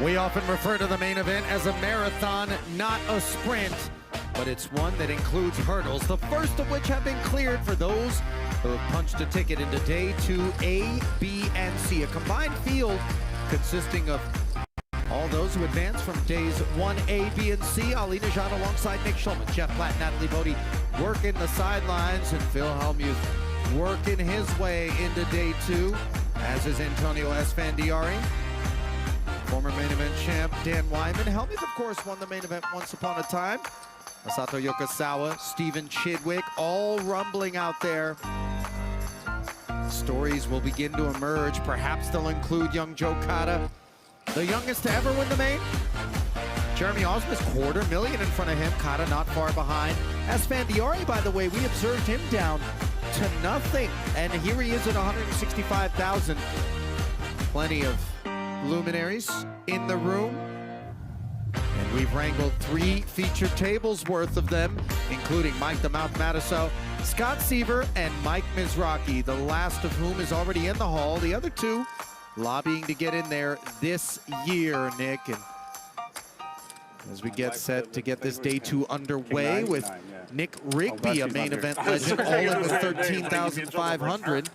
We often refer to the main event as a marathon, not a sprint, but it's one that includes hurdles, the first of which have been cleared for those who have punched a ticket into day 2 A, B, and C, a combined field consisting of all those who advance from days 1A, B, and C. Ali Najad alongside Nick Schulman, Jeff Platt, Natalie Bodie working the sidelines, and Phil Hellmuth working his way into day 2, as is Antonio Esfandiari. Former main event champ Dan Wyman. Hellmuth, of course, won the main event once upon a time. Masato Yokosawa, Stephen Chidwick, all rumbling out there. Stories will begin to emerge. Perhaps they'll include young Joe Kata, the youngest to ever win the main. Jeremy Osmus, $250,000 in front of him. Kata not far behind. Esfandiari, by the way, we observed him down to nothing, and here he is at 165,000. Plenty of luminaries in the room, and we've wrangled 3 feature tables worth of them, including Mike the Mouth Mataso, Scott Seaver, and Mike Mizrachi, the last of whom is already in the hall. The other 2 lobbying to get in there this year, Nick. And as we get set to get this day 2 underway with Nick Rigby, a main event legend, all in with 13,500,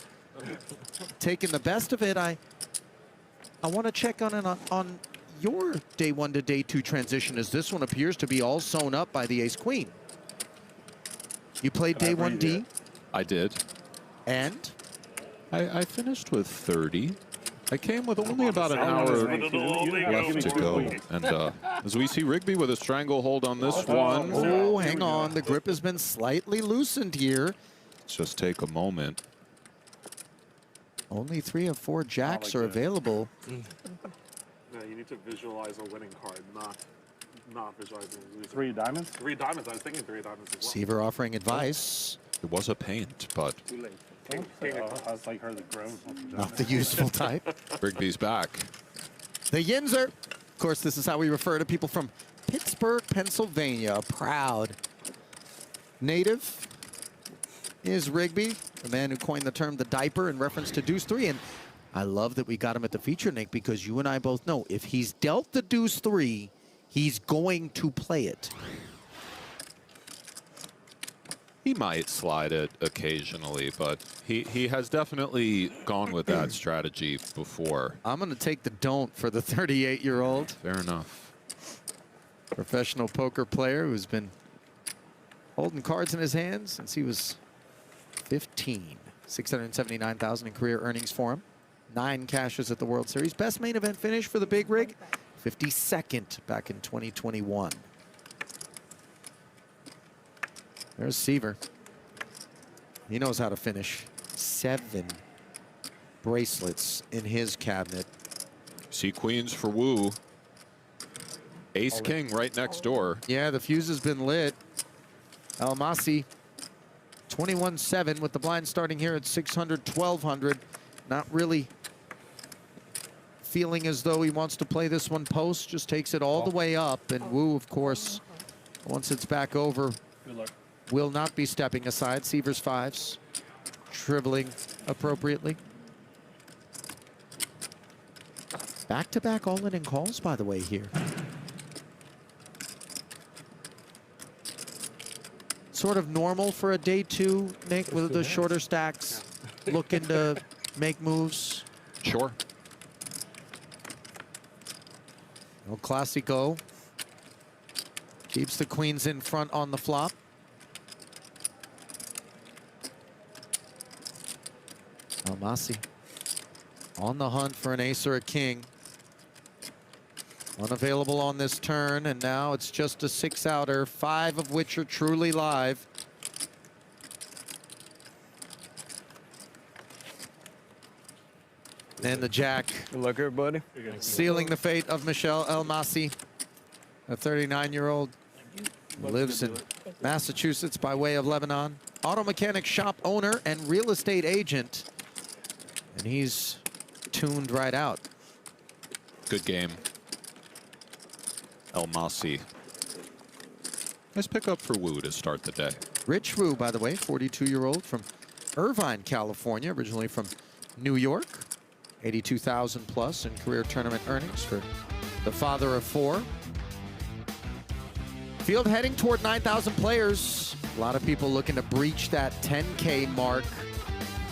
taking the best of it. I want to check on your day 1 to day 2 transition, as this one appears to be all sewn up by the ace-queen. You played day 1D? I did. And? I finished with 30. I came with only about an hour left to go. And as we see Rigby with a stranglehold on this one. Oh, hang on. The grip has been slightly loosened here. Let's just take a moment. Only 3 of 4 jacks are available. Yeah, you need to visualize a winning card, not visualizing losing. 3 diamonds? 3 diamonds. I was thinking 3 diamonds as well. Seaver offering advice. It was a paint, but Too late. I was like her that grows. Not the useful type. Rigby's back. The Yinzer. Of course, this is how we refer to people from Pittsburgh, Pennsylvania. A proud native is Rigby, the man who coined the term the diaper in reference to deuce 3. And I love that we got him at the feature, Nick, because you and I both know if he's dealt the deuce 3, he's going to play it. He might slide it occasionally, but he has definitely gone with that strategy before. I'm going to take the don't for the 38-year-old. Fair enough. Professional poker player who's been holding cards in his hands since he was 15. 679,000 in career earnings for him. 9 cashes at the World Series. Best main event finish for the Big Rig, 52nd back in 2021. There's Seaver. He knows how to finish. 7 bracelets in his cabinet. See queens for Wu. Ace King right next door. Yeah, the fuse has been lit. Almasi, 21-7 with the blind starting here at 600, 1,200. Not really feeling as though he wants to play this one post. Just takes it all the way up. And Wu, of course, once it's back over, will not be stepping aside. Seaver's 5s, shriveling appropriately. Back-to-back all-in calls, by the way, here. Sort of normal for a day 2, Nick, with the shorter stacks, looking to make moves. Sure. El Clasico keeps the queens in front on the flop. Almasi on the hunt for an ace or a king. Unavailable on this turn, and now it's just a 6-outer, 5 of which are truly live. And the jack. Good luck, everybody. Sealing the fate of Michelle Almasi, a 39-year-old who lives in Massachusetts by way of Lebanon. Auto mechanic shop owner and real estate agent. And he's tuned right out. Good game. Almasi. Nice pickup for Wu to start the day. Rich Wu, by the way, 42-year-old from Irvine, California, originally from New York. 82,000 plus in career tournament earnings for the father of 4. Field heading toward 9,000 players. A lot of people looking to breach that 10K mark.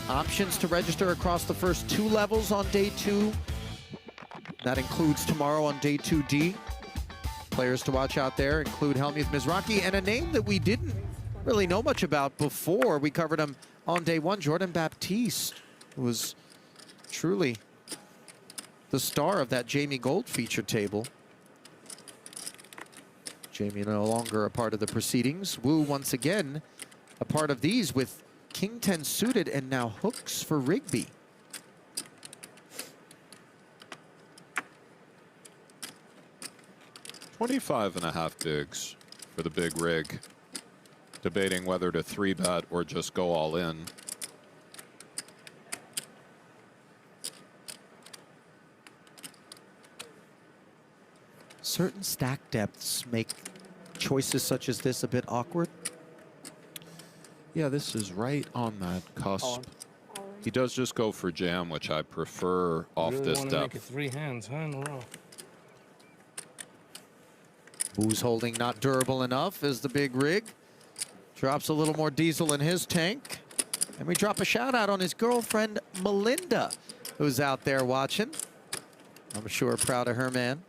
Options to register across the first 2 levels on day 2. That includes tomorrow on day 2D. Players to watch out there include Helmuth Mizraki and a name that we didn't really know much about before. We covered him on day 1, Jordan Baptiste, who was truly the star of that Jamie Gold feature table. Jamie no longer a part of the proceedings. Wu once again a part of these with King 10 suited and now hooks for Rigby. $25.5 bigs for the big rig. Debating whether to 3-bet or just go all in. Certain stack depths make choices such as this a bit awkward. Yeah, this is right on that cusp. He does just go for jam, which I prefer off Really this want to make it depth. 3 hands, huh, in a row. Wu's holding not durable enough as the big rig drops a little more diesel in his tank. And we drop a shout out on his girlfriend, Melinda, who's out there watching. I'm sure proud of her, man.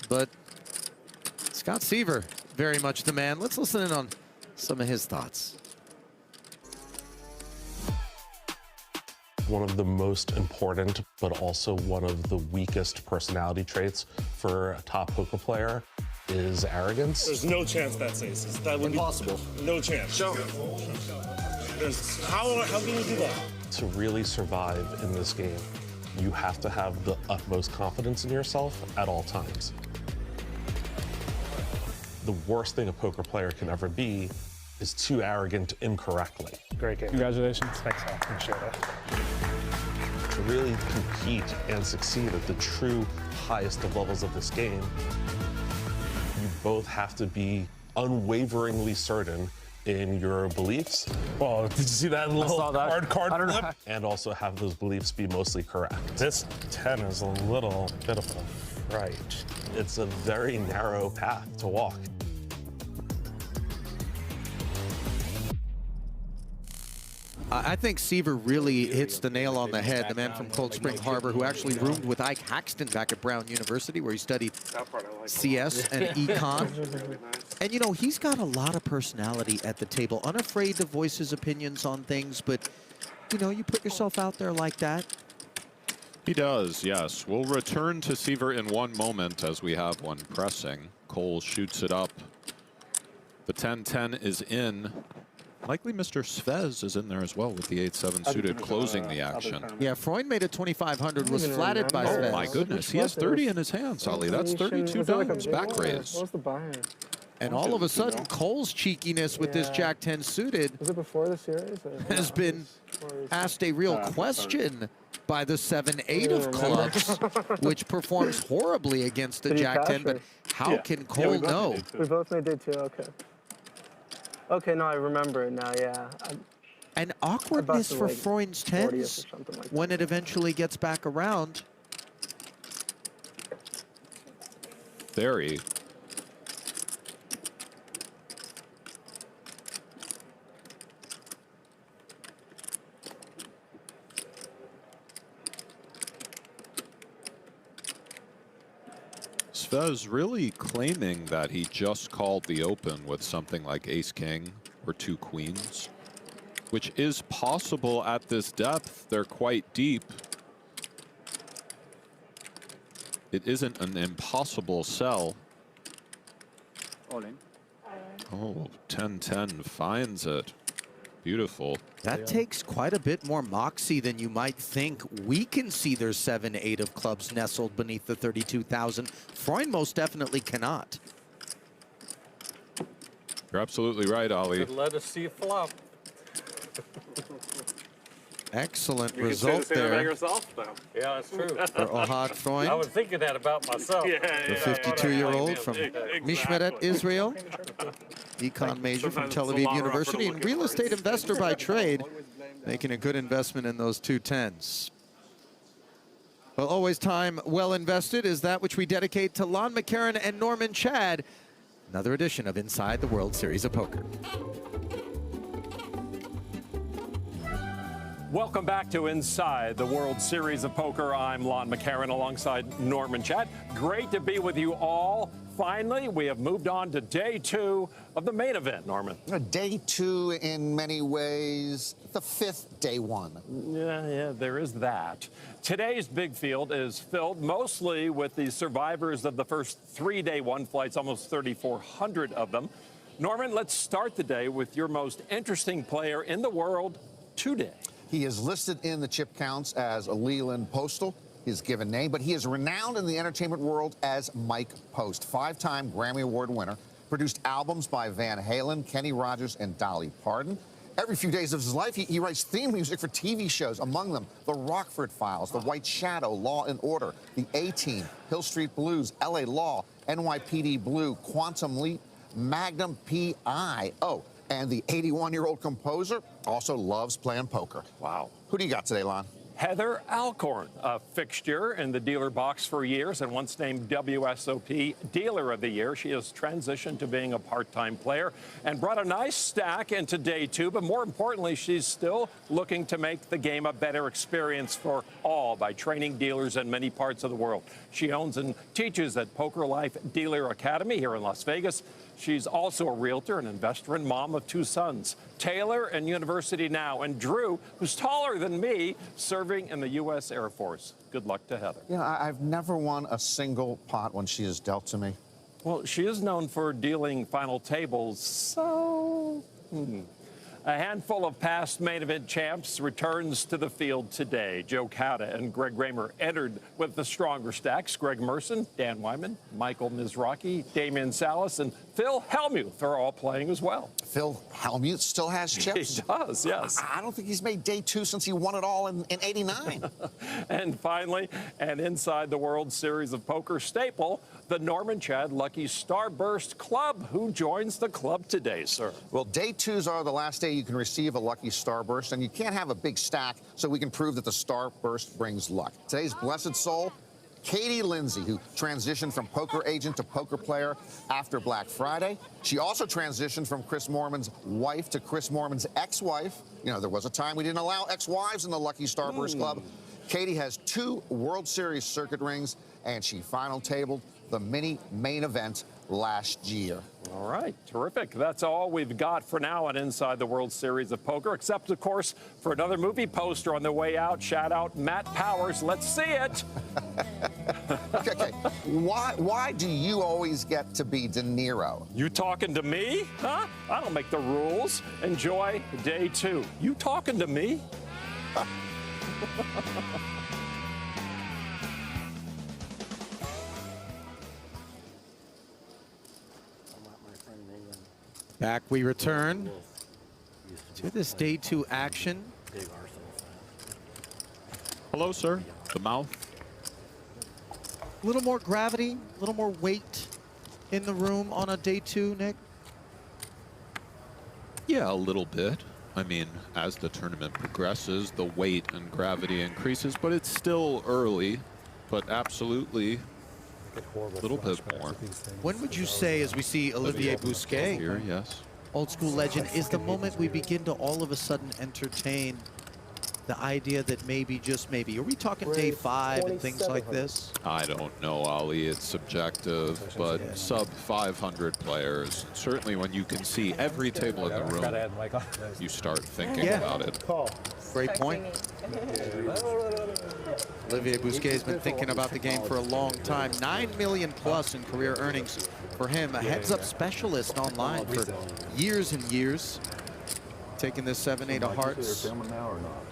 But Scott Seaver, very much the man. Let's listen in on some of his thoughts. One of the most important, but also one of the weakest personality traits for a top poker player is arrogance. There's no chance that's aces. That would Impossible. be no chance. Show. There's how can you do that? To really survive in this game, you have to have the utmost confidence in yourself at all times. The worst thing a poker player can ever be is too arrogant incorrectly. Great game. Congratulations. Thanks, Al. Appreciate it. To really compete and succeed at the true highest of levels of this game, you both have to be unwaveringly certain in your beliefs. Oh, did you see that little hard card flip? And also have those beliefs be mostly correct. This 10 is a little bit of a fright. It's a very narrow path to walk. I think Seaver really hits the nail on the head. The man from Cold Spring Harbor who actually roomed with Ike Haxton back at Brown University where he studied That part I like. CS and econ. Really nice. And you know, he's got a lot of personality at the table, unafraid to voice his opinions on things, but you know, you put yourself out there like that. He does, yes. We'll return to Seaver in one moment as we have one pressing. Cole shoots it up. The 10-10 is in. Likely Mr. Svez is in there as well with the 8-7 suited closing the action. Yeah, Freund made a 2,500, was flattered by Svez. Oh my goodness, he has 30 in his hands, Ali. That's 32 dimes back raise. What was the buy-in? And all of a sudden, Cole's cheekiness with this Jack 10 suited Was it before the series? has been asked a real question by the 7-8 of clubs, which performs horribly against the Did he Jack cash 10. But or- how can Cole know? We both made day 2, okay. Okay, no, I remember it now, yeah. And awkwardness busted for like Freund's 40th or 10s something like when it eventually gets back around. Very. Svez really claiming that he just called the open with something like ace-king or 2 queens, which is possible at this depth. They're quite deep. It isn't an impossible sell. All in. Oh, 10-10 finds it. Beautiful. That takes quite a bit more moxie than you might think. We can see there's 7-8 of clubs nestled beneath the 32,000. Freund most definitely cannot. You're absolutely right, Ali. Let us see a flop. Excellent You can say result the same about there yourself, though. Yeah, that's true. for Ohad Freund, I was thinking that about myself. the 52-year-old from Mishmeret, Israel. Econ major from Sometimes Tel it's a Aviv lot rougher University to and look at real estate words. investor by trade, making a good investment in those 2 10s. Well, always time well invested is that which we dedicate to Lon McCarron and Norman Chad. Another edition of Inside the World Series of Poker. Welcome back to Inside the World Series of Poker. I'm Lon McCarron alongside Norman Chad. Great to be with you all. Finally, we have moved on to day 2 of the main event, Norman. Day 2 in many ways, the 5th day 1. Yeah, there is that. Today's big field is filled mostly with the survivors of the first 3 day 1 flights, almost 3,400 of them. Norman, let's start the day with your most interesting player in the world today. He is listed in the chip counts as Leland Postal, his given name, but he is renowned in the entertainment world as Mike Post, 5-time Grammy Award winner, produced albums by Van Halen, Kenny Rogers, and Dolly Parton. Every few days of his life, he writes theme music for TV shows, among them The Rockford Files, The White Shadow, Law and Order, The A-Team, Hill Street Blues, LA Law, NYPD Blue, Quantum Leap, Magnum P.I. Oh, and the 81-year-old composer also loves playing poker. Wow. Who do you got today, Lon? Heather Alcorn, a fixture in the dealer box for years and once named WSOP Dealer of the Year. She has transitioned to being a part-time player and brought a nice stack into day 2, but more importantly, she's still looking to make the game a better experience for all by training dealers in many parts of the world. She owns and teaches at Poker Life Dealer Academy here in Las Vegas. She's also a realtor, an investor, and mom of 2 sons, Taylor in university now, and Drew, who's taller than me, serving in the U.S. Air Force. Good luck to Heather. You know, I've never won a single pot when she has dealt to me. Well, she is known for dealing final tables, so... A handful of past main event champs returns to the field today. Joe Cata and Greg Raymer entered with the stronger stacks. Greg Merson, Dan Wyman, Michael Mizrachi, Damian Salas, and Phil Hellmuth are all playing as well. Phil Hellmuth still has chips? He does, yes. I don't think he's made day 2 since he won it all in '89. And finally, an Inside the World Series of Poker staple, the Norman Chad Lucky Starburst Club. Who joins the club today, sir? Well, day 2s are the last day you can receive a Lucky Starburst, and you can't have a big stack, so we can prove that the Starburst brings luck. Today's blessed soul, Katie Lindsay, who transitioned from poker agent to poker player after Black Friday. She also transitioned from Chris Moorman's wife to Chris Moorman's ex-wife. You know, there was a time we didn't allow ex-wives in the Lucky Starburst Club. Katie has 2 World Series circuit rings, and she final tabled the mini main event last year. All right, terrific. That's all we've got for now on Inside the World Series of Poker, except, of course, for another movie poster on the way out. Shout out Matt Powers. Let's see it. Okay. Why do you always get to be De Niro? You talking to me? Huh? I don't make the rules. Enjoy day 2. You talking to me? Back we return to this day 2 action. Hello, sir. The mouth. A little more gravity, a little more weight in the room on a day 2, Nick? Yeah, a little bit. I mean, as the tournament progresses, the weight and gravity increases, but it's still early, but absolutely a little bit more. When would you say, as we see Olivier Bousquet, Here, yes. old school legend, is the moment we begin to all of a sudden entertain the idea that maybe, just maybe, are we talking day 5 and things like this? I don't know, Ali. It's subjective, but sub 500 players. Certainly when you can see every table in the room, you start thinking about it. Great point. Olivier Bousquet has been thinking about the game for a long time. 9 million plus in career earnings for him. A heads-up specialist online for years and years. Taking this 7-8 of hearts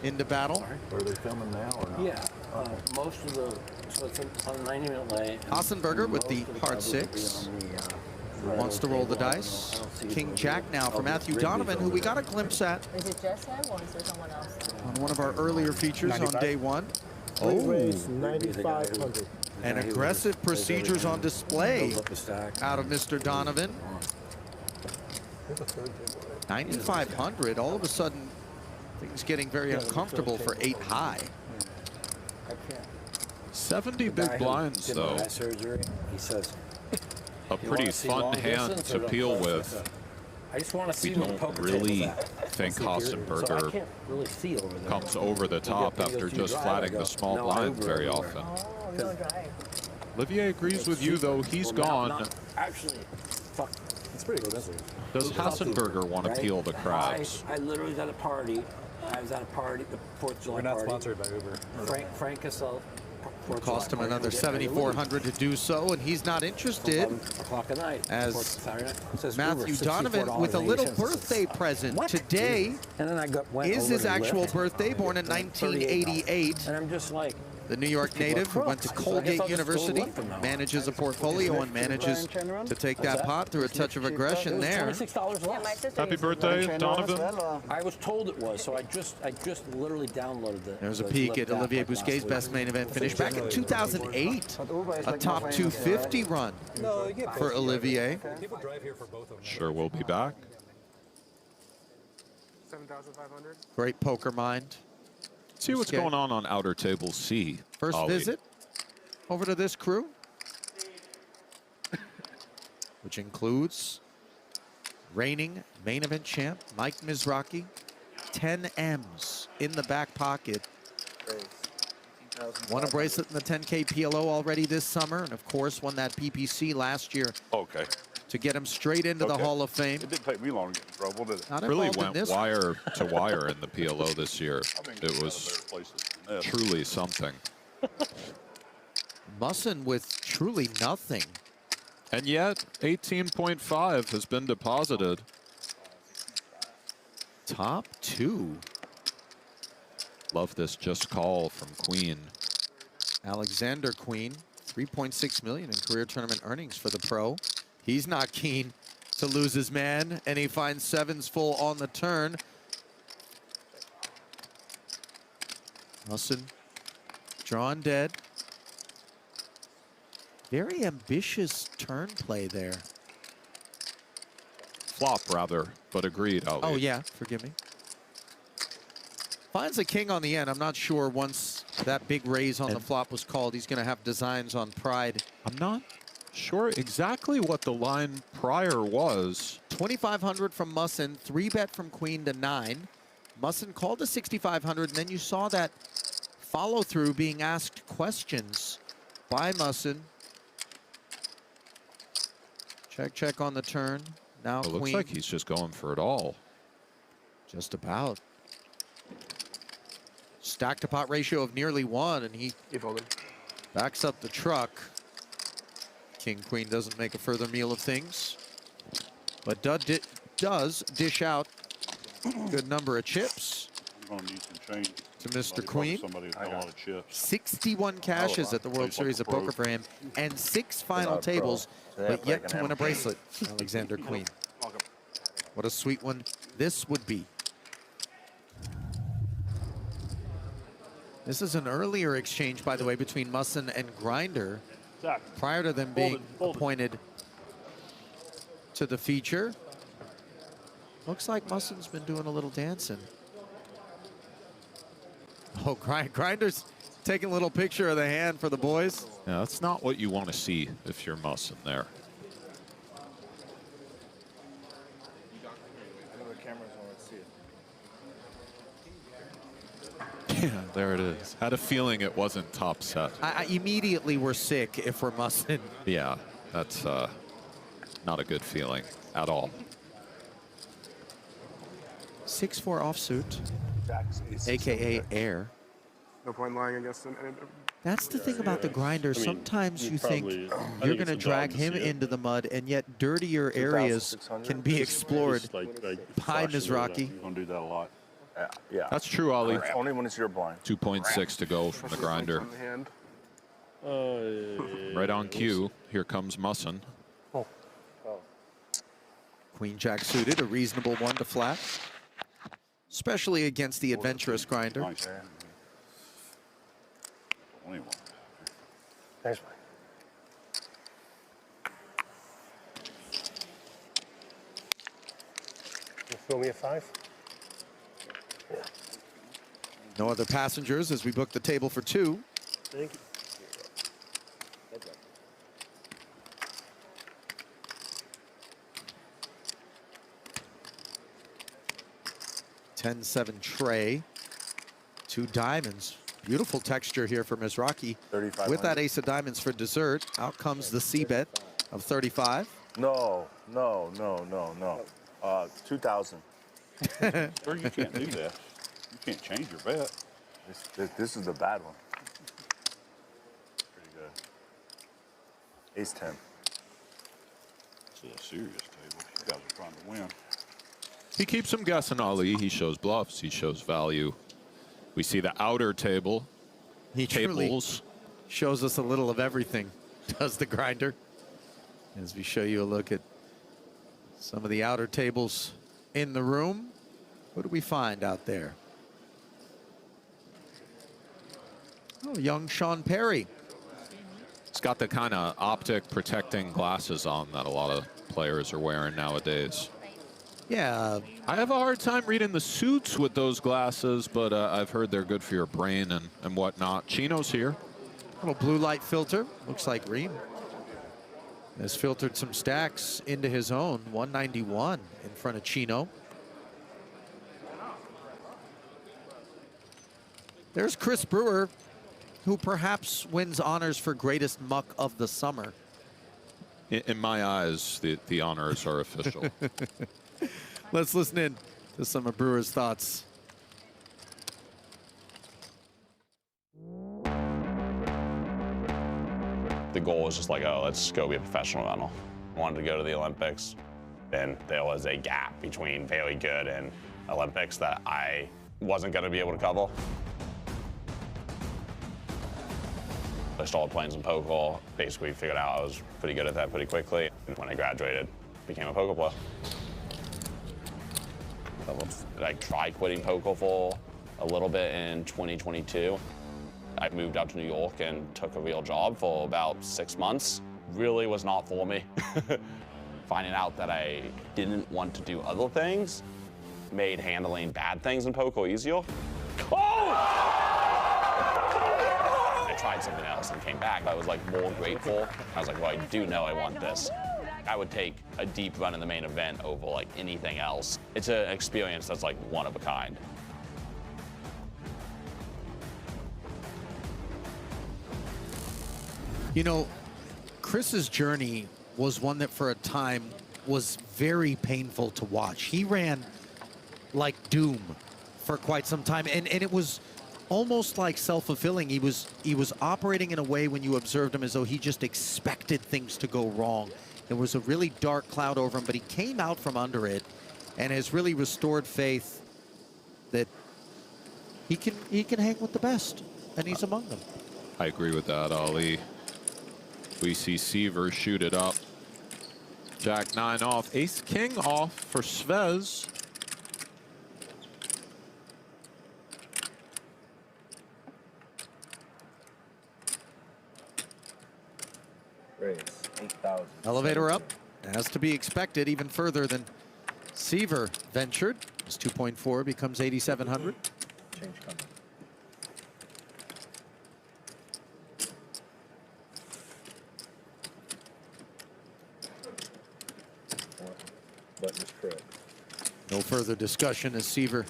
into battle. Are they filming now or not? Yeah, most of the, so it's on a 90-minute lay. Hassenberger with the hard 6. Wants to roll the dice. King Jack now for Matthew Donovan, who we got a glimpse at Is it just him or is there someone else? on one of our earlier features on day 1. Oh, 9,500. And aggressive procedures on display out of Mr. Donovan. 9,500, all of a sudden, things getting very uncomfortable for 8 high. 70 big blinds, though. Surgery. He says, A pretty fun hand to peel with. I just want to see We where the don't poker really table's at. think So I Hassenberger can't really see over there. comes over the top after just flatting the small blind very often. Oh, no drive. Olivier agrees with you, though. He's gone. Actually, fuck. It's pretty good. Does Hassenberger want to peel the crabs? I literally was at a party. I was at a party, the 4th of July party. We're not sponsored by Uber. Frank Cassell. Cost him another $7,400 to do so, and he's not interested. O'clock at night. As Matthew Donovan with a little birthday present. Today is his actual birthday, born in 1988. And I'm just like, The New York native who went to Colgate University, manages a portfolio and manages to take that pot through a touch of aggression there. $26 less. Happy birthday, Donovan. I was told it was, so I just literally downloaded it. There's a peek at Olivier Bousquet's best main event finish back in 2008. A top 250 run for Olivier. People drive here for both of them. Sure, we'll be back. 7,500. Great poker mind. See what's going on outer table C. First Ollie. visit over to this crew, which includes reigning main event champ Mike Mizrachi, 10 M's in the back pocket. Won a bracelet in the 10K PLO already this summer, and of course won that PPC last year. Okay. To get him straight into the Hall of Fame. It didn't take me long to get in trouble, did it? Not Really involved in went this. wire to wire in the PLO this year. It was Places. truly something. Musson with truly nothing. And yet, 18.5 has been deposited. Top 2. Love this just call from Queen. Alexander Queen, 3.6 million in career tournament earnings for the pro. He's not keen to lose his man, and he finds sevens full on the turn. Musson drawn dead. Very ambitious turn play there. Flop, rather, but agreed, Ali. Oh, yeah, forgive me. Finds a king on the end. I'm not sure once that big raise on the flop was called, he's going to have designs on pride. I'm not sure exactly what the line prior was. 2,500 from Musson, 3-bet from Queen to 9. Musson called to 6,500, and then you saw that follow-through being asked questions by Musson. Check, check on the turn. Now It Queen. looks like he's just going for it all. Just about. Stack to pot ratio of nearly 1, and he backs up the truck. King Queen doesn't make a further meal of things, but does dish out a good number of chips You're going to need some change. to Mr. Queen. Somebody with a lot of chips. 61 cashes at the World Series of Poker for him, and 6 final tables, but yet to win a bracelet. Alexander Queen. What a sweet one this would be. This is an earlier exchange, by the way, between Musson and Grinder, prior to them being appointed to the feature. Looks like Musson's been doing a little dancing. Oh, Grinder's taking a little picture of the hand for the boys. Yeah, that's not what you want to see if you're Musson there. Yeah, there it is. Had a feeling it wasn't top set. I immediately we're sick if we're Musson. Yeah, that's not a good feeling at all. 6-4 offsuit, AKA air. No point lying against him. That's the thing about the Grinder. Sometimes you think you're going to drag him into the mud, and yet dirtier areas can be explored by Mizrachi. You're going to do that a lot. Yeah. That's true, Ali. Only when it's your blind. 2.6 to go from the Grinder. Right on cue. Here comes Musson. Queen Jack suited, a reasonable one to flat, especially against the adventurous Grinder. Nice. Only one. Thanks, You throw me a 5? No other passengers as we book the table for 2. Thank you. $10-7 tray. 2 diamonds. Beautiful texture here for Mizrachi. With that ace of diamonds for dessert, out comes the C-bet of 35. No. 2,000. Sir, you can't do that. You can't change your bet. This is the bad one. Pretty good. Ace 10. This is a serious table. You guys are trying to win. He keeps him guessing, Ali. He shows bluffs. He shows value. We see the outer table. He truly shows us a little of everything, does the grinder. As we show you a look at some of the outer tables in the room. What do we find out there? Oh, young Sean Perry. He's got the kind of optic protecting glasses on that a lot of players are wearing nowadays. Yeah. I have a hard time reading the suits with those glasses, but I've heard they're good for your brain and whatnot. Chino's here. Little blue light filter. Looks like Reem has filtered some stacks into his own. 191 in front of Chino. There's Chris Brewer, who perhaps wins honors for greatest muck of the summer. In my eyes, the honors are official. Let's listen in to some of Brewer's thoughts. The goal was just like, oh, let's go be a professional rental. I wanted to go to the Olympics. Then there was a gap between very good and Olympics that I wasn't going to be able to cover. I started playing some poker, basically figured out I was pretty good at that pretty quickly. And when I graduated, became a poker player. I tried quitting poker for a little bit in 2022. I moved out to New York and took a real job for about 6 months. Really was not for me. Finding out that I didn't want to do other things made handling bad things in poker easier. I tried something else and came back. I was like more grateful. I was like, well, I do know I want this. I would take a deep run in the main event over like anything else. It's an experience that's like one of a kind. You know, Chris's journey was one that for a time was very painful to watch. He ran like doom for quite some time, and it was almost like self-fulfilling. He was operating in a way when you observed him as though he just expected things to go wrong. There was a really dark cloud over him, but he came out from under it and has really restored faith that he can hang with the best, and he's among them. I agree with that, Ali. We see Seaver shoot it up. Jack 9 off, ace king off for Svez. Raise 8,000. Elevator up, as to be expected, even further than Seaver ventured. His 2.4 becomes 8,700. Change coming. Button is correct. No further discussion as Seaver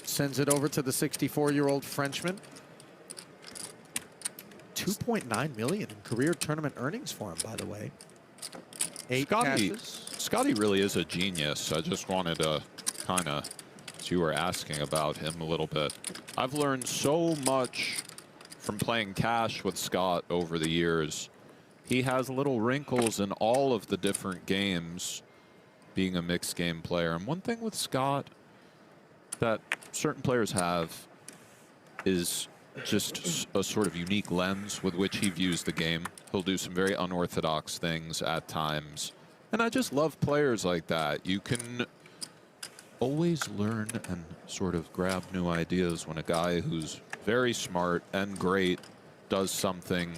sends it over to the 64-year-old Frenchman. 2.9 million in career tournament earnings for him, by the way. 8 cashes. Scotty really is a genius. I just wanted to kind of, as you were asking about him a little bit, I've learned so much from playing cash with Scott over the years. He has little wrinkles in all of the different games, being a mixed game player. And one thing with Scott that certain players have is just a sort of unique lens with which he views the game. He'll do some very unorthodox things at times. And I just love players like that. You can always learn and sort of grab new ideas when a guy who's very smart and great does something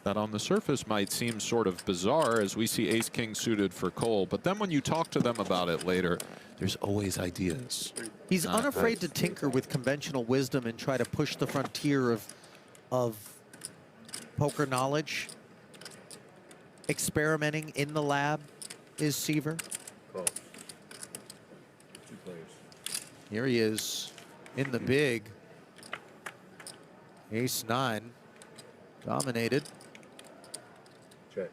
that on the surface might seem sort of bizarre, as we see ace king suited for Cole. But then when you talk to them about it later, there's always ideas. He's unafraid to tinker with conventional wisdom and try to push the frontier of poker knowledge, experimenting in the lab, is Seaver. Call. 2 players. Here he is in the big. Ace-9, dominated. Check.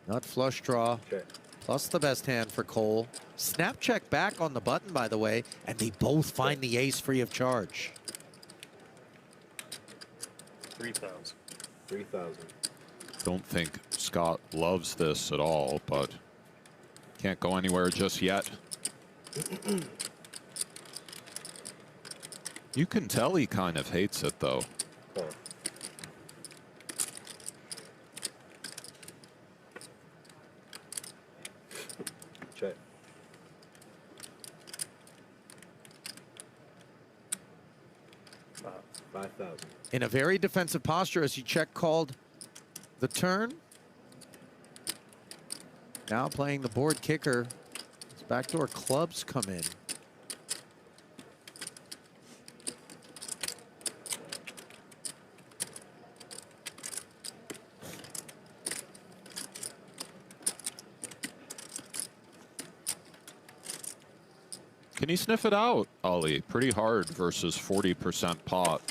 Nut flush draw. Check. Plus the best hand for Cole. Snap check back on the button, by the way, and they both find the ace free of charge. 3,000. 3,000. Don't think Scott loves this at all, but can't go anywhere just yet. You can tell he kind of hates it, though. Call. Check. 5,000. In a very defensive posture as he check called the turn. Now playing the board kicker. His backdoor clubs come in. Can you sniff it out, Ali? Pretty hard versus 40% pot.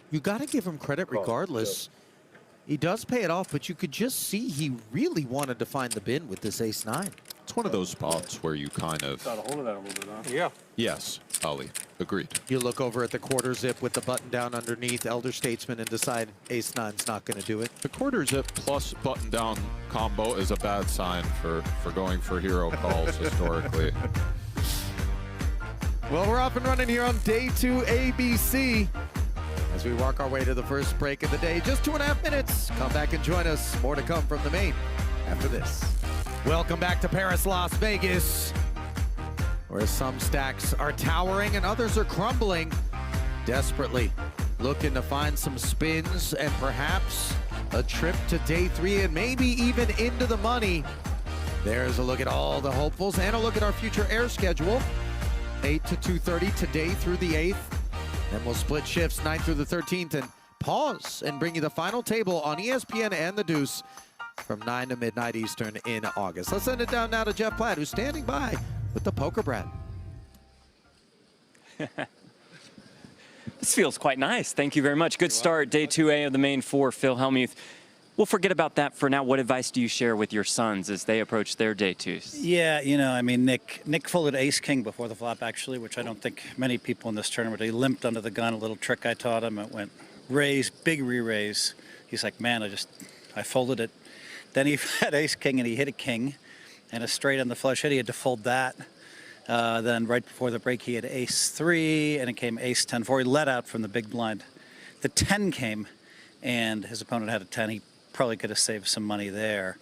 You got to give him credit regardless. He does pay it off, but you could just see he really wanted to find the bin with this ace-9. It's one of those spots where you kind of... Got a hold of that a little bit, huh? Yeah. Yes, Ali, agreed. You look over at the quarter zip with the button down underneath Elder Statesman and decide ace-9's not going to do it. The quarter zip plus button down combo is a bad sign for going for hero calls historically. Well, we're off and running here on day 2 ABC. As we walk our way to the first break of the day, just 2.5 minutes. Come back and join us. More to come from the main after this. Welcome back to Paris, Las Vegas, where some stacks are towering and others are crumbling, desperately looking to find some spins and perhaps a trip to day 3 and maybe even into the money. There's a look at all the hopefuls and a look at our future air schedule. 8 to 2:30 today through the 8th. Then we'll split shifts 9th through the 13th and pause and bring you the final table on ESPN and the Deuce from 9 to midnight Eastern in August. Let's send it down now to Jeff Platt, who's standing by with the Poker Brat. This feels quite nice. Thank you very much. Good start, day 2A of the main for Phil Hellmuth. We'll forget about that for now. What advice do you share with your sons as they approach their day 2s? Yeah, you know, I mean, Nick folded ace-king before the flop, actually, which I don't think many people in this tournament. He limped under the gun, a little trick I taught him. It went raise, big re-raise. He's like, man, I folded it. Then he had ace-king, and he hit a king, and a straight on the flush hit. He had to fold that. Then right before the break, he had ace-3, and it came ace-10-4. He let out from the big blind. The 10 came, and his opponent had a 10. He probably could have saved some money there.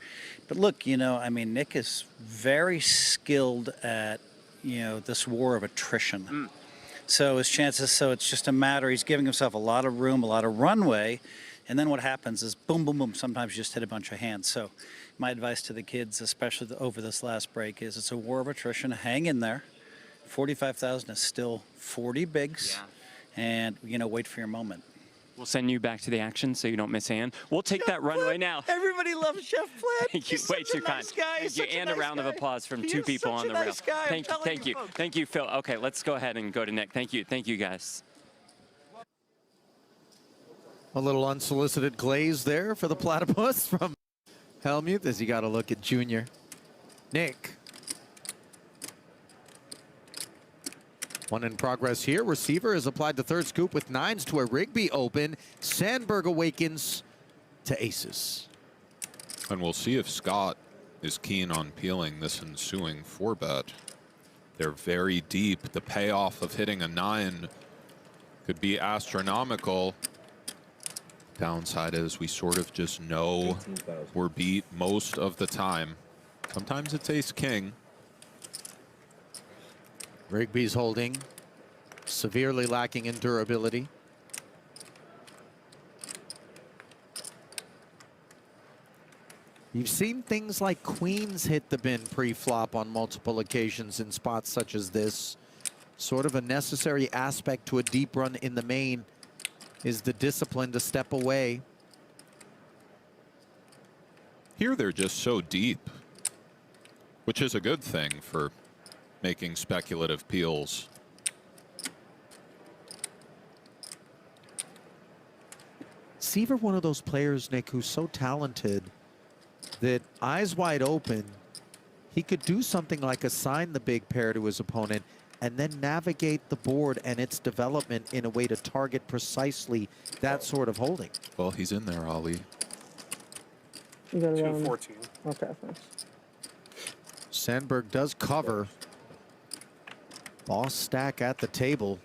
But look, you know, I mean, Nick is very skilled at, you know, this war of attrition. So his chances, so it's just a matter, he's giving himself a lot of room, a lot of runway, and then what happens is boom, boom, boom, sometimes you just hit a bunch of hands. So my advice to the kids, especially over this last break, is it's a war of attrition. Hang in there. 45,000 is still 40 bigs, and, you know, wait for your moment. We'll send you back to the action so you don't miss a hand. We'll take that runway now. Everybody loves Chef Platt. Thank you. Way too kind. Thank you. And a round of applause from 2 people on the rail. Thank you. Thank you, Phil. Okay, let's go ahead and go to Nick. Thank you. Thank you, guys. A little unsolicited glaze there for the platypus from Hellmuth as he got a look at Junior. Nick. One in progress here. Receiver has applied the third scoop with 9s to a Rigby open. Sandberg awakens to aces. And we'll see if Scott is keen on peeling this ensuing 4-bet. They're very deep. The payoff of hitting a 9 could be astronomical. Downside is we sort of just know we're beat most of the time. Sometimes it's ace-king. Rigby's holding. Severely lacking in durability. You've seen things like queens hit the bin pre-flop on multiple occasions in spots such as this. Sort of a necessary aspect to a deep run in the main is the discipline to step away. Here they're just so deep, which is a good thing for making speculative peels. Seaver, one of those players, Nick, who's so talented that eyes wide open, he could do something like assign the big pair to his opponent and then navigate the board and its development in a way to target precisely that sort of holding. Well, he's in there, Ali. You got it 214. Okay, thanks. Sandberg does cover. Boss stack at the table.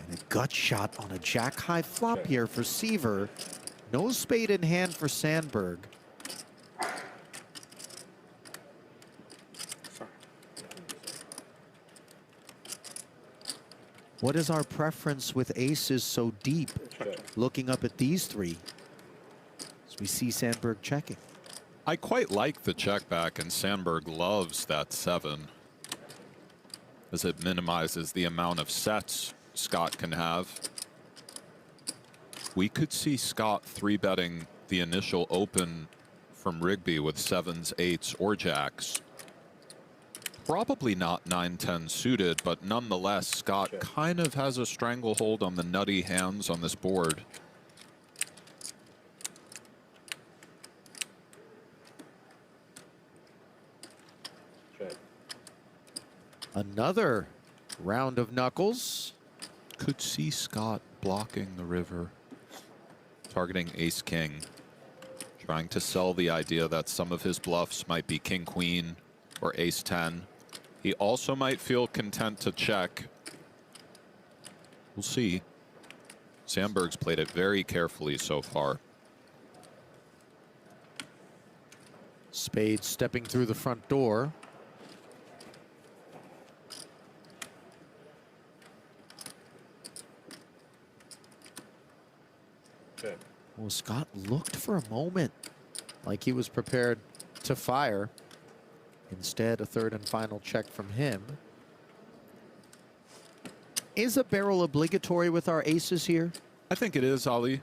And a gut shot on a jack-high flop here for Seaver. No spade in hand for Sandberg. What is our preference with aces so deep? Looking up at these three, as we see Sandberg checking. I quite like the check back, and Sandberg loves that 7, as it minimizes the amount of sets Scott can have. We could see Scott 3-betting the initial open from Rigby with 7s, 8s, or jacks. Probably not 9-10 suited, but nonetheless, Scott kind of has a stranglehold on the nutty hands on this board. Another round of knuckles. Could see Scott blocking the river, targeting ace-king, trying to sell the idea that some of his bluffs might be king-queen or ace-10. He also might feel content to check. We'll see. Sandberg's played it very carefully so far. Spade stepping through the front door. Well, Scott looked for a moment like he was prepared to fire. Instead, a third and final check from him. Is a barrel obligatory with our aces here? I think it is, Ali.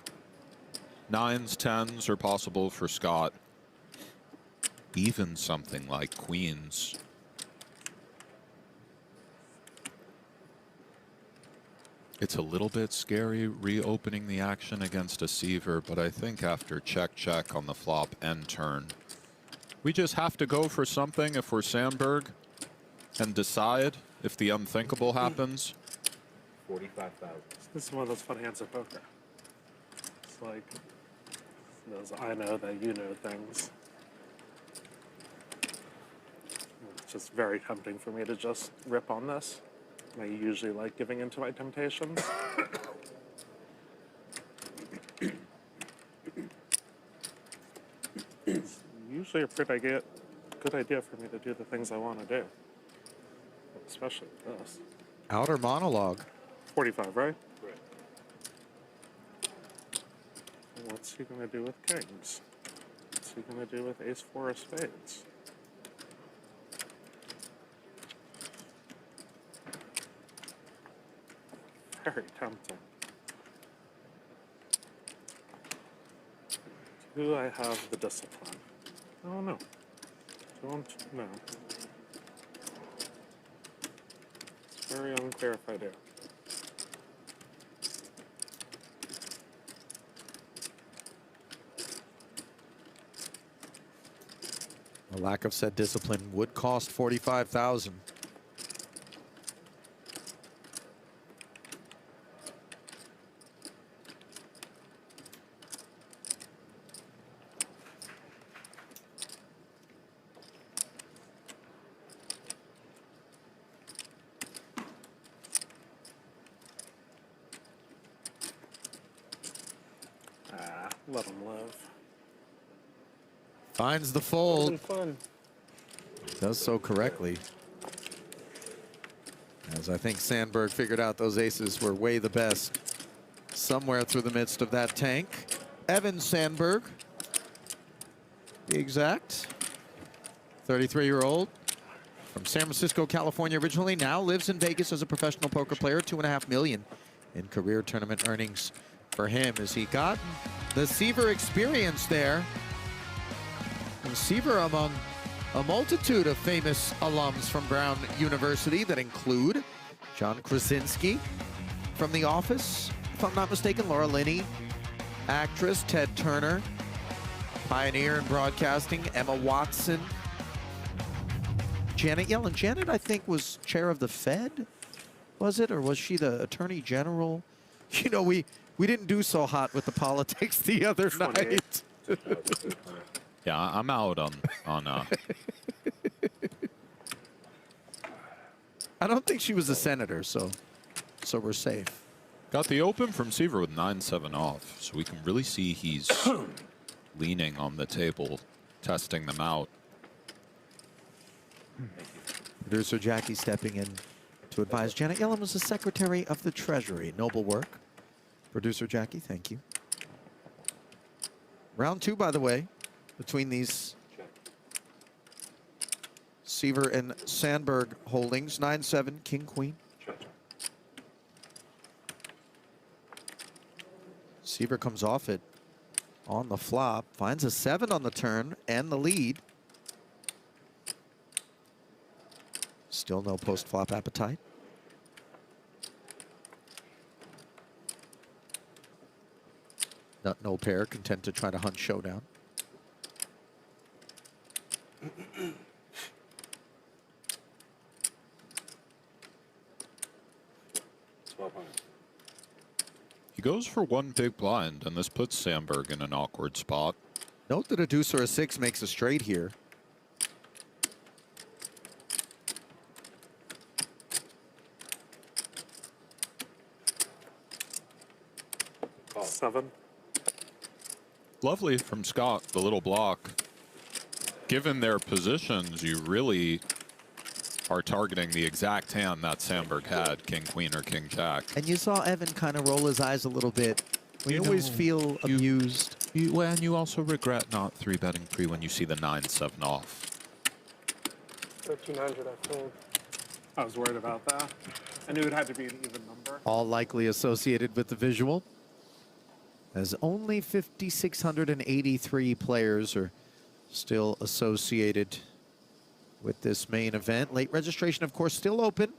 9s, 10s are possible for Scott. Even something like queens. It's a little bit scary reopening the action against a Seaver, but I think after check on the flop and turn, we just have to go for something if we're Sandberg and decide if the unthinkable happens. 45,000. This is one of those fun hands of poker. It's like those I know that you know things. It's just very tempting for me to just rip on this. I usually like giving into my temptations. It's usually a pretty good idea for me to do the things I want to do. Especially with this. Outer monologue. 45, right? Right. What's he going to do with kings? What's he going to do with ace-4 of spades? Very tempting. Do I have the discipline? I don't know. Don't know. It's very unclear if I do. A lack of said discipline would cost 45,000. Let him live. Finds the fold. Fun. Does so correctly. As I think Sandberg figured out those aces were way the best somewhere through the midst of that tank. Evan Sandberg, be exact, 33-year-old from San Francisco, California originally, now lives in Vegas as a professional poker player. $2.5 million in career tournament earnings for him as he got the Seaver experience there. And Seaver among a multitude of famous alums from Brown University that include John Krasinski from The Office, if I'm not mistaken, Laura Linney, actress, Ted Turner, pioneer in broadcasting, Emma Watson, Janet Yellen. Janet, I think, was chair of the Fed, was it? Or was she the Attorney General? You know, we didn't do so hot with the politics the other night. Yeah, I'm out on I don't think she was a senator, so we're safe. Got the open from Seaver with 9-7 off, so we can really see he's leaning on the table, testing them out. Producer Jackie stepping in to advise. Janet Yellen was the Secretary of the Treasury. Noble work. Producer Jackie, thank you. Round 2, by the way, between these Seaver and Sandberg holdings. 9-7, King, Queen. Seaver comes off it on the flop, finds a 7 on the turn and the lead. Still no post-flop appetite. No pair, content to try to hunt showdown. He goes for one big blind, and this puts Sandberg in an awkward spot. Note that a deuce or a 6 makes a straight here. Seven. Lovely from Scott, the little block. Given their positions, you really are targeting the exact hand that Sandberg had, King, Queen, or King, Jack. And you saw Evan kind of roll his eyes a little bit. We always feel amused. And you also regret not 3-betting pre when you see the 9-7 off. 1300, I fold. I was worried about that. I knew it had to be an even number. All likely associated with the visual, as only 5,683 players are still associated with this main event. Late registration, of course, still open.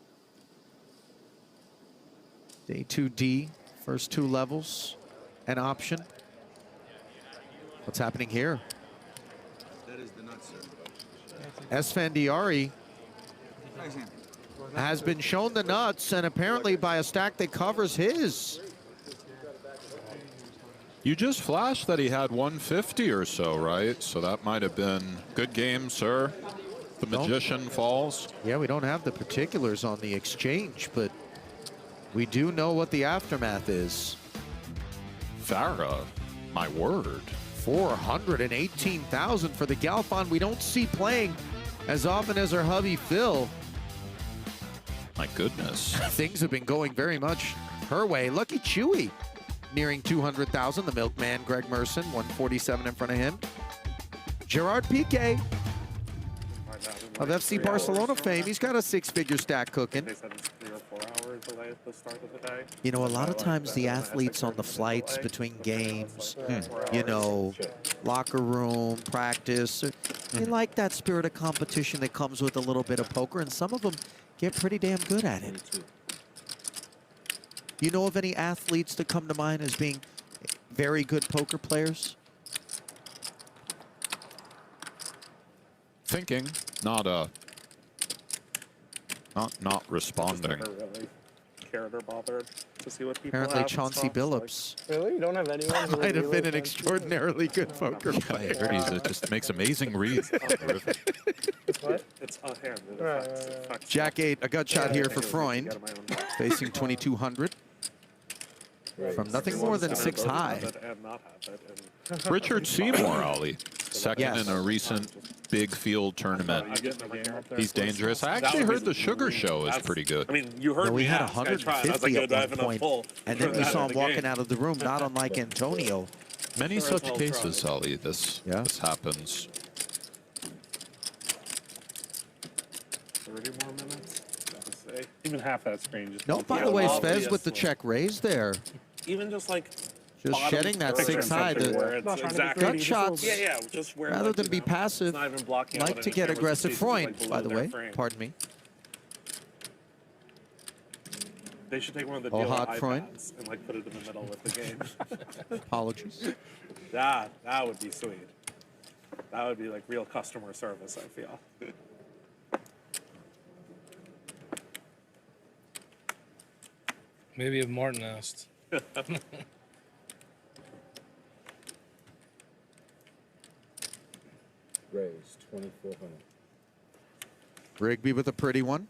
Day 2D, first 2 levels, an option. What's happening here? That is the nuts, sir. Esfandiari has been shown the nuts, and apparently by a stack that covers his. You just flashed that he had 150 or so, right? So that might have been good game, sir. The magician falls. Yeah, we don't have the particulars on the exchange, but we do know what the aftermath is. Farah, my word. 418,000 for the Galfon we don't see playing as often as our hubby Phil. My goodness. Things have been going very much her way. Lucky Chewy nearing 200,000. The milkman, Greg Merson, 147 in front of him. Gerard Piqué of FC Barcelona fame. He's got a 6-figure stack cooking. They said it's 3 or 4 hours delay at the start of the day. You know, a lot of times the athletes on the flights between games, you know, locker room, practice, they like that spirit of competition that comes with a little bit of poker, and some of them get pretty damn good at it. You know of any athletes that come to mind as being very good poker players? Thinking, not responding. Never really cared or bothered to see what people Apparently have Chauncey Billups Really? You don't have anyone who might have been really an extraordinarily good poker player. It just makes amazing reads. What? It's a hand. Right. Jack 8, a gut shot here for Freund, facing 2,200. From nothing more than 6 high. Richard Seymour, Ollie. Second Yes. in a recent big field tournament. He's dangerous. I actually heard the Sugar Show is pretty good. I mean, you heard we me had ask. I tried. I was like, 150 do I at have one enough point, pull? and then we saw him the walking game? out of the room, not unlike Antonio. Many such cases, Ali. This happens. 30 more minutes. Say. Even half that screen. Just No, by the way, Svez with the check raise there. Even just like. Just shedding that 6 high. The gut shots, just where, rather like, than be passive, not even blocking out like what to an get camera's aggressive sees, Freund, like, by the below way. their frame. Pardon me. They should take one of the Oh, dealer hot Freund. iPads and like put it in the middle with the game. Apologies. That would be sweet. That would be like real customer service, I feel. Maybe if Martin asked. Raise 2,400. Rigby with a pretty one.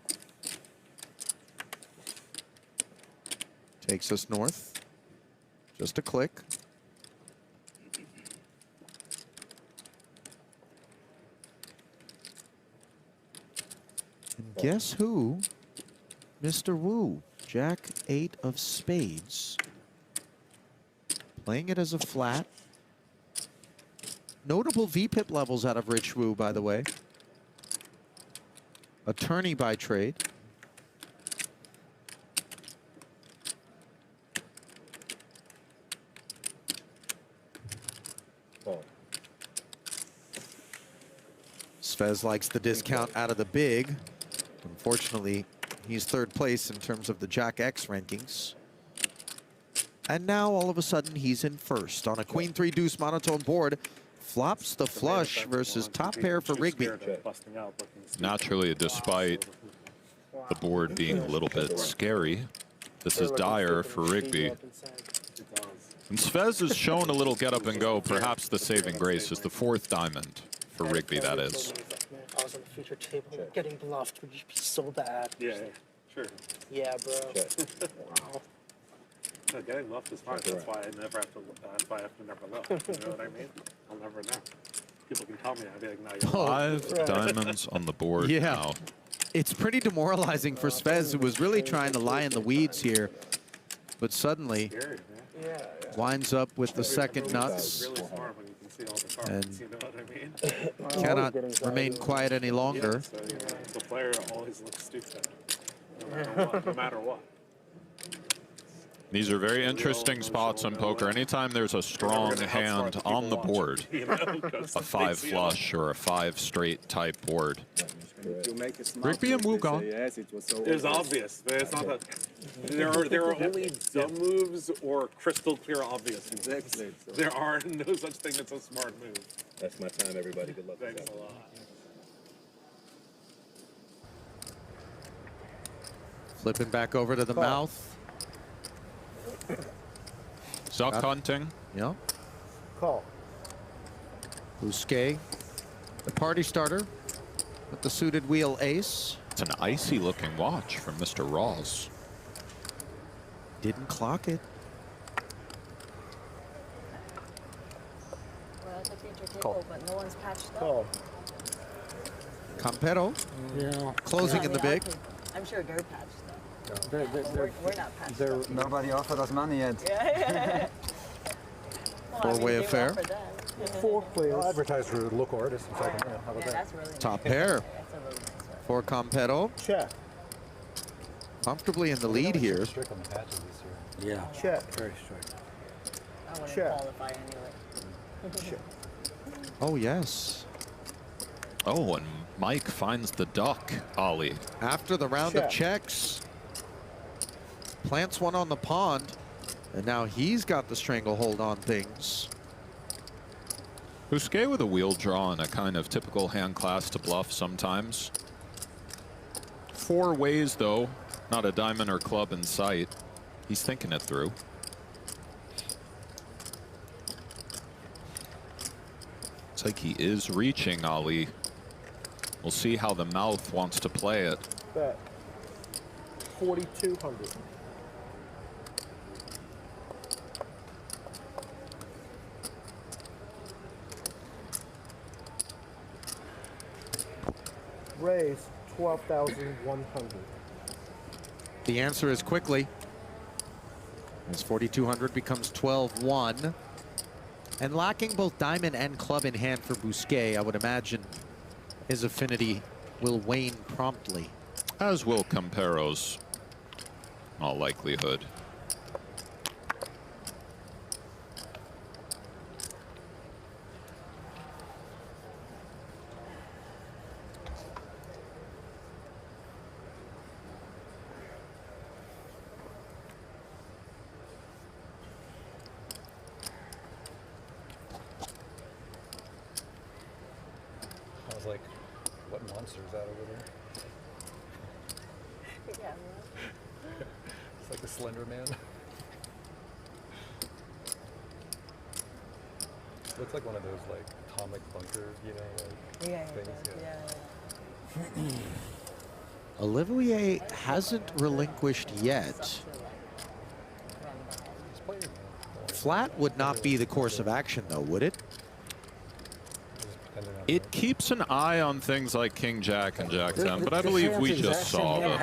Takes us north. Just a click. And guess who? Mr. Wu. Jack 8 of spades. Playing it as a flat. Notable VPIP levels out of Rich Wu, by the way. Attorney by trade. Svez likes the discount out of the big. Unfortunately, he's third place in terms of the Jack X rankings. And now, all of a sudden, he's in first. On a Queen 3 deuce monotone board, flops the flush versus top pair for Rigby. Naturally, despite the board being a little bit scary, this is dire for Rigby. And Svez has shown a little get up and go. Perhaps the saving grace is the 4th diamond for Rigby, that is. I was on the feature table. Getting bluffed would just be so bad. Yeah, sure. Yeah, bro. Wow. No, getting left is hard. That's why I never have to. That's why I have to never look. You know what I mean? I'll never know. People can tell me. I'll be like, no, you're 5 diamonds on the board now. It's pretty demoralizing for Svez, who was really trying to lie in the weeds here, but suddenly winds up with the second nuts and cannot remain quiet any longer. So, the player always looks stupid, no matter what. These are very interesting spots in poker. Anytime there's a strong hand on the board, a 5 flush or a 5 straight type board, Rigby and Wu gone. It was obvious. It's not that there are only dumb moves or crystal clear obvious moves. There are no such thing as a smart move. That's my time, everybody. Good luck. Thanks a lot. Flipping back over to the mouth. Zuck hunting. Yeah. Call. Bousquet, the party starter with the suited wheel ace. It's an icy looking watch from Mr. Ross. Didn't clock it. Well, it's a feature table, but no one's patched up. Call. Campero. Yeah. Closing in the big. I'm sure they're patched though. We're not patched. Nobody offered us money yet. Yeah. Four-way affair. 4 players. I'll advertise for local artists if I can. How about that? That's really Top pair for Campero. Check. Comfortably in the lead here. Strict on the patches this year. Yeah. Check. Very strict. I wouldn't Check. qualify anyway. Check. Oh, yes. Oh, and Mike finds the duck, Ali. After the round of checks, plants one on the pond, and now he's got the stranglehold on things. Bousquet with a wheel draw and a kind of typical hand class to bluff sometimes. 4 ways, though. Not a diamond or club in sight. He's thinking it through. It's like he is reaching, Ali. We'll see how the mouth wants to play it. Bet. 4,200. Raise 12,100. The answer is quickly. As 4,200 becomes 12-1. And lacking both diamond and club in hand for Bousquet, I would imagine his affinity will wane promptly. As will Campero's, in all likelihood. I was like, what monster is that over there? Yeah. It's like the Slender Man. Looks like one of those like atomic bunker, you know, like things. Olivier hasn't relinquished yet. Flat would not be the course of action, though, would it? It keeps an eye on things like King Jack and Jack 10, but I believe we just saw the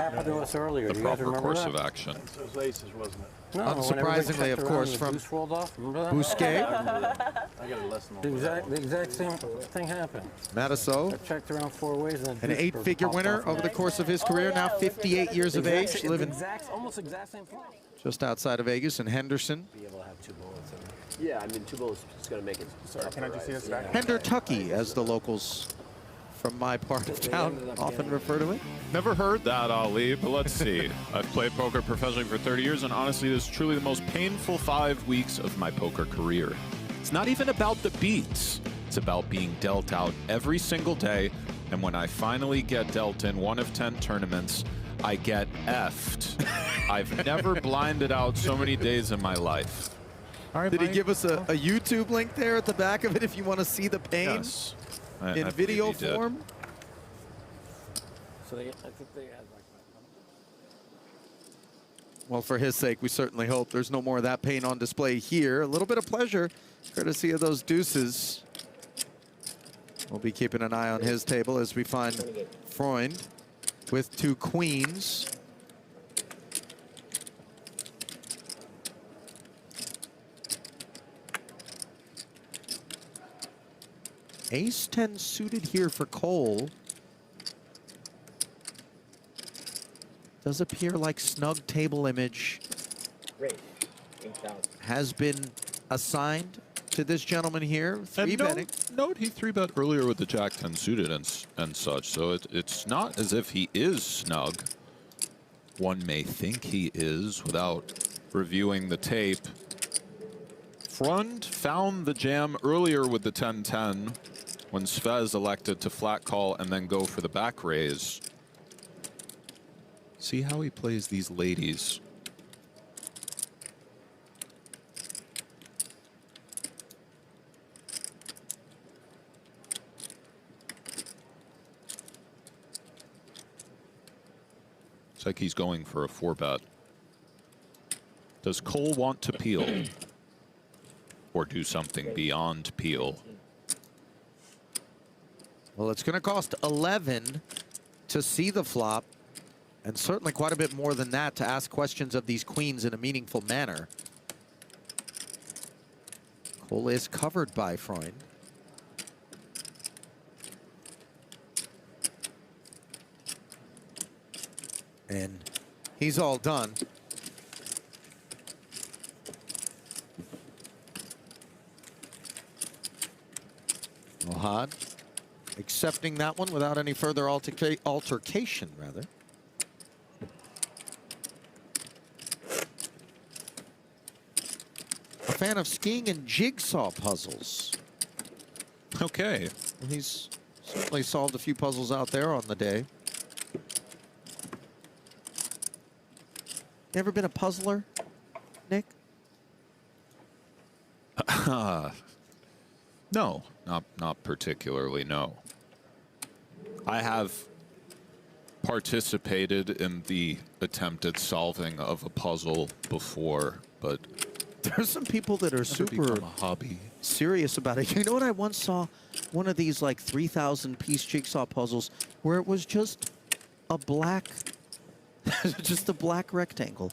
proper course of action. Those aces, wasn't it? No, unsurprisingly, of course, from Bousquet. I got a lesson on the exact same thing happened. Matisseau, I checked around 4 ways. And an 8-figure winner over the course of his career, now 58 years of age, living almost exact same thing. just outside of Vegas. And Henderson. Be able to have 2 bullets in it. Yeah, I mean, 2 bullets is going to make it start. Can I just see this back? Hendertucky, as the locals from my part of town often refer to it. Never heard that, Ali, but let's see. I've played poker professionally for 30 years, and honestly, this is truly the most painful 5 weeks of my poker career. It's not even about the beats. It's about being dealt out every single day, and when I finally get dealt in 1 of 10 tournaments, I get effed. I've never blinded out so many days in my life. All right, Did he give us a YouTube link there at the back of it if you want to see the pain? Yes. In I video believe he did. form? So I think they had like Well, for his sake, we certainly hope there's no more of that pain on display here. A little bit of pleasure, courtesy of those deuces. We'll be keeping an eye on his table as we find Freund with 2 queens. Ace-10 suited here for Cole. Does appear like snug table image has been assigned to this gentleman here. 3-betting. Note he 3-bet earlier with the Jack 10 suited and such, so it's not as if he is snug. One may think he is without reviewing the tape. Freund found the jam earlier with the 10-10 when Svez elected to flat call and then go for the back raise. See how he plays these ladies. It's like he's going for a 4-bet. Does Cole want to peel? Or do something beyond peel? Well, it's going to cost 11 to see the flop, and certainly quite a bit more than that to ask questions of these queens in a meaningful manner. Cole is covered by Freund. And he's all done. Mohad accepting that one without any further altercation, rather. A fan of skiing and jigsaw puzzles. Okay. And he's certainly solved a few puzzles out there on the day. You ever been a puzzler, Nick? No, not particularly, no. I have participated in the attempted solving of a puzzle before, but There's some people that are super serious about it. You know what? I once saw one of these like 3,000 piece jigsaw puzzles where it was just a black, just a black rectangle.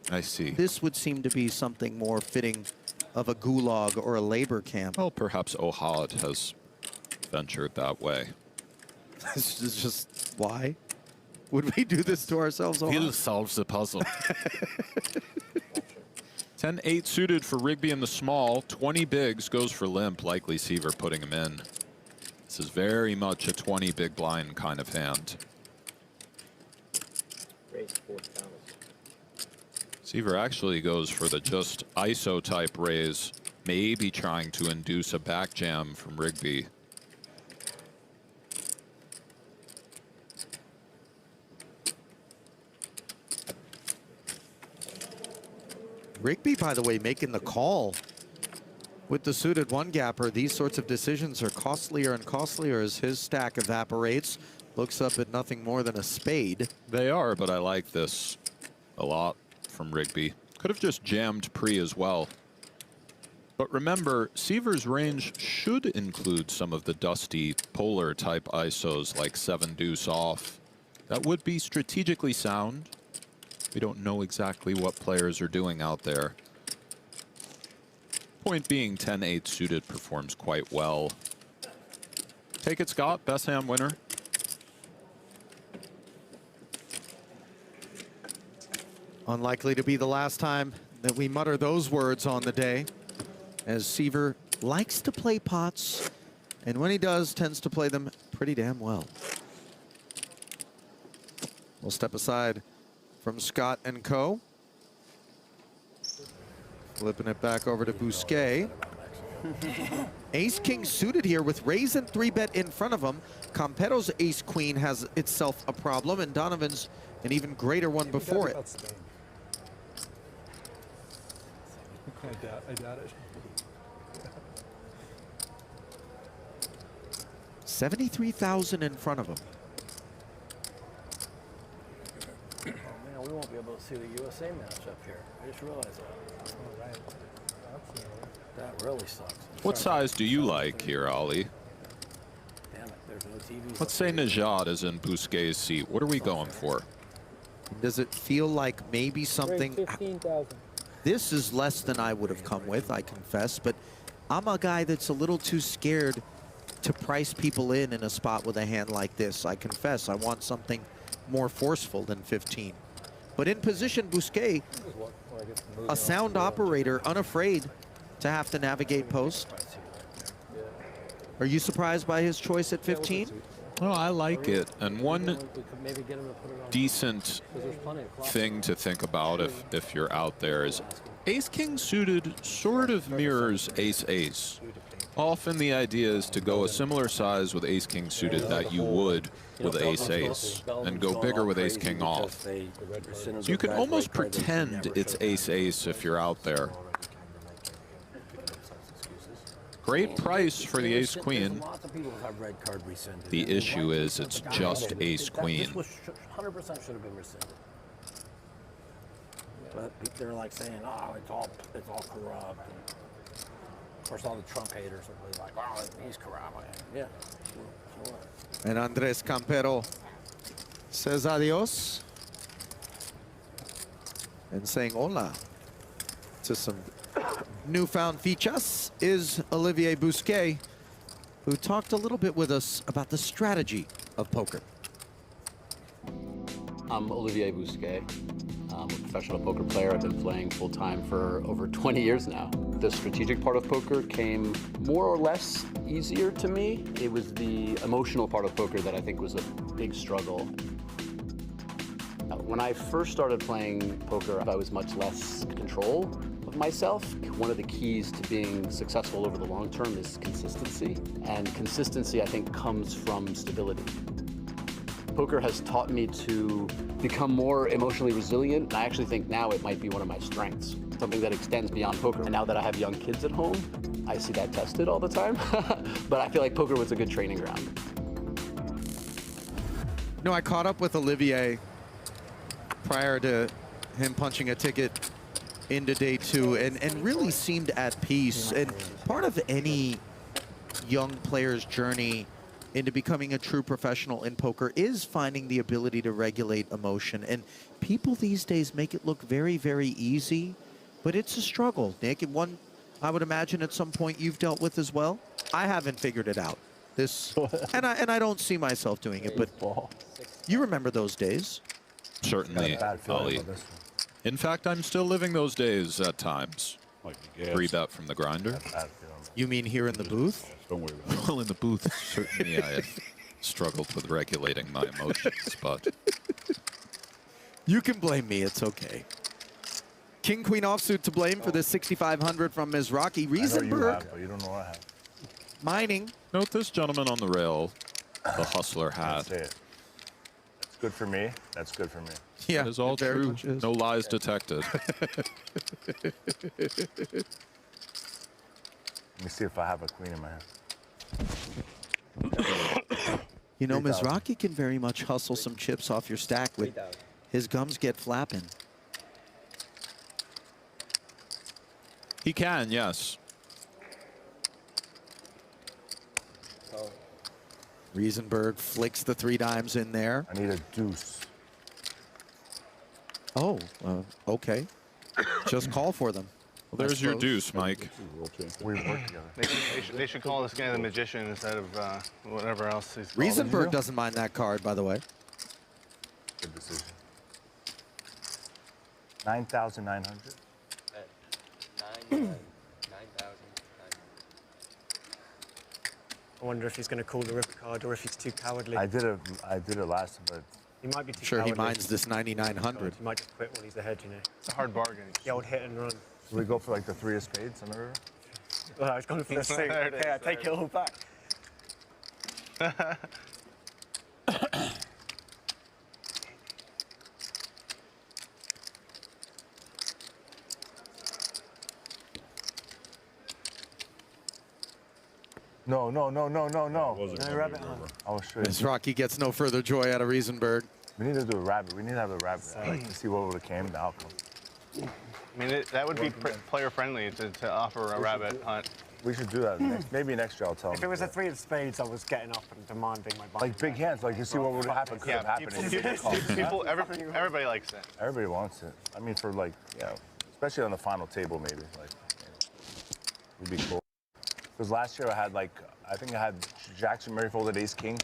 I see. This would seem to be something more fitting of a gulag or a labor camp. Well, perhaps Ohad has ventured that way. This is just why? Would we do this to ourselves? Will solves the puzzle. 10-8 suited for Rigby in the small. 20 bigs goes for limp. Likely Seaver putting him in. This is very much a 20 big blind kind of hand. Seaver actually goes for the just ISO type raise, maybe trying to induce a back jam from Rigby. Rigby, by the way, making the call with the suited one gapper. These sorts of decisions are costlier and costlier as his stack evaporates. Looks up at nothing more than a spade. They are, but I like this a lot from Rigby. Could have just jammed pre as well. But remember, Seaver's range should include some of the dusty polar type ISOs like 7 deuce off. That would be strategically sound. We don't know exactly what players are doing out there. Point being, 10-8 suited performs quite well. Take it, Scott. Best hand winner. Unlikely to be the last time that we mutter those words on the day, as Seaver likes to play pots, and when he does, tends to play them pretty damn well. We'll step aside from Scott and co. Flipping it back over to Bousquet. Ace-king suited here with raise and 3-bet in front of him. Campero's ace-queen has itself a problem, and Donovan's an even greater one before it. I doubt it. 73,000 in front of him. We won't be able to see the USA match up here. I just realized that. All right. That really sucks. What size do you like here, Ollie? Damn it, there's no TVs. Let's say Najad is in Bousquet's seat. What are we going for? Does it feel like maybe something? 15,000. This is less than I would have come with, I confess, but I'm a guy that's a little too scared to price people in a spot with a hand like this. I confess, I want something more forceful than 15. But in position, Bousquet, a sound operator, unafraid to have to navigate post. Are you surprised by his choice at 15? Well, I like it. And one decent thing to think about if you're out there is ace-king suited sort of mirrors ace-ace. Often the idea is to go a similar size with ace-king suited that you would with ace-ace and go bigger with ace-king off. So you can almost pretend it's ace-ace if you're out there. Great price for the ace-queen. The issue is it's just ace-queen. This 100% should have been rescinded. But they're like saying, oh, it's all corrupt. And of course, all the Trump haters are like, oh, he's corrupt. Yeah, sure. And Andres Campero says adios and saying hola to some newfound features is Olivier Bousquet, who talked a little bit with us about the strategy of poker. I'm Olivier Bousquet. I'm a professional poker player. I've been playing full-time for over 20 years now. The strategic part of poker came more or less easier to me. It was the emotional part of poker that I think was a big struggle. When I first started playing poker, I was much less in control of myself. One of the keys to being successful over the long term is consistency. And consistency, I think, comes from stability. Poker has taught me to become more emotionally resilient. I actually think now it might be one of my strengths, something that extends beyond poker. And now that I have young kids at home, I see that tested all the time. But I feel like poker was a good training ground. No, I caught up with Olivier prior to him punching a ticket into day 2 and really seemed at peace. And part of any young player's journey into becoming a true professional in poker is finding the ability to regulate emotion. And people these days make it look very, very easy, but it's a struggle, Nick. And one I would imagine at some point you've dealt with as well. I haven't figured it out. And I don't see myself doing it, but you remember those days. Certainly, Ali. In fact, I'm still living those days at times. Free bet from the grinder. You mean here in the booth? Don't worry about it. Well, in the booth, certainly I have struggled with regulating my emotions, but you can blame me. It's okay. King Queen offsuit to blame for this 6,500 from Ms. Rocky. Riesenberg. But you don't know what I have. Mining. Note this gentleman on the rail, the hustler hat. That's good for me. That's good for me. Yeah, it is all true. No lies detected. Let me see if I have a queen in my hand. You know, Ms. Rocky can very much hustle some chips off your stack with his gums get flapping. He can, yes. Riesenberg flicks the 3 dimes in there. I need a deuce. Oh, okay. Just call for them. Well, there's your deuce, Mike. We work together. They should call this guy the magician instead of whatever else he's called. Riesenberg doesn't mind that card, by the way. Good decision. 9,900. 9,000. I wonder if he's going to call the ripper card or if he's too cowardly. I did it last time, but he might be too sure cowardly. He minds this 9,900. He might just quit when he's ahead, you know. It's a hard bargain. The old hit and run. should we go for like the 3 of spades on the river? Well, I was going for the 6. Okay, I take it all back. No. No rabbit hunt. I was sure. Ms. Rocky gets no further joy out of Riesenberg. We need to do a rabbit. We need to have a rabbit to see what would have came, the outcome. I mean, that would be player friendly to offer a rabbit hunt. We should do that maybe next year. I'll tell If them. it was a 3 of spades, I was getting up and demanding my buy. Like big hands, like you see what would have happened, could have happened. Everybody likes it. Everybody wants it. I mean, for like, especially on the final table, maybe. Like, would be cool. Because last year I had I think I had Jackson Mary folded ace king,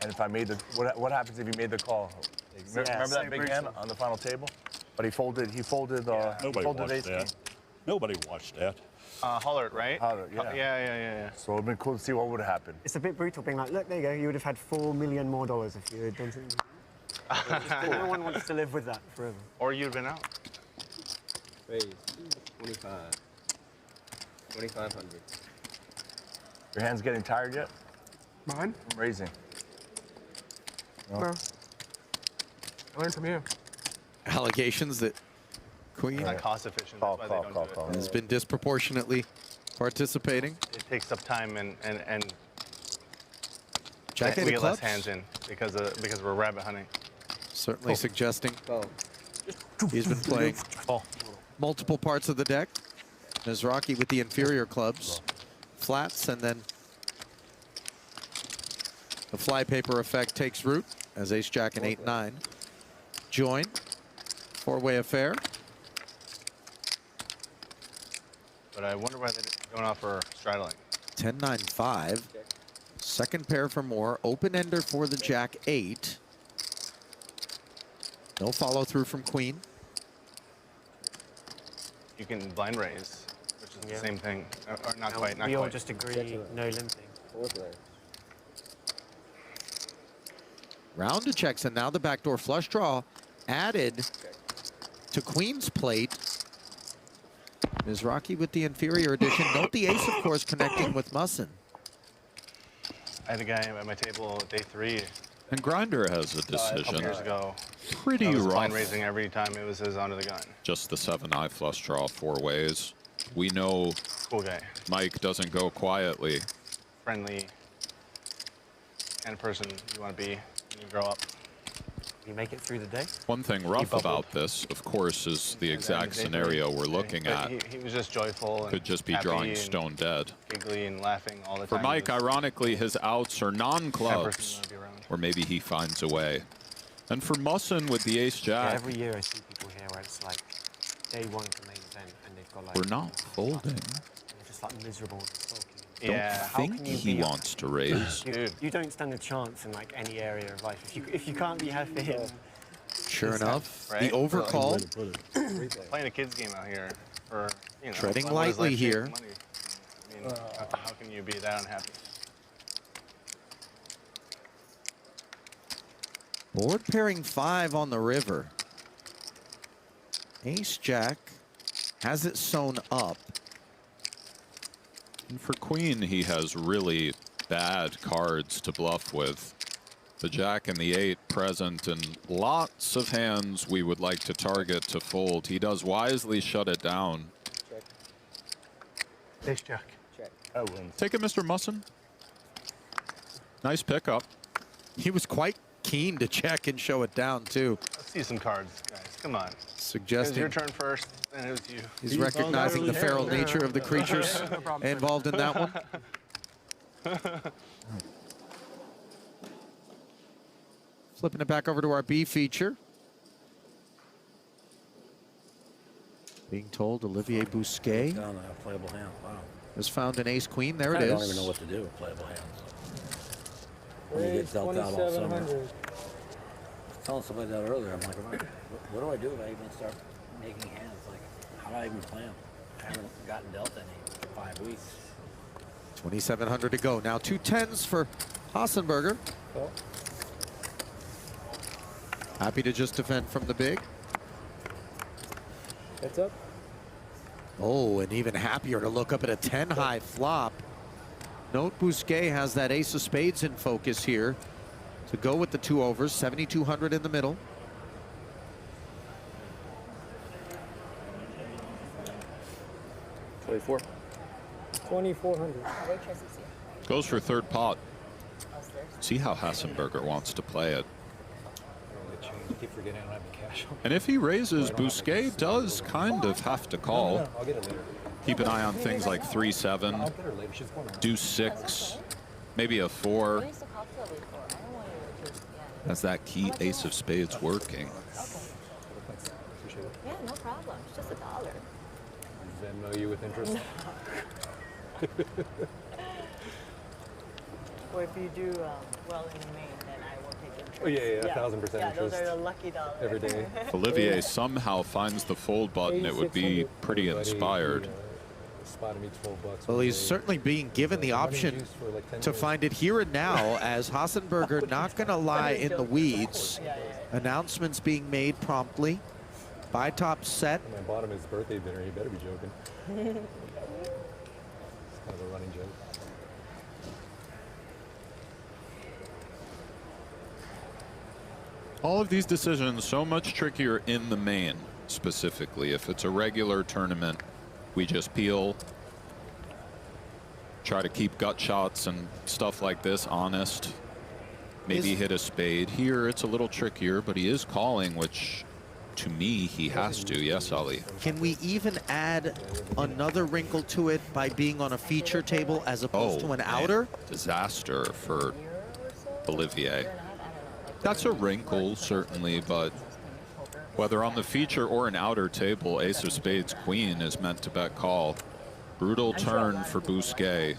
and if I made the, what happens if he made the call? Remember that big hand on the final table? But he folded. Nobody ace king. Nobody watched that. Hollert, right? Hollert, yeah. Yeah. So it'd been cool to see what would have happened. It's a bit brutal being like, look, there you go. You would have had $4 million more if you had done something. No one wants to live with that forever. Or you'd have been out. Raise 25. 2,500. Your hand's getting tired yet? Mine? From raising. No. I learned from you. Allegations that Queen Not cost efficient. That's why they don't do it. has been disproportionately participating. It takes up time and Jack we eight get of less clubs. hands in because we're rabbit hunting. Certainly suggesting he's been playing multiple parts of the deck. Ms. Rocky with the inferior clubs, flats, and then the flypaper effect takes root as ace jack and 8-9 join. 4-way affair. But I wonder why they don't offer straddling. 10-9-5. Second pair for more. Open ender for the jack 8. No follow through from queen. You can blind raise, which is the same thing, or not quite. We all just agree, no limping. Round of checks, and now the backdoor flush draw added to queen's plate. Ms. Rocky with the inferior addition. Note the ace, of course, connecting with Musson. I had a guy at my table day 3. And Grinder has a A couple decision. years ago. Pretty I was rough. blind raising every time it was his onto the gun. Just the 7-eye flush draw 4 ways. We know Cool guy. Mike doesn't go quietly. Friendly kind of person you want to be when you grow up. You make it through the day. One thing rough about this, of course, is the exact scenario we're looking at. He was just joyful. Could just be drawing stone dead. Giggly and laughing all the For time. Mike, ironically, his outs are non-clubs, or maybe he finds a way. And for Musson with the ace-jack, Every year I see people here where it's like day one of the main event and they've got like. we're not folding. They're just like miserable and sulky. Don't think he wants to raise. You don't stand a chance in like any area of life if you can't be happy. Sure enough, Right? the overcall. Playing a kid's game out here, or Treading what is lightly life here. chasing money? I mean, how can you be that unhappy? Board pairing 5 on the river. Ace-jack has it sewn up. And for Queen, he has really bad cards to bluff with. The jack and the 8 present, and lots of hands we would like to target to fold. He does wisely shut it down. Ace jack. Check. I win. Take it, Mr. Musson. Nice pickup. He was quite keen to check and show it down, too. Let's see some cards, guys. Come on. Suggesting It was your turn first, then it was you. he's recognizing the feral nature of the creatures involved in that one. Flipping it back over to our B feature. Being told Olivier Bousquet Down a playable hand. Wow. has found an ace-queen. There it I is. don't even know what to do with playable hands. When you get dealt out all summer. I was telling somebody that earlier. I'm like, what do I do if I even start making hands? Like, how do I even play them? I haven't gotten dealt any for 5 weeks. 2,700 to go. Now 2 10s for Hassenberger. Oh. Happy to just defend from the big. Heads up. Oh, and even happier to look up at a 10 high flop. Note Bousquet has that ace of spades in focus here to go with the 2 overs, 7,200 in the middle. $2,400. Goes for third pot. See how Hassenberger wants to play it. I keep forgetting I don't have the cash. And if he raises, Bousquet does kind of have to call. I'll get it later. Keep an eye on things like 3-7, I'll get her later. She's going to. deuce 6, maybe a 4. As that key ace of spades working. Yeah, no problem. It's just $1. Venmo you with interest. Or if you do well in Maine, then I will take interest. Oh yeah, 1,000% Yeah, interest. those are the lucky dollars. Every day. If Olivier somehow finds the fold button, it would be pretty inspired. Spotted me $12. Well, he's certainly being given the option to find it here and now, as Hassenberger not going to lie in the weeds. Announcements being made promptly. By top set. I bought him his birthday dinner. He better be joking. It's kind of a running joke. All of these decisions so much trickier in the main, specifically. If it's a regular tournament, we just peel, try to keep gut shots and stuff like this honest. Maybe hit a spade. Here it's a little trickier, but he is calling, which to me he has to. Yes, Ali. Can we even add another wrinkle to it by being on a feature table as opposed to an outer? Disaster for Olivier. That's a wrinkle, certainly, but whether on the feature or an outer table, ace of spades queen is meant to bet call. Brutal turn for Bousquet.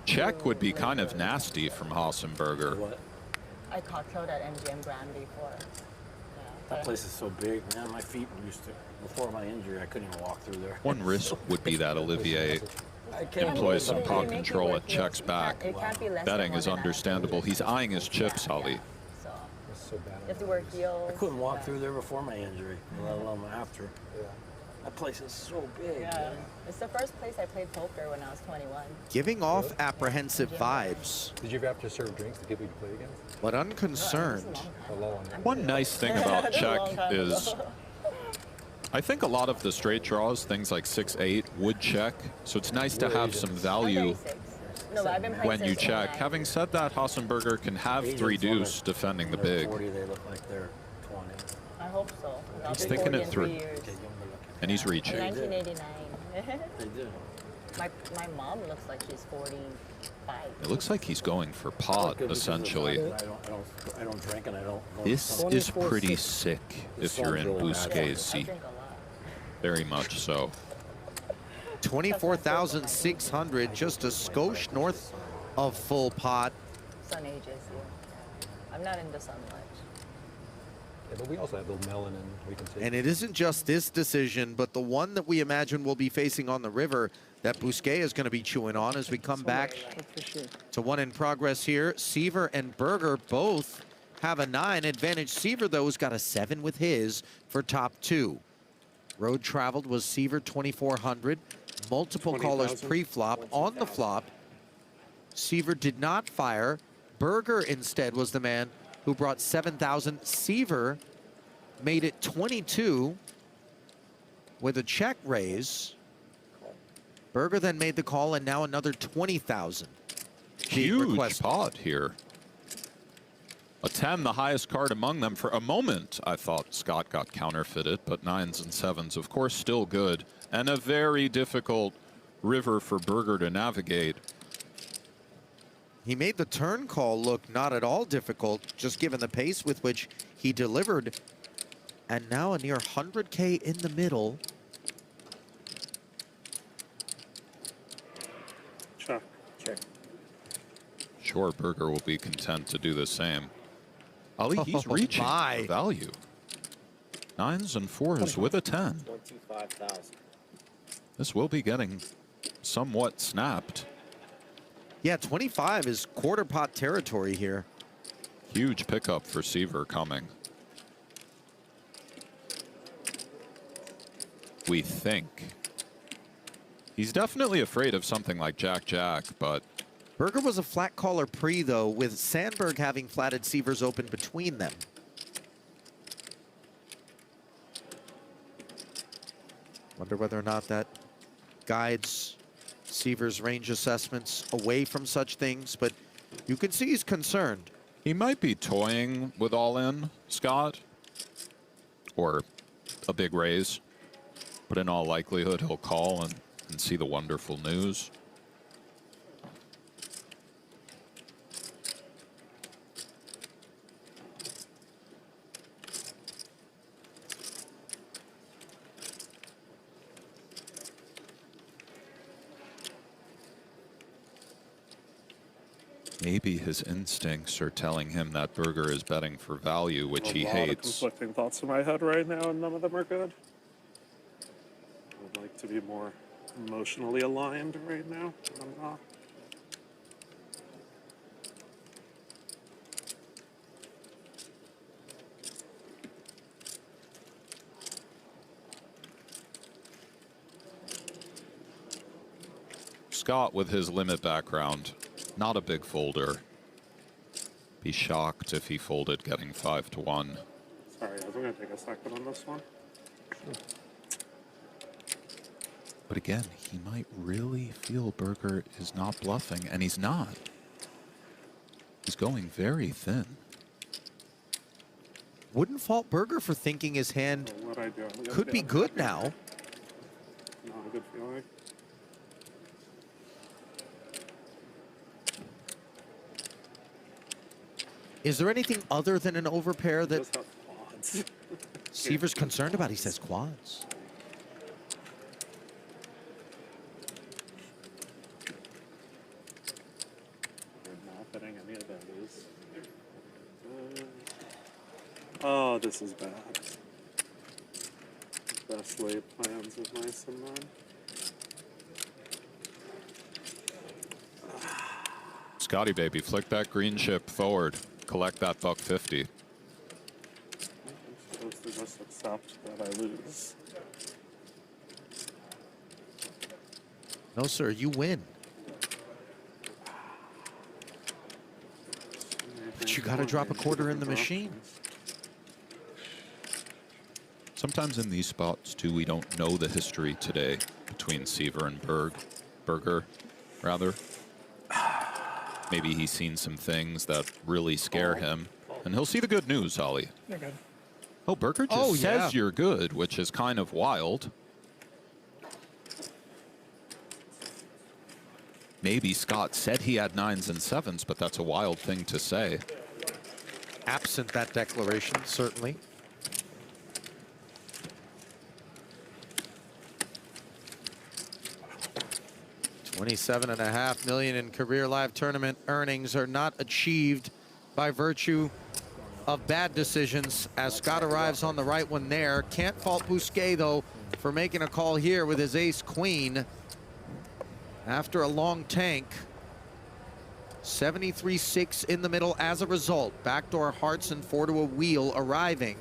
Check would be kind of nasty from Hassenberger. I cocktailed at MGM Grand before. That place is so big, man. My feet used to, before my injury, I couldn't even walk through there. One risk would be that Olivier employs some pot control at checks back. Betting is understandable. He's eyeing his chips, Holly. You have to wear heels. I couldn't walk through there before my injury, let alone after. That place is so big. Yeah. It's the first place I played poker when I was 21. Giving off apprehensive vibes. Did you ever have to serve drinks to people you play against? But unconcerned. One nice thing about check is I think a lot of the straight draws, things like 6-8, would check. So it's nice to have some value No, but I've been playing when you since check. 09. Having said that, Hassenberger can have Asians 3 on deuce defending the big. 40, they look like they're 20. I hope so. I'll He's be thinking 40 it in through. 3 years. And he's In reaching. 1989. They do. My mom looks like she's 45. It looks like he's going for pot, essentially. I don't drink and I don't. This is pretty sick if you're in Bousquet's seat. Very much so. 24,600, just a skosh north of full pot. Sun ages you. I'm not into sun much. Yeah, but we also have little melanin we can take. And it isn't just this decision, but the one that we imagine will be facing on the river that Bousquet is going to be chewing on as we come back to one in progress here. Seaver and Berger both have a 9. Advantage Seaver, though, has got a 7 with his for top 2. Road traveled was Seaver 2,400. Multiple callers pre-flop. On the flop, Seaver did not fire. Berger instead was the man who brought 7,000. Seaver made it 22 with a check raise. Berger then made the call, and now another 20,000. Huge pot here. A 10, the highest card among them. For a moment, I thought Scott got counterfeited, but 9s and 7s, of course, still good. And a very difficult river for Berger to navigate. He made the turn call look not at all difficult, just given the pace with which he delivered. And now a near 100K in the middle. Check. Check. Sure, Berger will be content to do the same. Ali, he's reaching for value. 9s and 4s with a 10. 25,000. This will be getting somewhat snapped. Yeah, 25 is quarter pot territory here. Huge pickup for Seaver coming. We think. He's definitely afraid of something like Jack-Jack, but Berger was a flat caller pre, though, with Sandberg having flatted Seaver's open between them. Wonder whether or not that guides Seaver's range assessments away from such things, but you can see he's concerned. He might be toying with all-in, Scott, or a big raise, but in all likelihood, he'll call and see the wonderful news. Maybe his instincts are telling him that Berger is betting for value, which he hates. A lot of conflicting thoughts in my head right now, and none of them are good. I would like to be more emotionally aligned right now, but I'm not. Scott, with his limit background, not a big folder. Be shocked if he folded getting 5-1. Sorry, guys, I'm going to take a second on this one. But again, he might really feel Berger is not bluffing, and he's not. He's going very thin. Wouldn't fault Berger for thinking his hand could be good now. Not a good feeling. Is there anything other than an overpair that Just have quads. Seaver's concerned about? He says quads. We're not betting any of those. Oh, this is bad. Best laid plans of mice and men. Scotty baby, flick that green chip forward. Collect that $150. I'm supposed to just accept that I lose. No, sir, you win. But you got to drop a quarter in the machine. Sometimes in these spots, too, we don't know the history today between Seaver and Berger, rather. Maybe he's seen some things that really scare him. And he'll see the good news, Ollie. You're good. Oh, Berger just says you're good, which is kind of wild. Maybe Scott said he had 9s and 7s, but that's a wild thing to say. Absent that declaration, certainly. $27.5 million in career live tournament earnings are not achieved by virtue of bad decisions as Scott arrives on the right one there. Can't fault Bousquet, though, for making a call here with his ace-queen. After a long tank, 73-6 in the middle as a result. Backdoor hearts and 4 to a wheel arriving.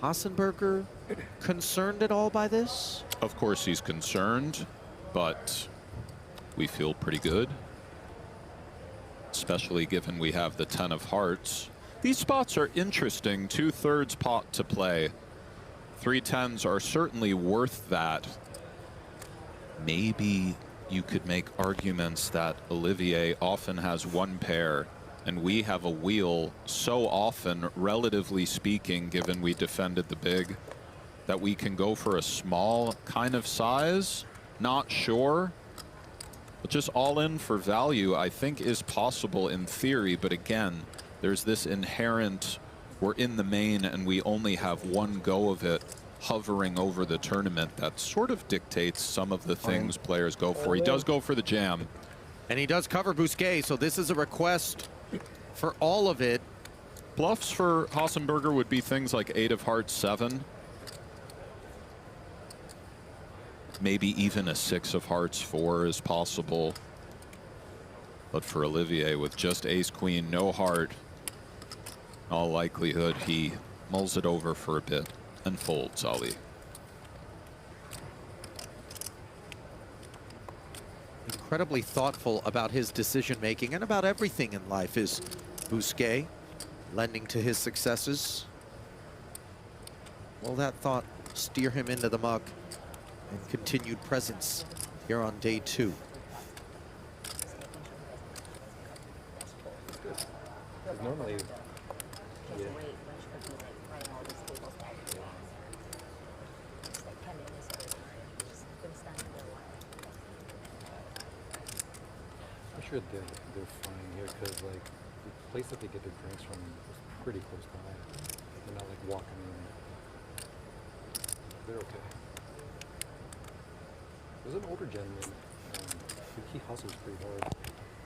Hassenberger concerned at all by this? Of course he's concerned, but we feel pretty good. Especially given we have the 10 of hearts. These spots are interesting. 2/3 pot to play. 3 10s are certainly worth that. Maybe you could make arguments that Olivier often has 1 pair and we have a wheel so often, relatively speaking, given we defended the big, that we can go for a small kind of size. Not sure. But just all in for value, I think, is possible in theory. But again, there's this inherent, we're in the main and we only have 1 go of it hovering over the tournament that sort of dictates some of the things players go for. He does go for the jam. And he does cover Bousquet, so this is a request for all of it. Bluffs for Hassenberger would be things like 8 of hearts, 7. Maybe even a 6 of hearts, 4 is possible. But for Olivier, with just ace queen, no heart, in all likelihood he mulls it over for a bit and folds, Ollie. Incredibly thoughtful about his decision making and about everything in life is Bousquet, lending to his successes. Will that thought steer him into the muck and continued presence here on day 2? Normally, yeah. I'm sure they're fine here because like the place that they get their drinks from is pretty close by. They're not like walking in. They're okay. There's an older gentleman. He hustles pretty hard.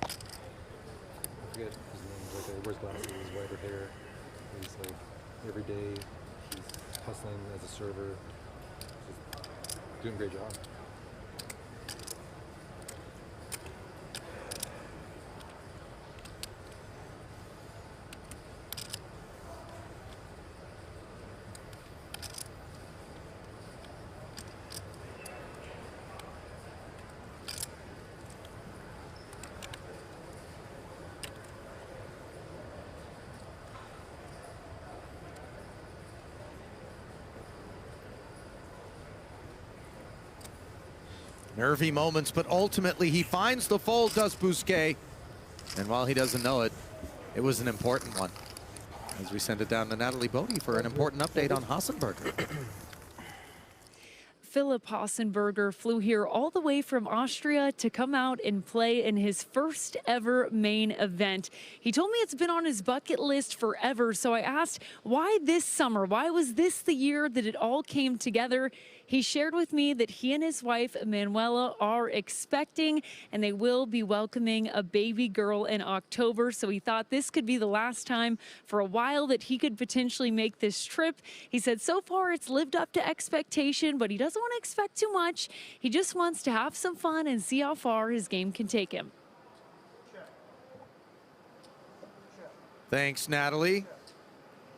I forget his name. Like he wears glasses, whiter hair. He's like every day he's hustling as a server. Just doing a great job. Nervy moments, but ultimately he finds the fold, does Bousquet. And while he doesn't know it, it was an important one. As we send it down to Natalie Bodie for an important update on Hassenberger. Philipp Hassenberger flew here all the way from Austria to come out and play in his first ever main event. He told me it's been on his bucket list forever, so I asked, why this summer? Why was this the year that it all came together? He shared with me that he and his wife, Manuela, are expecting, and they will be welcoming a baby girl in October. So he thought this could be the last time for a while that he could potentially make this trip. He said so far it's lived up to expectation, but he doesn't want to expect too much. He just wants to have some fun and see how far his game can take him. Thanks, Natalie.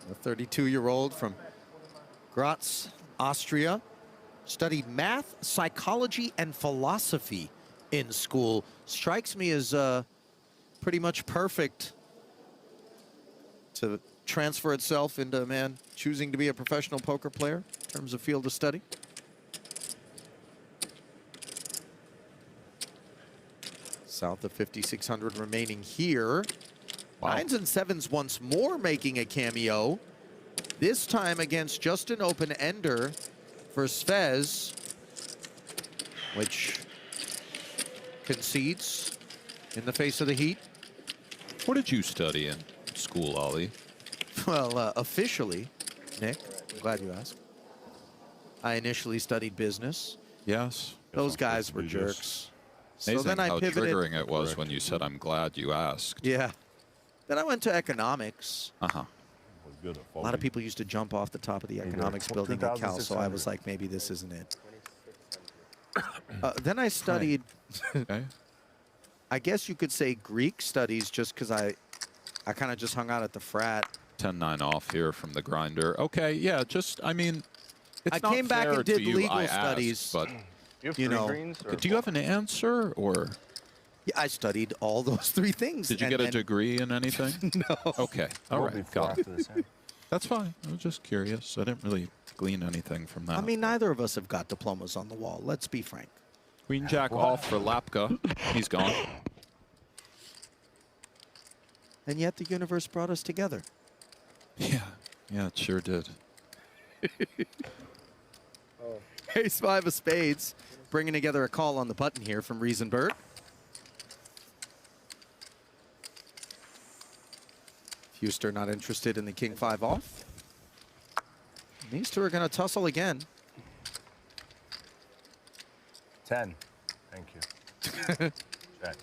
A 32-year-old from Graz, Austria. Studied math, psychology, and philosophy in school. Strikes me as pretty much perfect to transfer itself into a man choosing to be a professional poker player in terms of field of study. South of 5,600 remaining here. Wow. 9s and 7s once more making a cameo. This time against just an open ender for Svez, which concedes in the face of the heat. What did you study in school, Ollie? Well, officially, Nick, I'm glad you asked. I initially studied business. Yes. Those guys were jerks. Amazing So then I how pivoted. triggering it was when you said, "I'm glad you asked." Yeah. Then I went to economics. Uh-huh. A lot of people used to jump off the top of the economics building at Cal, so I was like, maybe this isn't it. Then I studied, Okay. I guess you could say Greek studies, just because I kind of just hung out at the frat. 10-9 off here from the grinder. Okay, yeah, just, I mean, it's I not came back fair and did to you, legal I asked, studies. but, You know, do you have an answer, or? Yeah, I studied all those three things. Did you get a degree in anything? No. Okay, all right, got it. That's fine. I was just curious. I didn't really glean anything from that. I mean, neither of us have got diplomas on the wall. Let's be frank. Queen Jack off for Lapka. He's gone. And yet the universe brought us together. Yeah, it sure did. Ace-5 of spades, bringing together a call on the button here from Riesenberg. Fuster not interested in the king-5 off. These two are going to tussle again. 10. Thank you. Check.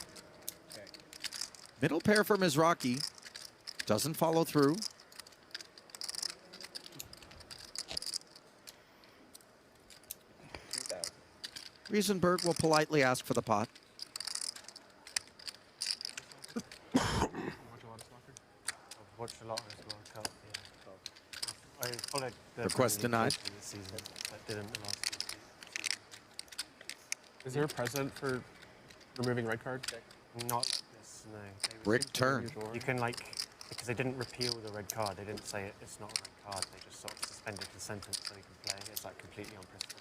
Middle pair for Mizrachi. Doesn't follow through. Riesenberg will politely ask for the pot. Watched a lot of his World Cup, yeah. I followed the Request Premier League denied. this season, but didn't the last season. Is there a precedent for removing red card? Not like this, no. Brick turn. You can, like, because they didn't repeal the red card, they didn't say it's not a red card, they just sort of suspended the sentence so you can play. It's like completely unprecedented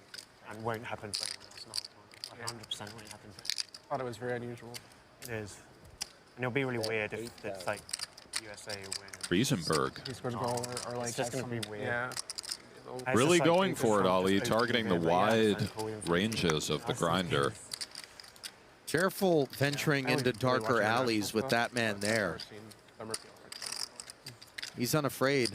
and won't happen for anyone else. Not 100% won't happen for anyone. I thought it was very unusual. It is. And it'll be really weird if it's like USA win. Riesenberg. He scored a goal or like it's just going to be weird. Yeah. Really going for it, Ollie, targeting the wide ranges of the grinder. Careful venturing I only into really darker watch alleys international with stuff, that man but I've there. never seen Summerfield red card. He's unafraid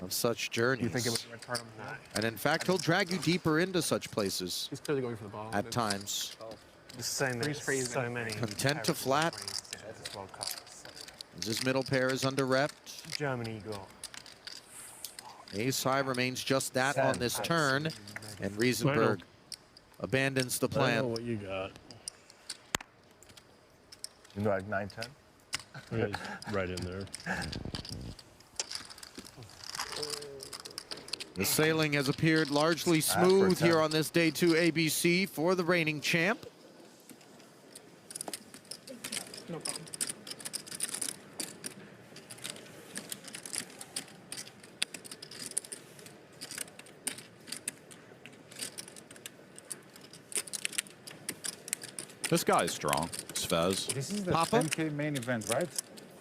of such journeys. You think it was a red card on that? And in fact, he'll drag you deeper into such places He's clearly going for the ball. at times. There's so many. Content to flat. This World Cup. As his middle pair is under rep. Germany got. Ace-high remains just that on this turn. And Riesenberg abandons the I know plan. what you got. You know, like 9-10? It's right in there. The sailing has appeared largely smooth here on this day 2 ABC for the reigning champ. No problem. This guy's strong. Svez. This is the Papa? 10K main event, right?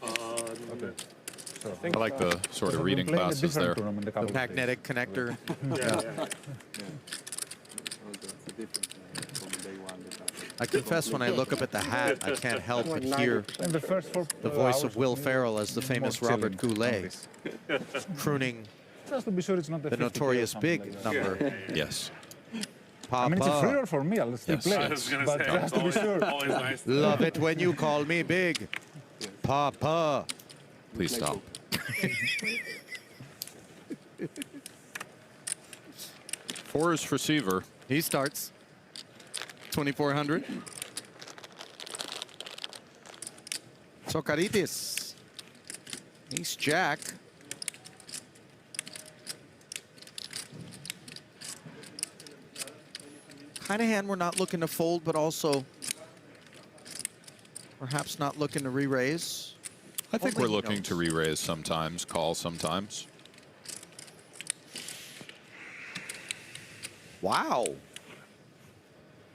Okay. So I like the sort of reading playing a classes different there. tournament a The couple of days. magnetic connector. I confess, when I look up at the hat, I can't help but hear And the first the voice of Will Ferrell as the famous more Robert chilling Goulet, crooning Just to be sure it's not the the 50K or notorious something big like that. number. Yes. I mean, it's a Papa. free for me. I'll still Yes. play. I was gonna But say, just to be sure. Always nice. Love it when you call me big. Papa. Please stop. Four is for Seaver. He starts. 2,400. Socaritis. Ace Jack. Kind of hand we're not looking to fold, but also perhaps not looking to re-raise. I think Only we're he looking knows. to re-raise sometimes, call sometimes. Wow.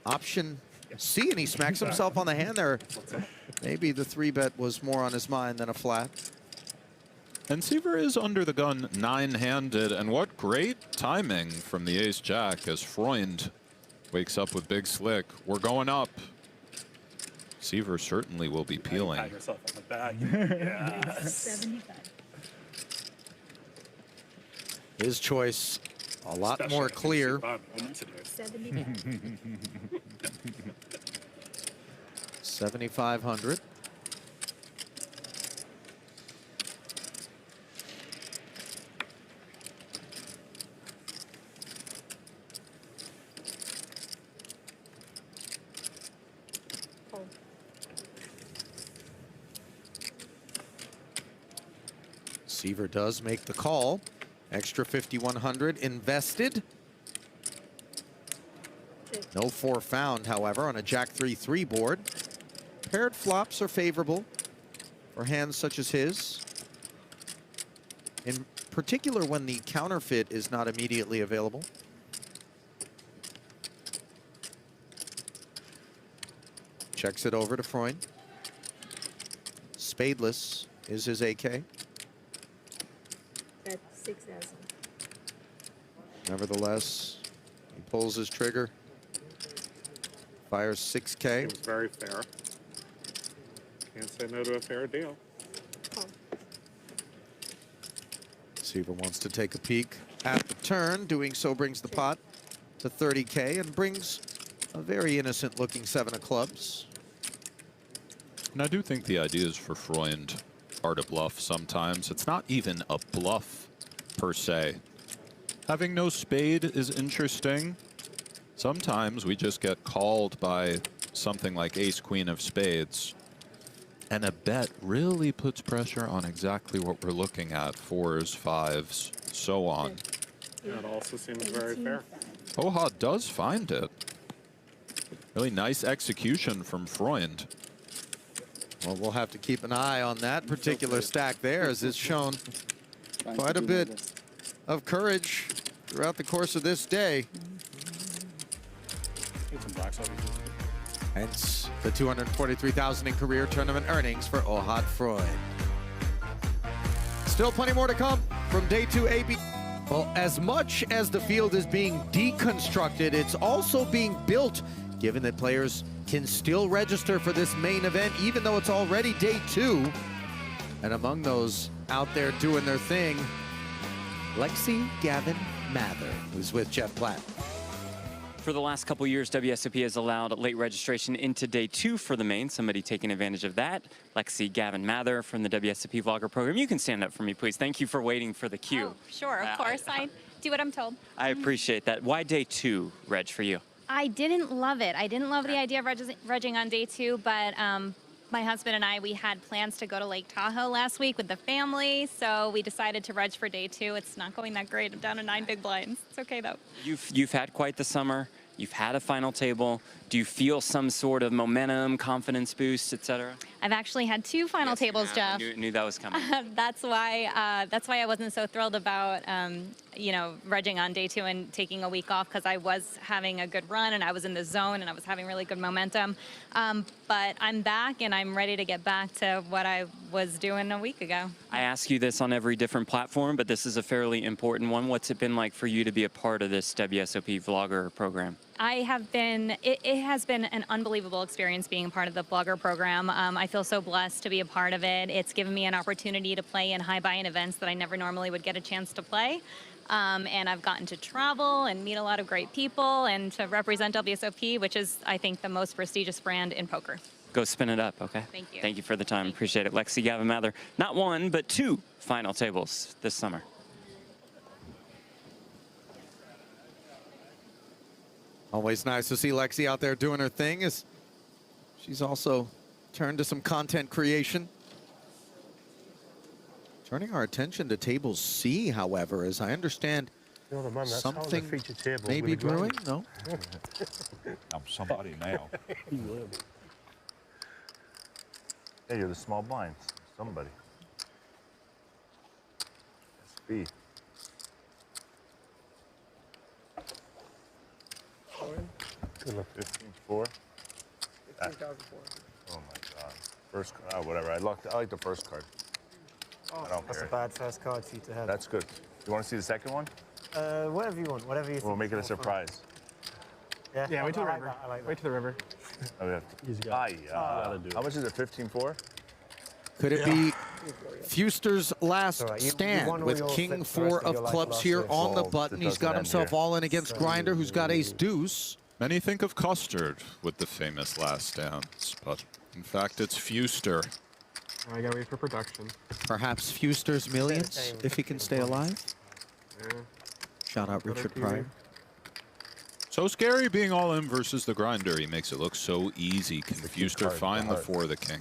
Option see, and he smacks himself on the hand there. Maybe the 3-bet was more on his mind than a flat. And Seaver is under the gun 9-handed, and what great timing from the ace-jack as Freund wakes up with big slick. We're going up. Seaver certainly will be peeling. Pat yourself on the back. Yes. 75. His choice a lot more clear. 7,500. Seaver does make the call. Extra 5,100 invested. No 4 found, however, on a Jack 3-3 board. Paired flops are favorable for hands such as his. In particular when the counterfeit is not immediately available. Checks it over to Freund. Spadeless is his AK. That's 6,000. Nevertheless, he pulls his trigger. Fires 6K. It was very fair. Can't say no to a fair deal. Seaver wants to take a peek at the turn. Doing so brings the pot to 30K and brings a very innocent looking 7 of clubs. And I do think the ideas for Freund are to bluff sometimes. It's not even a bluff per se. Having no spade is interesting. Sometimes we just get called by something like ace queen of spades. And a bet really puts pressure on exactly what we're looking at. 4s, 5s, so on. That also seems very fair. Oha does find it. Really nice execution from Freund. Well, we'll have to keep an eye on that particular stack there, as it's shown quite a bit of courage throughout the course of this day. Hence the $243,000 in career tournament earnings for Ohad Freund. Still plenty more to come from day 2 AB. Well, as much as the field is being deconstructed, it's also being built, given that players can still register for this main event, even though it's already day 2. And among those out there doing their thing, Lexi Gavin Mather, who's with Jeff Platt. For the last couple years, WSOP has allowed late registration into day 2 for the main. Somebody taking advantage of that. Lexi Gavin Mather from the WSOP Vlogger program. You can stand up for me, please. Thank you for waiting for the queue. Oh, sure, of course. I do what I'm told. I appreciate that. Why day 2, Reg, for you? I didn't love it. I didn't love the idea of regging on day 2, but my husband and I, we had plans to go to Lake Tahoe last week with the family, so we decided to reg for day 2. It's not going that great. I'm down to 9 big blinds. It's okay, though. You've had quite the summer. You've had a final table. Do you feel some sort of momentum, confidence boost, etc.? I've actually had 2 final tables, Jeff. I knew that was coming. That's why I wasn't so thrilled about regging on day 2 and taking a week off, because I was having a good run and I was in the zone and I was having really good momentum. But I'm back and I'm ready to get back to what I was doing a week ago. I ask you this on every different platform, but this is a fairly important one. What's it been like for you to be a part of this WSOP Vlogger program? It has been an unbelievable experience being part of the Vlogger program. I feel so blessed to be a part of it. It's given me an opportunity to play in high buy-in events that I never normally would get a chance to play. And I've gotten to travel and meet a lot of great people and to represent WSOP, which is, I think, the most prestigious brand in poker. Go spin it up, okay? Thank you. Thank you for the time. Appreciate it. Lexi Gavin Mather, not 1, but 2 final tables this summer. Always nice to see Lexi out there doing her thing, as she's also turned to some content creation. Turning our attention to table C, however, as I understand something may be brewing. No? I'm somebody now. Hey, you're the small blinds. Somebody. SB. Good luck. 15-4. Oh my god. First, whatever. I like the first card. I don't That's care. a bad first card for you to have. That's good. You want to see the second one? Whatever you want, whatever you think. We'll make it a is more fun. surprise. Yeah, wait till the I like river. that, I like Wait that. till the river. Oh, we have to. How much is it? 15-4? Could it be Fuster's last All right, you stand won all with your King the rest 4 of your of life clubs last here year. on the Well, button? it He's doesn't got end himself here. all in against Grinder, who's got ace deuce. Many think of Custard with the famous last stands, but in fact, it's Fuster. I gotta wait for production. Perhaps Fuster's millions, if he can stay alive. Yeah. Shout out Richard Pryor. So scary being all in versus the Grinder. He makes it look so easy. Can Fuster find the 4 of the king?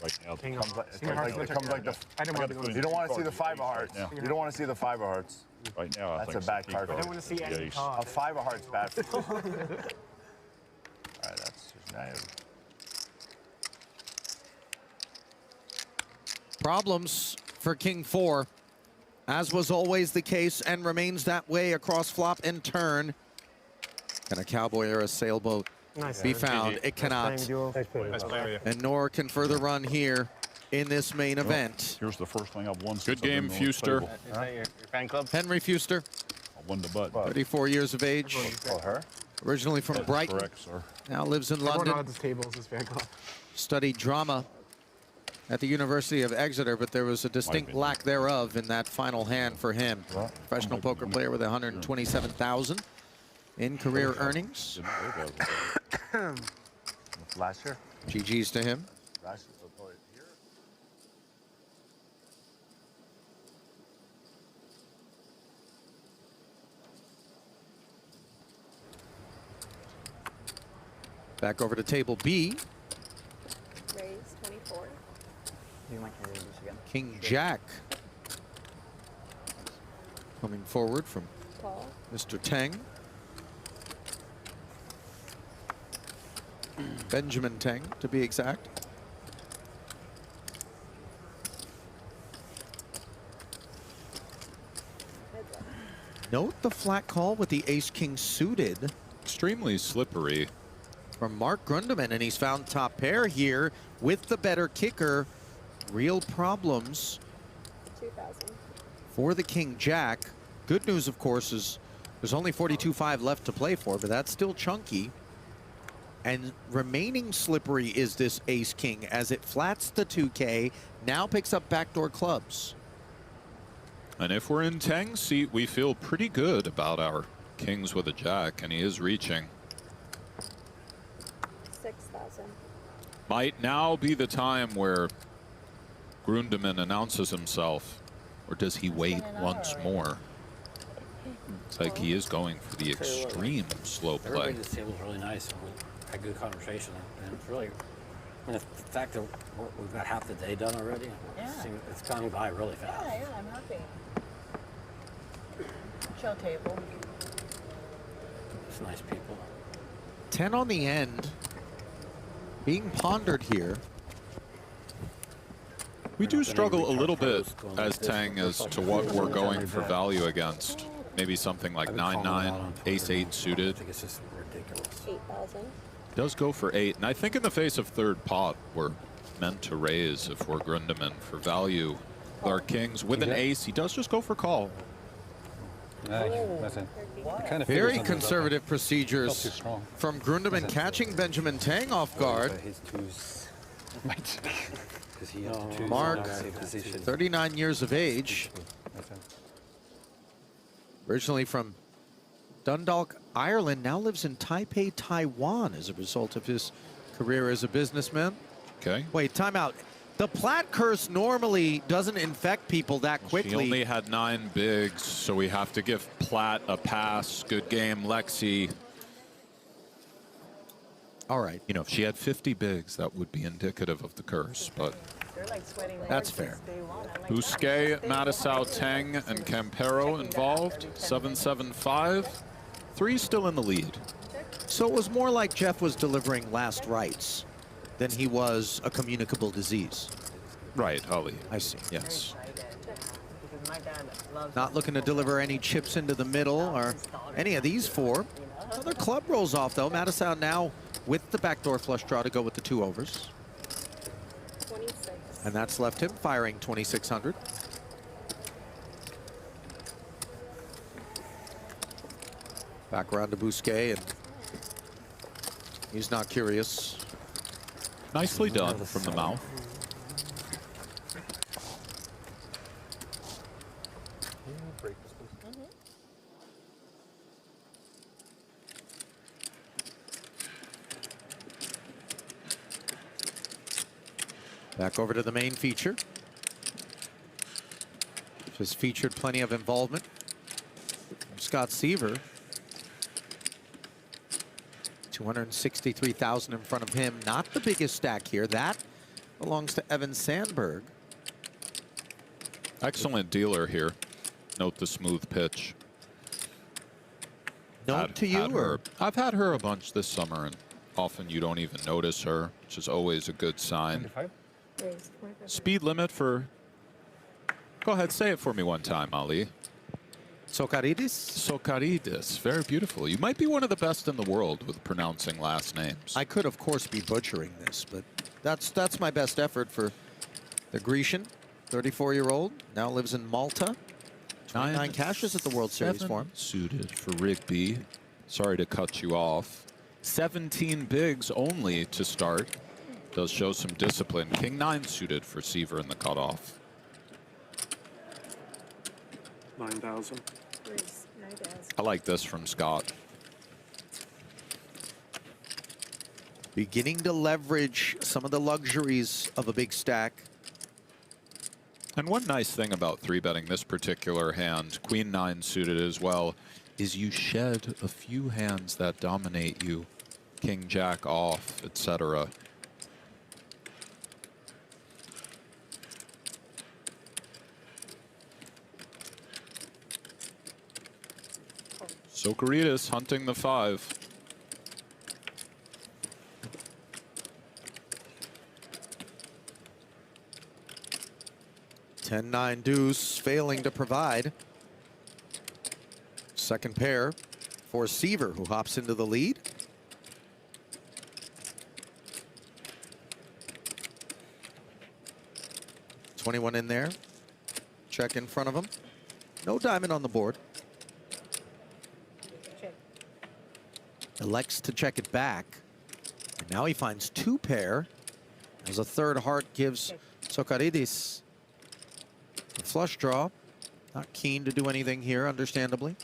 Right now, King it comes like, King of Hearts, it comes like the. I don't want to be You don't want to see the 5 of hearts. Yeah. You don't want to see the 5 of hearts. Right now, That's a bad card. I don't want to see any A card. 5 of hearts bad for you. All right, that's just nice. Problems for King 4, as was always the case and remains that way across flop and turn. Can a cowboy or a sailboat be found? It cannot. And nor can further run here in this main event. Here's the first thing I've won since Good game, I've been on the Fuster. table. Is that your fan club? Henry Fuster, I won the butt. 34 years of age, Oh, her? originally from Brighton, Correct, sir. now lives in Everyone London, on this table is his fan club. studied drama at the University of Exeter, but there was a distinct lack thereof in that final hand for him. Professional poker player with 127,000 in career earnings. Last year? GG's to him. Last year? Here? Back over to table B. Raise 24. You might carry this again. King Jack coming forward from Call. Mr. Teng. Benjamin Teng, to be exact. Note the flat call with the ace-king suited. Extremely slippery. From Mark Grundeman, and he's found top pair here with the better kicker. Real problems 2,000. for the King Jack. Good news, of course, is there's only 42.5 left to play for, but that's still chunky. And remaining slippery is this ace king as it flats the 2K, now picks up backdoor clubs. And if we're in Teng's seat, we feel pretty good about our kings with a jack, and he is reaching. 6,000. Might now be the time where Grundeman announces himself, or does he wait once more? It's like he is going for the extreme slow play. Everybody at this table is really nice, and we had good conversation, and it's really, I mean, the fact that we've got half the day done already, it's gone by really fast. Yeah, I'm happy. Show table. It's nice people. 10 on the end. Being pondered here. We do struggle a little bit as Teng as to what we're going for value against. Maybe something like 9-9, ace-8 suited. I think it's just ridiculous. 8,000. Does go for 8, and I think in the face of third pot, we're meant to raise if we're Grundeman for value. With our kings with an ace, he does just go for call. Very conservative procedures from Grundeman, catching Benjamin Teng off guard. Mark, 39 years of age. Originally from Dundalk, Ireland, now lives in Taipei, Taiwan as a result of his career as a businessman. Okay. Wait, time out. The Platt curse normally doesn't infect people that quickly. She only had 9 bigs, so we have to give Platt a pass. Good game, Lexi. All right. You know, if she had 50 bigs, that would be indicative of the curse, but that's fair. Bousquet, Matisau, Teng, and Campero involved. 7-7-5. 3 still in the lead. So it was more like Jeff was delivering last rites than he was a communicable disease. Right, Holly. I see. Yes. Not looking to deliver any chips into the middle or any of these 4. Another club rolls off, though. Mattisau now with the backdoor flush draw to go with the 2 overs. 26. And that's left him firing 2,600. Back around to Bousquet, and he's not curious. Nicely done from the mouth. Back over to the main feature. Just featured plenty of involvement from Scott Seaver. 263,000 in front of him. Not the biggest stack here. That belongs to Evan Sandberg. Excellent dealer here. Note the smooth pitch. Note to you, or? I've had her a bunch this summer, and often you don't even notice her, which is always a good sign. 25? Speed limit for... Go ahead, say it for me one time, Ali. Sokaridis? Sokaridis. Very beautiful. You might be one of the best in the world with pronouncing last names. I could, of course, be butchering this, but that's my best effort for the Grecian, 34-year-old. Now lives in Malta. 29 cashes at the World Series for him. Suited for Rigby. Sorry to cut you off. 17 bigs only to start. Does show some discipline. King 9 suited for Seaver in the cutoff. 9,000. I like this from Scott. Beginning to leverage some of the luxuries of a big stack. And one nice thing about 3-betting this particular hand, Queen 9 suited as well, is you shed a few hands that dominate you. King Jack off, etc. Sokaridis hunting the 5. Ten-9 deuce, failing to provide. Second pair for Seaver, who hops into the lead. $21 in there. Check in front of him. No diamond on the board. Elects to check it back. And now he finds 2 pair. As a third heart gives Sokaridis a flush draw. Not keen to do anything here, understandably.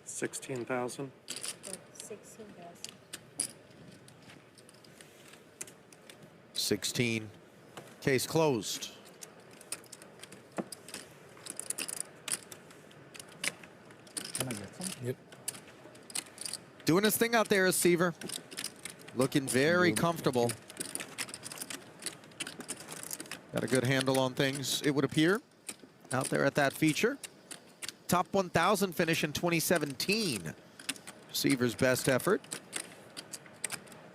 $16,000. 16. Case closed. Can I get some? Yep. Doing his thing out there is Seaver. Looking very comfortable. Got a good handle on things, it would appear, out there at that feature. Top 1,000 finish in 2017. Seaver's best effort.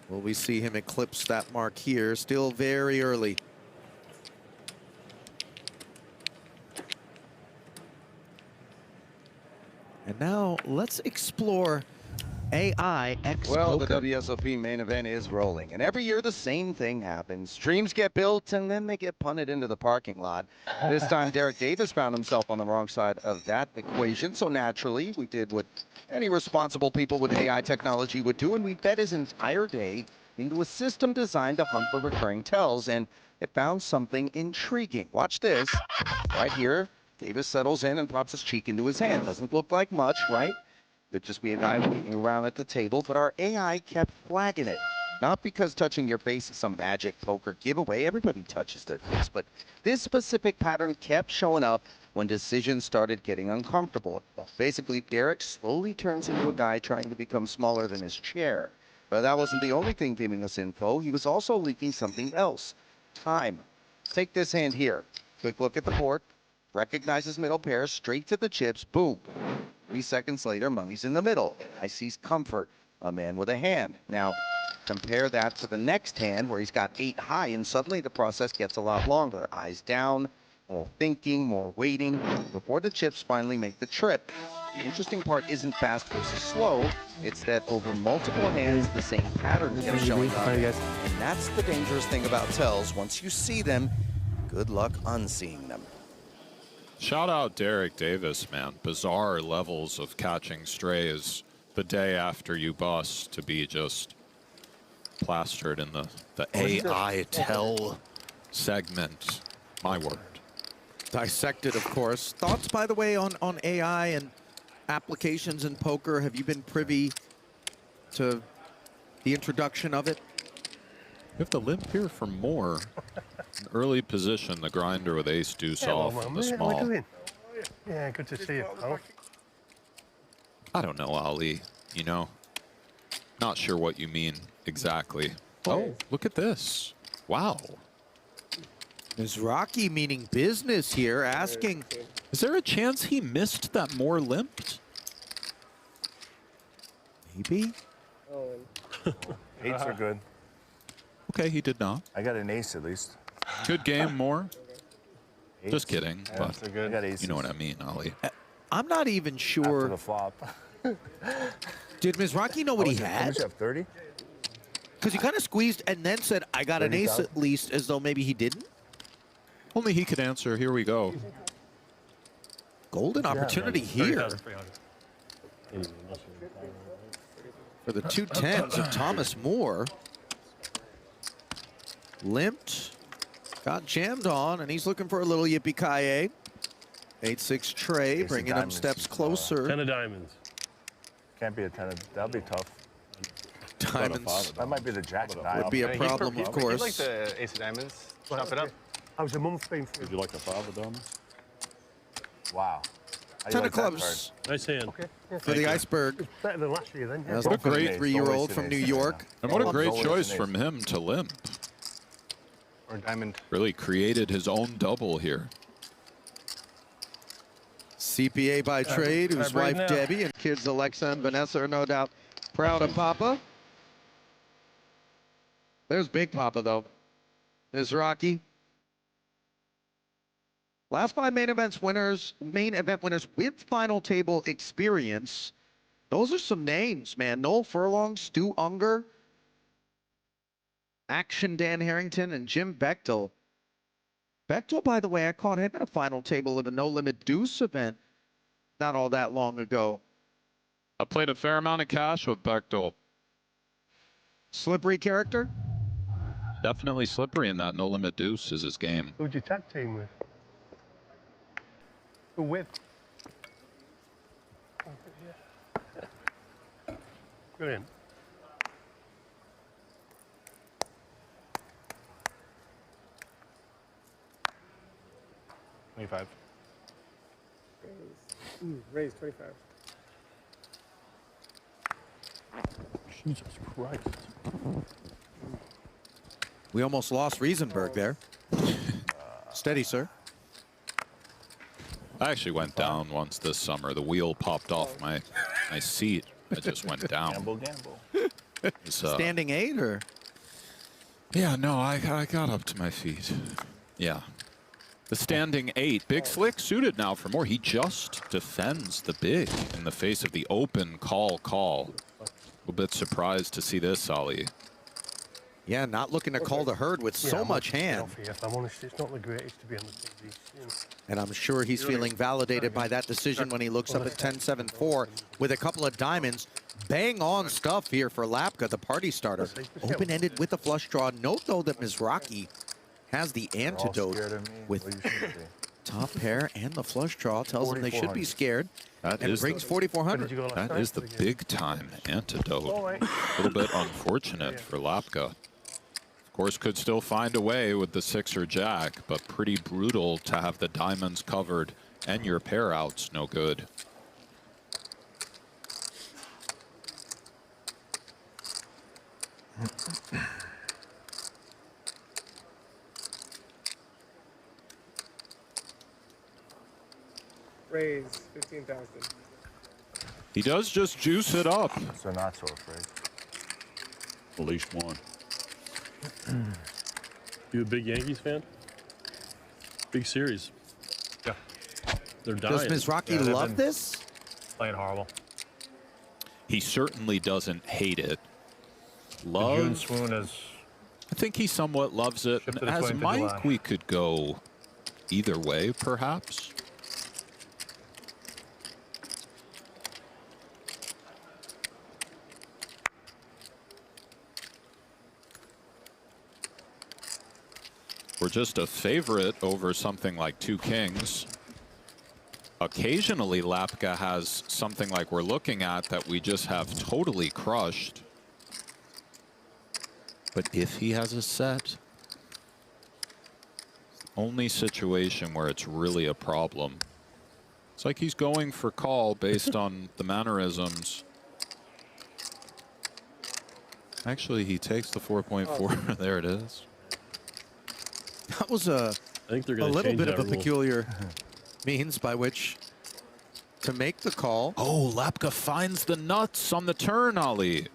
Will we see him eclipse that mark here? Still very early. And now let's explore AI X Well, the Poker. WSOP main event is rolling, and every year the same thing happens. Dreams get built, and then they get punted into the parking lot. This time, Derek Davis found himself on the wrong side of that equation, so naturally, we did what any responsible people with AI technology would do, and we bet his entire day into a system designed to hunt for recurring tells, and it found something intriguing. Watch this. Right here, Davis settles in and drops his cheek into his hand. Doesn't look like much, right? Could just be a guy looking around at the table, but our AI kept flagging it. Not because touching your face is some magic poker giveaway, everybody touches their face, but this specific pattern kept showing up when decisions started getting uncomfortable. Basically, Derek slowly turns into a guy trying to become smaller than his chair. But that wasn't the only thing giving us info. He was also leaking something else. Time. Take this hand here. Quick look at the board. Recognizes middle pairs, straight to the chips, boom. 3 seconds later, money's in the middle. I sees comfort. a man with a hand. Now, compare that to the next hand where he's got 8 high, and suddenly the process gets a lot longer. Eyes down, more thinking, more waiting, before the chips finally make the trip. The interesting part isn't fast versus slow, it's that over multiple hands, the same patterns kept showing up. And that's the dangerous thing about tells. Once you see them, good luck unseeing them. Shout out Derek Davis, man. Bizarre levels of catching strays the day after you bust to be just plastered in the AI tell segment. My word. Dissected, of course. Thoughts, by the way, on AI and applications in poker? Have you been privy to the introduction of it? You have to limp here for more. An early position, the grinder with ace deuce off in the small. Yeah, good to see you, pal. I don't know, Ali. You know, not sure what you mean exactly. Oh, look at this. Wow. Mizrachi meaning business here, asking. Is there a chance he missed that more limped? Maybe. Eights are good. Okay, he did not. I got an ace at least. Good game, more. Eights. Just kidding, Yeah, but so good. I got aces. you know what I mean, Ali. I'm not even After sure. the flop. Did Mizrachi know what he How had? much you have, 30? Because he kind of squeezed and then said, I got an ace 30,000? at least, as though maybe he didn't. Only he could answer. Here we go. Golden opportunity here for the 210s of Thomas Moore. Limped, got jammed on, and he's looking for a little yippee-ki-yay. 8-6 tray, Ace of bringing him diamonds. steps closer. 10 of diamonds. Can't be a 10. That'll be tough. Diamonds That might be the jack of would diamonds. be a problem, of course. He'd like the ace of diamonds. Chop it up. How's your month been for you? Would you like a 5 of diamonds? Wow. How do you 10 like of that clubs Nice hand. Okay. for the iceberg. Better than last year then. That's Don't the put an great ace. 3-year-old Don't from waste New an ace. York. And what a great Always an choice ace. from him to limp. Or diamond. Really created his own double here. CPA by trade, whose wife now. Debbie and kids Alexa and Vanessa are no doubt proud of Papa. There's Big Papa, though. There's Rocky. Last 5 main event winners with final table experience. Those are some names, man. Noel Furlong, Stu Unger, Action Dan Harrington, and Jim Bechtel. Bechtel, by the way, I caught him at a final table at a No Limit Deuce event not all that long ago. I played a fair amount of cash with Bechtel. Slippery character? Definitely slippery in that No Limit Deuce is his game. Who'd you tag team with? Who with? Brilliant. $25. Raise 25. Jesus Christ. We almost lost Riesenberg there. Steady, sir. I actually went down once this summer. The wheel popped off my seat. I just went down. Gamble. It's, Standing 8 or? Yeah, no, I got up to my feet. Yeah. The standing 8. Big Slick suited now for more. He just defends the big in the face of the open call. A little bit surprised to see this, Ali. Yeah, not looking to call the herd with so much hand. If I'm honest, it's not the greatest to be on the TV. You know. And I'm sure he's feeling validated by that decision when he looks up at 10-7-4 with a couple of diamonds. Bang on stuff here for Lapka, the party starter. Open-ended with a flush draw. Note, though, that Mizrachi has the antidote with top pair and the flush draw. Tells them they should be scared. That and is brings the, 4,400. That is the big-time antidote. A little bit unfortunate for Lapka. Of course, could still find a way with the 6 or jack, but pretty brutal to have the diamonds covered and your pair outs no good. Raise 15,000. He does just juice it up. So not so afraid. At least one. You a big Yankees fan? Big series. Yeah. They're dying. Does Mizrachi love this? Playing horrible. He certainly doesn't hate it. The June Love. swoon is. I think he somewhat loves it. Shift to And the as 20th of Mike, July. we could go either way, perhaps. We're just a favorite over something like two kings. Occasionally, Lapka has something like we're looking at that we just have totally crushed. But if he has a set, only situation where it's really a problem. It's like he's going for call based on the mannerisms. Actually, he takes the 4.4. There it is. That was a little bit of a peculiar means by which to make the call. Oh, Lapka finds the nuts on the turn, Ali.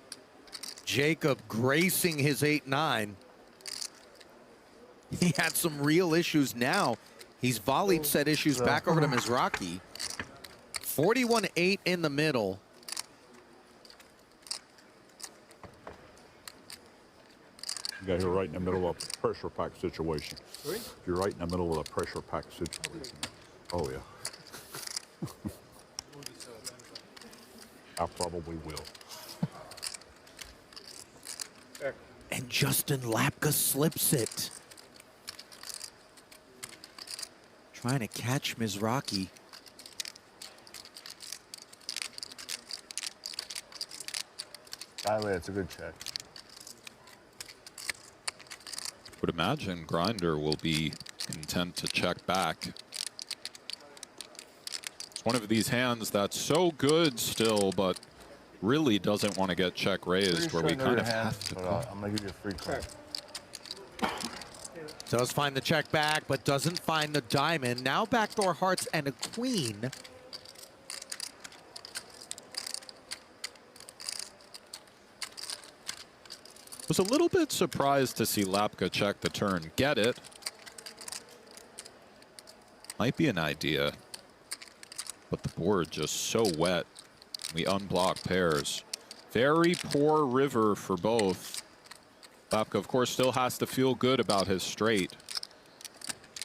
Jacob gracing his 8-9. He had some real issues now. He's volleyed set issues back over to Mizrachi. 41-8 in the middle. You got here right in the middle of a pressure pack situation. You're right in the middle of a pressure pack situation. Oh, yeah. I probably will. And Justin Lapka slips it. Trying to catch Mizrachi. By the way, it's a good check. Would imagine Grinder will be content to check back. It's one of these hands that's so good still, but really doesn't want to get check raised, where we kind of have to. I'm gonna give you a free card. Does find the check back, but doesn't find the diamond. Now backdoor hearts and a queen. Was a little bit surprised to see Lapka check the turn. Get it. Might be an idea. But the board just so wet. We unblock pairs. Very poor river for both. Lapka, of course, still has to feel good about his straight.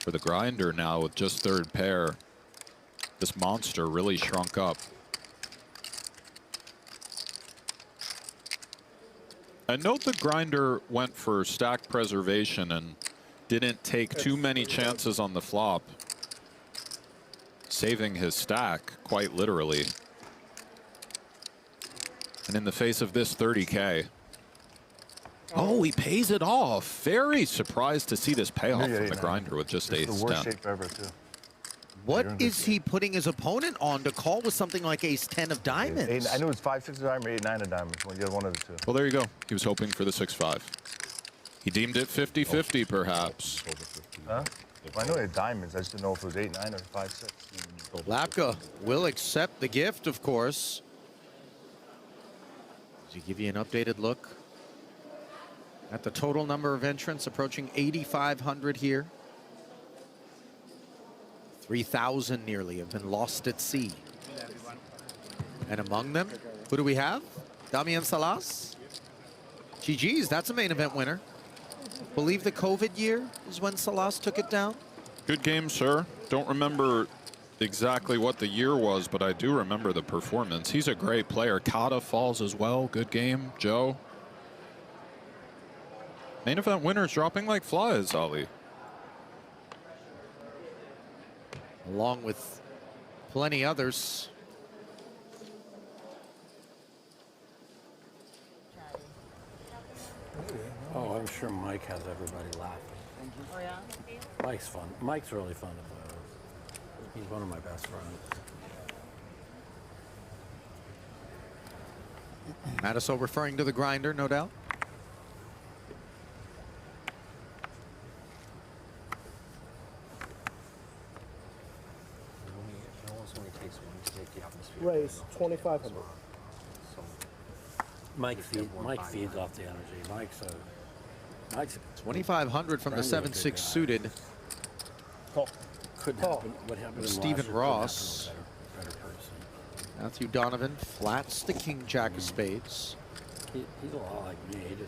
For the Grinder now with just third pair. This monster really shrunk up. And note the Grinder went for stack preservation and didn't take too many chances on the flop. Saving his stack, quite literally. And in the face of this 30K. Oh, he pays it off. Very surprised to see this payoff from the Grinder with just ace 10. The worst shape ever, too. What is he putting his opponent on to call with something like ace 10 of diamonds? I knew it was 5-6 of diamond, 8-9 of diamonds. You had one of the two. Well, there you go. He was hoping for the 6-5. He deemed it 50-50, perhaps. Huh? I know he had diamonds. I just didn't know if it was 8-9 or 5-6. Lapka will accept the gift, of course. Does he give you an updated look at the total number of entrants approaching 8,500 here? 3,000 nearly have been lost at sea. And among them, who do we have? Damian Salas. GG's, that's a main event winner. Believe the COVID year is when Salas took it down. Good game, sir. Don't remember exactly what the year was, but I do remember the performance. He's a great player. Kata falls as well. Good game, Joe. Main event winners dropping like flies, Ali. Along with plenty others. Oh, I'm sure Mike has everybody laughing. Oh, yeah? Mike's fun. Mike's really fun to play with. He's one of my best friends. Matiso referring to the Grinder, no doubt. He almost only takes Raise 2,500. Mike feeds off the energy. Mike's 2,500 from the 7-6 suited. Couldn't happen. What happened? Stephen Ross. Matthew Donovan flats the king jack of spades. He's a lot like me. He's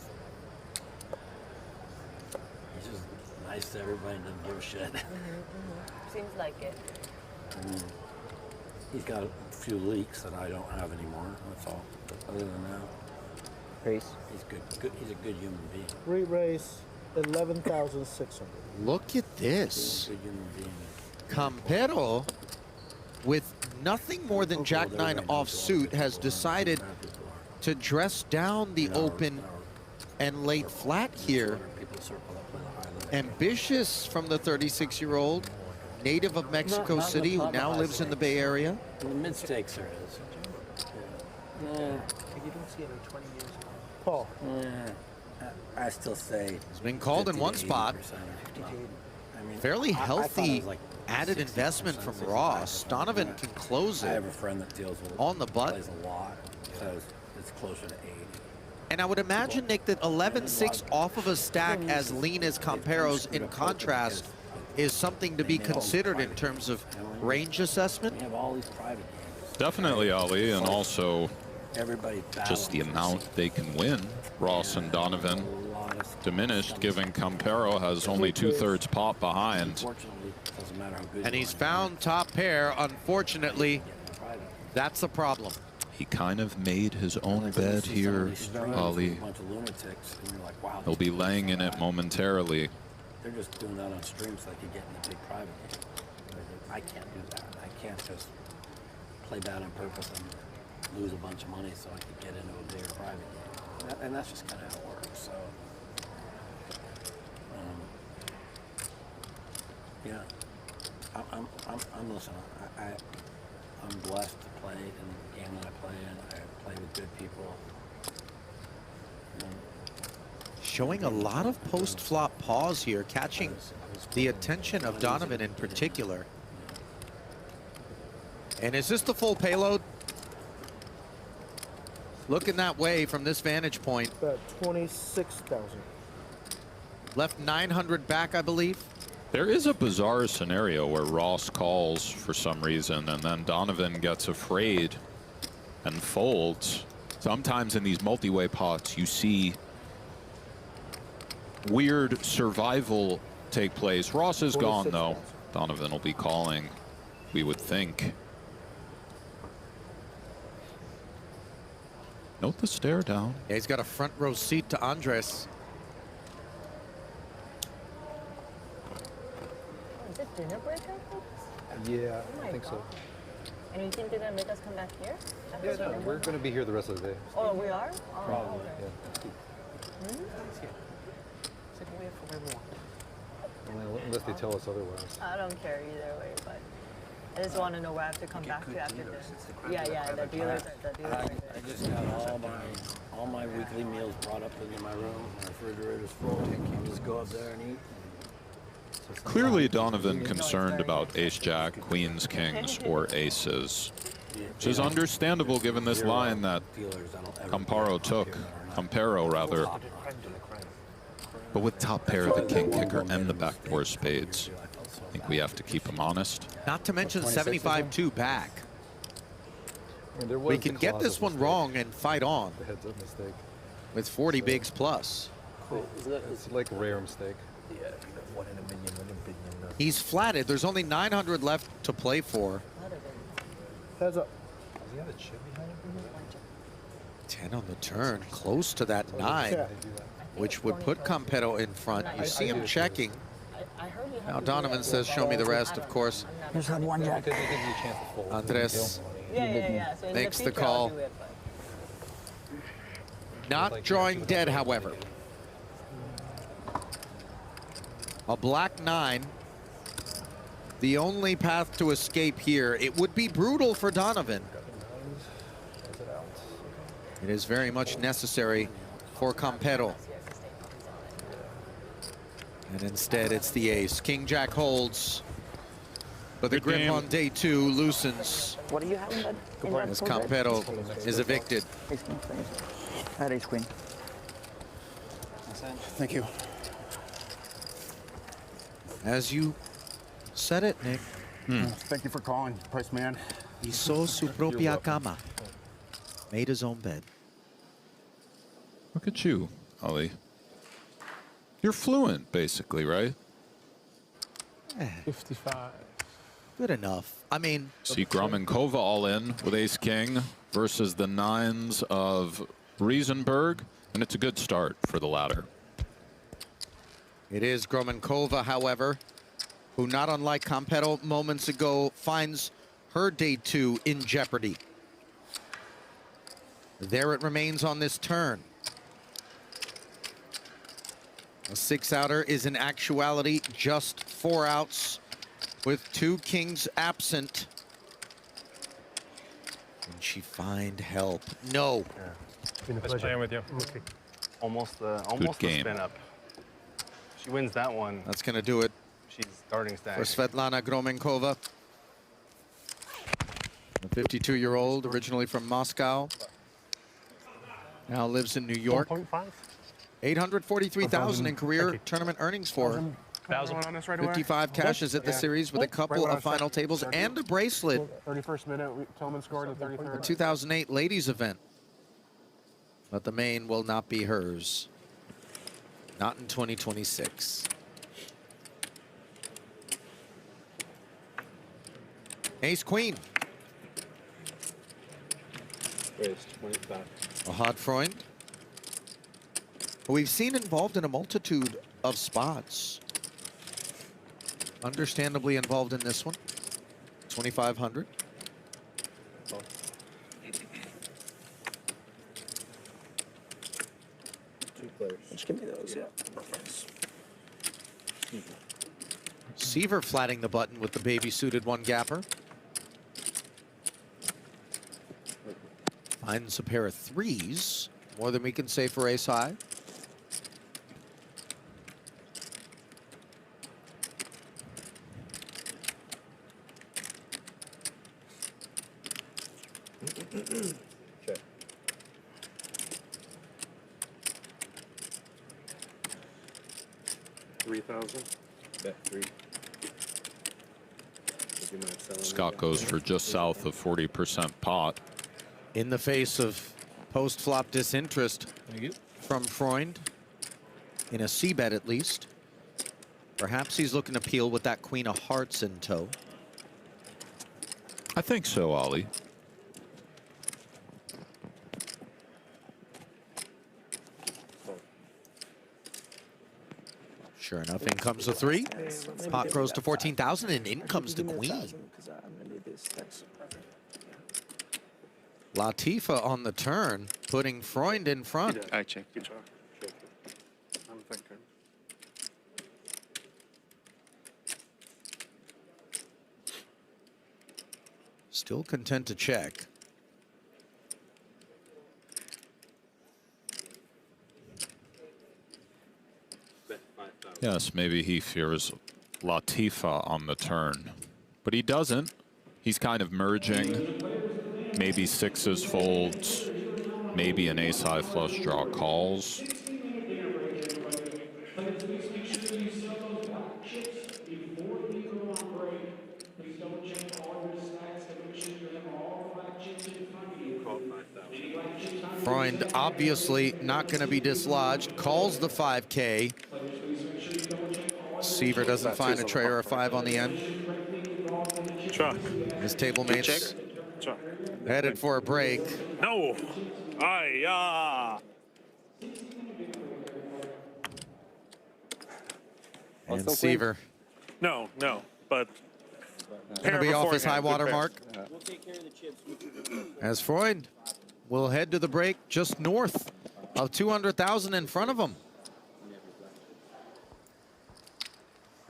just nice to everybody and doesn't give a shit. Seems like it. He's got a few leaks that I don't have anymore. That's all. But other than that, Raise. he's good. He's a good human being. Re-raise 11,600. Look at this. Good human being. Campero, with nothing more than Jack 9 offsuit, has decided to dress down the open and late flat here. Ambitious from the 36-year-old, native of Mexico City, who now lives in the Bay Area. In the mid-stakes there is. You don't see it in 20 years. Paul. I still say. It's been called in one spot. Fairly healthy added investment from Ross. Donovan can close it. I have a friend that deals with on the butt. Plays a lot. Says it's closer to 80. And I would imagine, Nick, that 11-6 off of a stack as lean as Campero's, in contrast, is something to be considered in terms of range assessment. We have all these private games. Definitely, Ali, and also everybody just the amount they can win. Ross and Donovan diminished, given Campero has only 2/3 pot behind. And he's found top pair. Unfortunately, that's a problem. He kind of made his own bed here, Ali. He'll be laying in it momentarily. They're just doing that on stream so they can get in the big private game. I can't do that. I can't just play bad on purpose and lose a bunch of money so I can get into a bigger private game. And that's just kind of how it works. So, yeah, I'm listening. I'm blessed to play in the game that I play in. I play with good people. Showing a lot of post-flop pause here, catching the attention of Donovan in particular. And is this the full payload? Looking that way from this vantage point. About 26,000. Left 900 back, I believe. There is a bizarre scenario where Ross calls for some reason, and then Donovan gets afraid and folds. Sometimes in these multi-way pots, you see weird survival take place. Ross is gone, though. Donovan will be calling, we would think. Note the stare down. Yeah, he's got a front row seat to Andres. Is it dinner break, I think? Yeah, I think so. And you think they're going to make us come back here? Yeah, no, we're going to be here the rest of the day. Oh, we are? Oh, Probably, okay. yeah. Hmm? Unless they tell us otherwise. I don't care either way, but I just want to know where I have to come back to after this. Yeah, the dealers. I just got all my weekly meals brought up into my room. My refrigerator's full. I'll just go up there and eat. Clearly Donovan concerned about ace-jack, queens, kings, or aces. Which is understandable given this line that Campero took. Campero, rather. But with top pair, the king kicker, and the backdoor spades, I think we have to keep him honest. Not to mention 75-2 back. I mean, We can get this one wrong and fight on The heads-up mistake. with 40 bigs plus. It's like a rare mistake. Yeah, 1 in a million, 1 in a billion. He's flatted. There's only 900 left to play for. Heads up. Does he have a chip behind him? 10 on the turn, close to that 9, which would put Campero in front. You see him checking. Now Donovan says, show me the rest, of course. Just have one jack. Andres Yeah. So in makes the future, I'll call. do it, but- Not drawing dead, however. A black 9. The only path to escape here. It would be brutal for Donovan. It is very much necessary for Campero. And instead, it's the ace. King Jack holds. But the Good grip game. on day 2 loosens What do you have in that? as Campero is evicted. Ace queen. Ace queen. Thank you. As you said it, Nick. Thank you for calling, Price Man. Hizo su propia cama. Made his own bed. Look at you, Ali. You're fluent, basically, right? 55. Good enough. I mean, See Gromynkova all in with ace-king versus the 9s of Riesenberg, and it's a good start for the latter. it is Gromynkova, however, who, not unlike Campero moments ago, finds her day 2 in jeopardy. There it remains on this turn. A 6-outer is in actuality just 4 outs with 2 kings absent. Can she find help? No. Nice playing with you. Almost the game. spin up. She wins that one. That's going to do it She's starting stack. for Svetlana Gromynkova. A 52-year-old, originally from Moscow. Now lives in New York. 843,000 in career tournament earnings for her. 55 cashes at the series with a couple of final tables and a bracelet. 31st minute, Tillman scored in the 33rd. The 2008 ladies event. But the main will not be hers. Not in 2026. Ace Queen. Ohad Freund, who we've seen involved in a multitude of spots. Understandably involved in this one. 2,500. Just give me those, yeah. Seaver flatting the button with the baby-suited one-gapper. Finds a pair of 3s. More than we can say for ace high. Check. Bet 3. Scott goes for just south of 40% pot. In the face of post-flop disinterest from Freund, in a C-bet at least. Perhaps he's looking to peel with that queen of hearts in tow. I think so, Ali. Sure enough, in comes the 3. Pot grows to 14,000 and in comes the queen. Latifa on the turn, putting Freund in front. I check. I'm thinking. Still content to check. Yes, maybe he fears Latifa on the turn, but he doesn't. He's kind of merging. Maybe 6s folds, maybe an ace high flush draw calls. Freund obviously not going to be dislodged, calls the 5K. Seaver doesn't find a tray or a 5 on the end. Chuck. His table mates Chuck. headed for a break. No. And Seaver No, but going to be off his high water mark. We'll take care of the chips. As Freund will head to the break just north of 200,000 in front of him.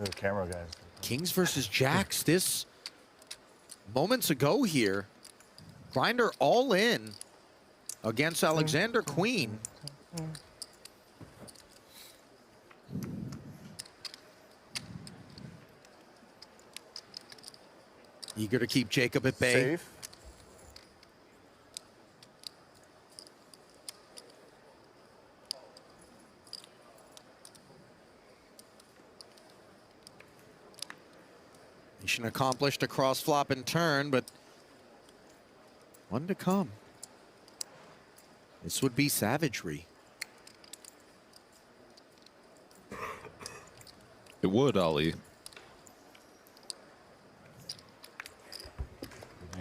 The camera guys. Kings versus Jacks. This moments ago here. Grinder all in against Alexander Queen. Eager to keep Jacob at bay. Safe. Mission accomplished across flop and turn, but one to come. This would be savagery. It would, Ali.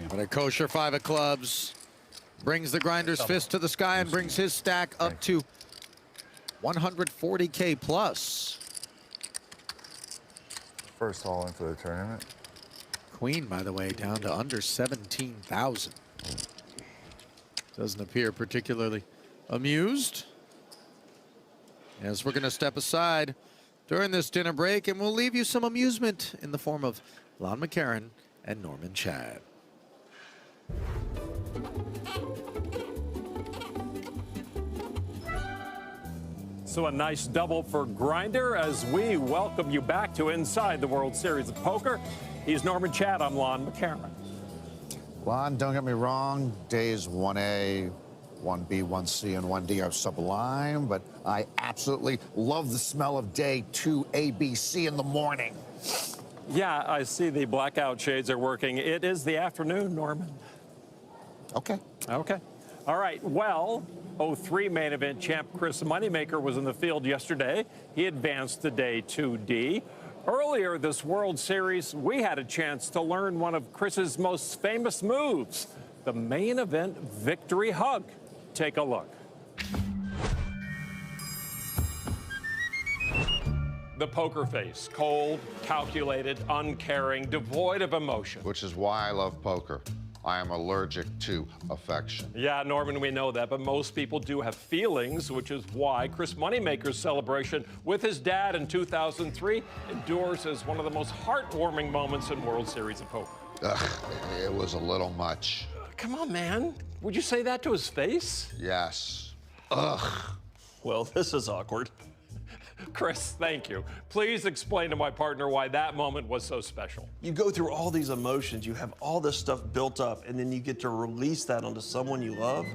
But a kosher 5 of clubs brings the grinder's fist to the sky and brings his stack up to 140K plus. First all in for the tournament. Queen, by the way, down to under 17,000. Doesn't appear particularly amused. As we're going to step aside during this dinner break, and we'll leave you some amusement in the form of Lon McCarron and Norman Chad. So a nice double for Grinder as we welcome you back to Inside the World Series of Poker. He's Norman Chad. I'm Lon McCarron. Lon, don't get me wrong. Days 1A, 1B, 1C, and 1D are sublime, but I absolutely love the smell of day 2 ABC in the morning. Yeah, I see the blackout shades are working. It is the afternoon, Norman. Okay. Okay. All right. Well, 03 main event champ Chris Moneymaker was in the field yesterday. He advanced to day 2D. Earlier this World Series, we had a chance to learn one of Chris's most famous moves, the main event victory hug. Take a look. The poker face, cold, calculated, uncaring, devoid of emotion. Which is why I love poker. I am allergic to affection. Yeah, Norman, we know that, but most people do have feelings, which is why Chris Moneymaker's celebration with his dad in 2003 endures as one of the most heartwarming moments in World Series of Poker. Ugh, it was a little much. Come on, man. Would you say that to his face? Yes. Ugh. Well, this is awkward. Chris, thank you. Please explain to my partner why that moment was so special. You go through all these emotions, you have all this stuff built up, and then you get to release that onto someone you love.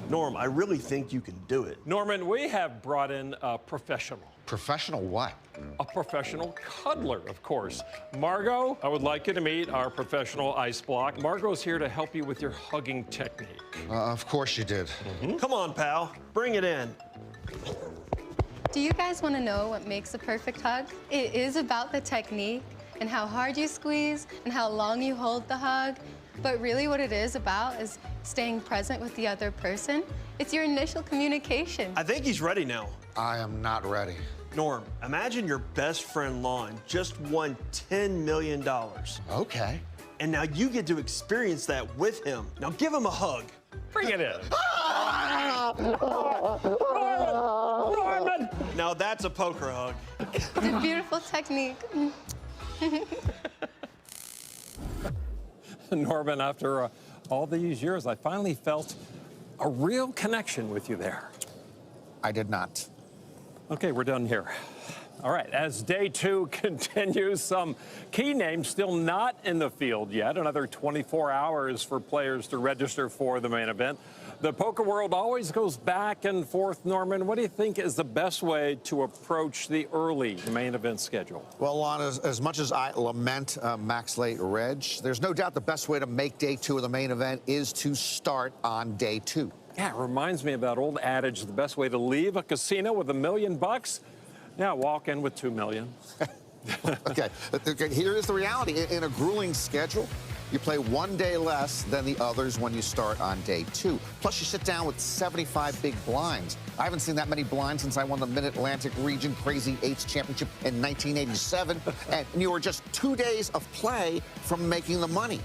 Norm, I really think you can do it. Norman, we have brought in a professional. Professional what? A professional cuddler, of course. Margot, I would like you to meet our professional ice block. Margot's here to help you with your hugging technique. Of course you did. Come on, pal. Bring it in. Do you guys want to know what makes a perfect hug? It is about the technique and how hard you squeeze and how long you hold the hug. But really what it is about is staying present with the other person. It's your initial communication. I think he's ready now. I am not ready. Norm, imagine your best friend Lon just won $10 million. Okay. And now you get to experience that with him. Now give him a hug. Bring it in. Norman! Now that's a poker hug. It's a beautiful technique. Norman, after all these years, I finally felt a real connection with you there. I did not. Okay, we're done here. All right, as day 2 continues, some key names still not in the field yet. Another 24 hours for players to register for the main event. The poker world always goes back and forth. Norman, what do you think is the best way to approach the early main event schedule? Well, Lon, as much as I lament max late reg, there's no doubt the best way to make day 2 of the main event is to start on day 2. Yeah, it reminds me of that old adage, the best way to leave a casino with $1 million, yeah, walk in with $2 million. Okay, here is the reality. In a grueling schedule, you play one day less than the others when you start on day 2. Plus, you sit down with 75 big blinds. I haven't seen that many blinds since I won the Mid-Atlantic Region Crazy Eights Championship in 1987. And you were just 2 days of play from making the money.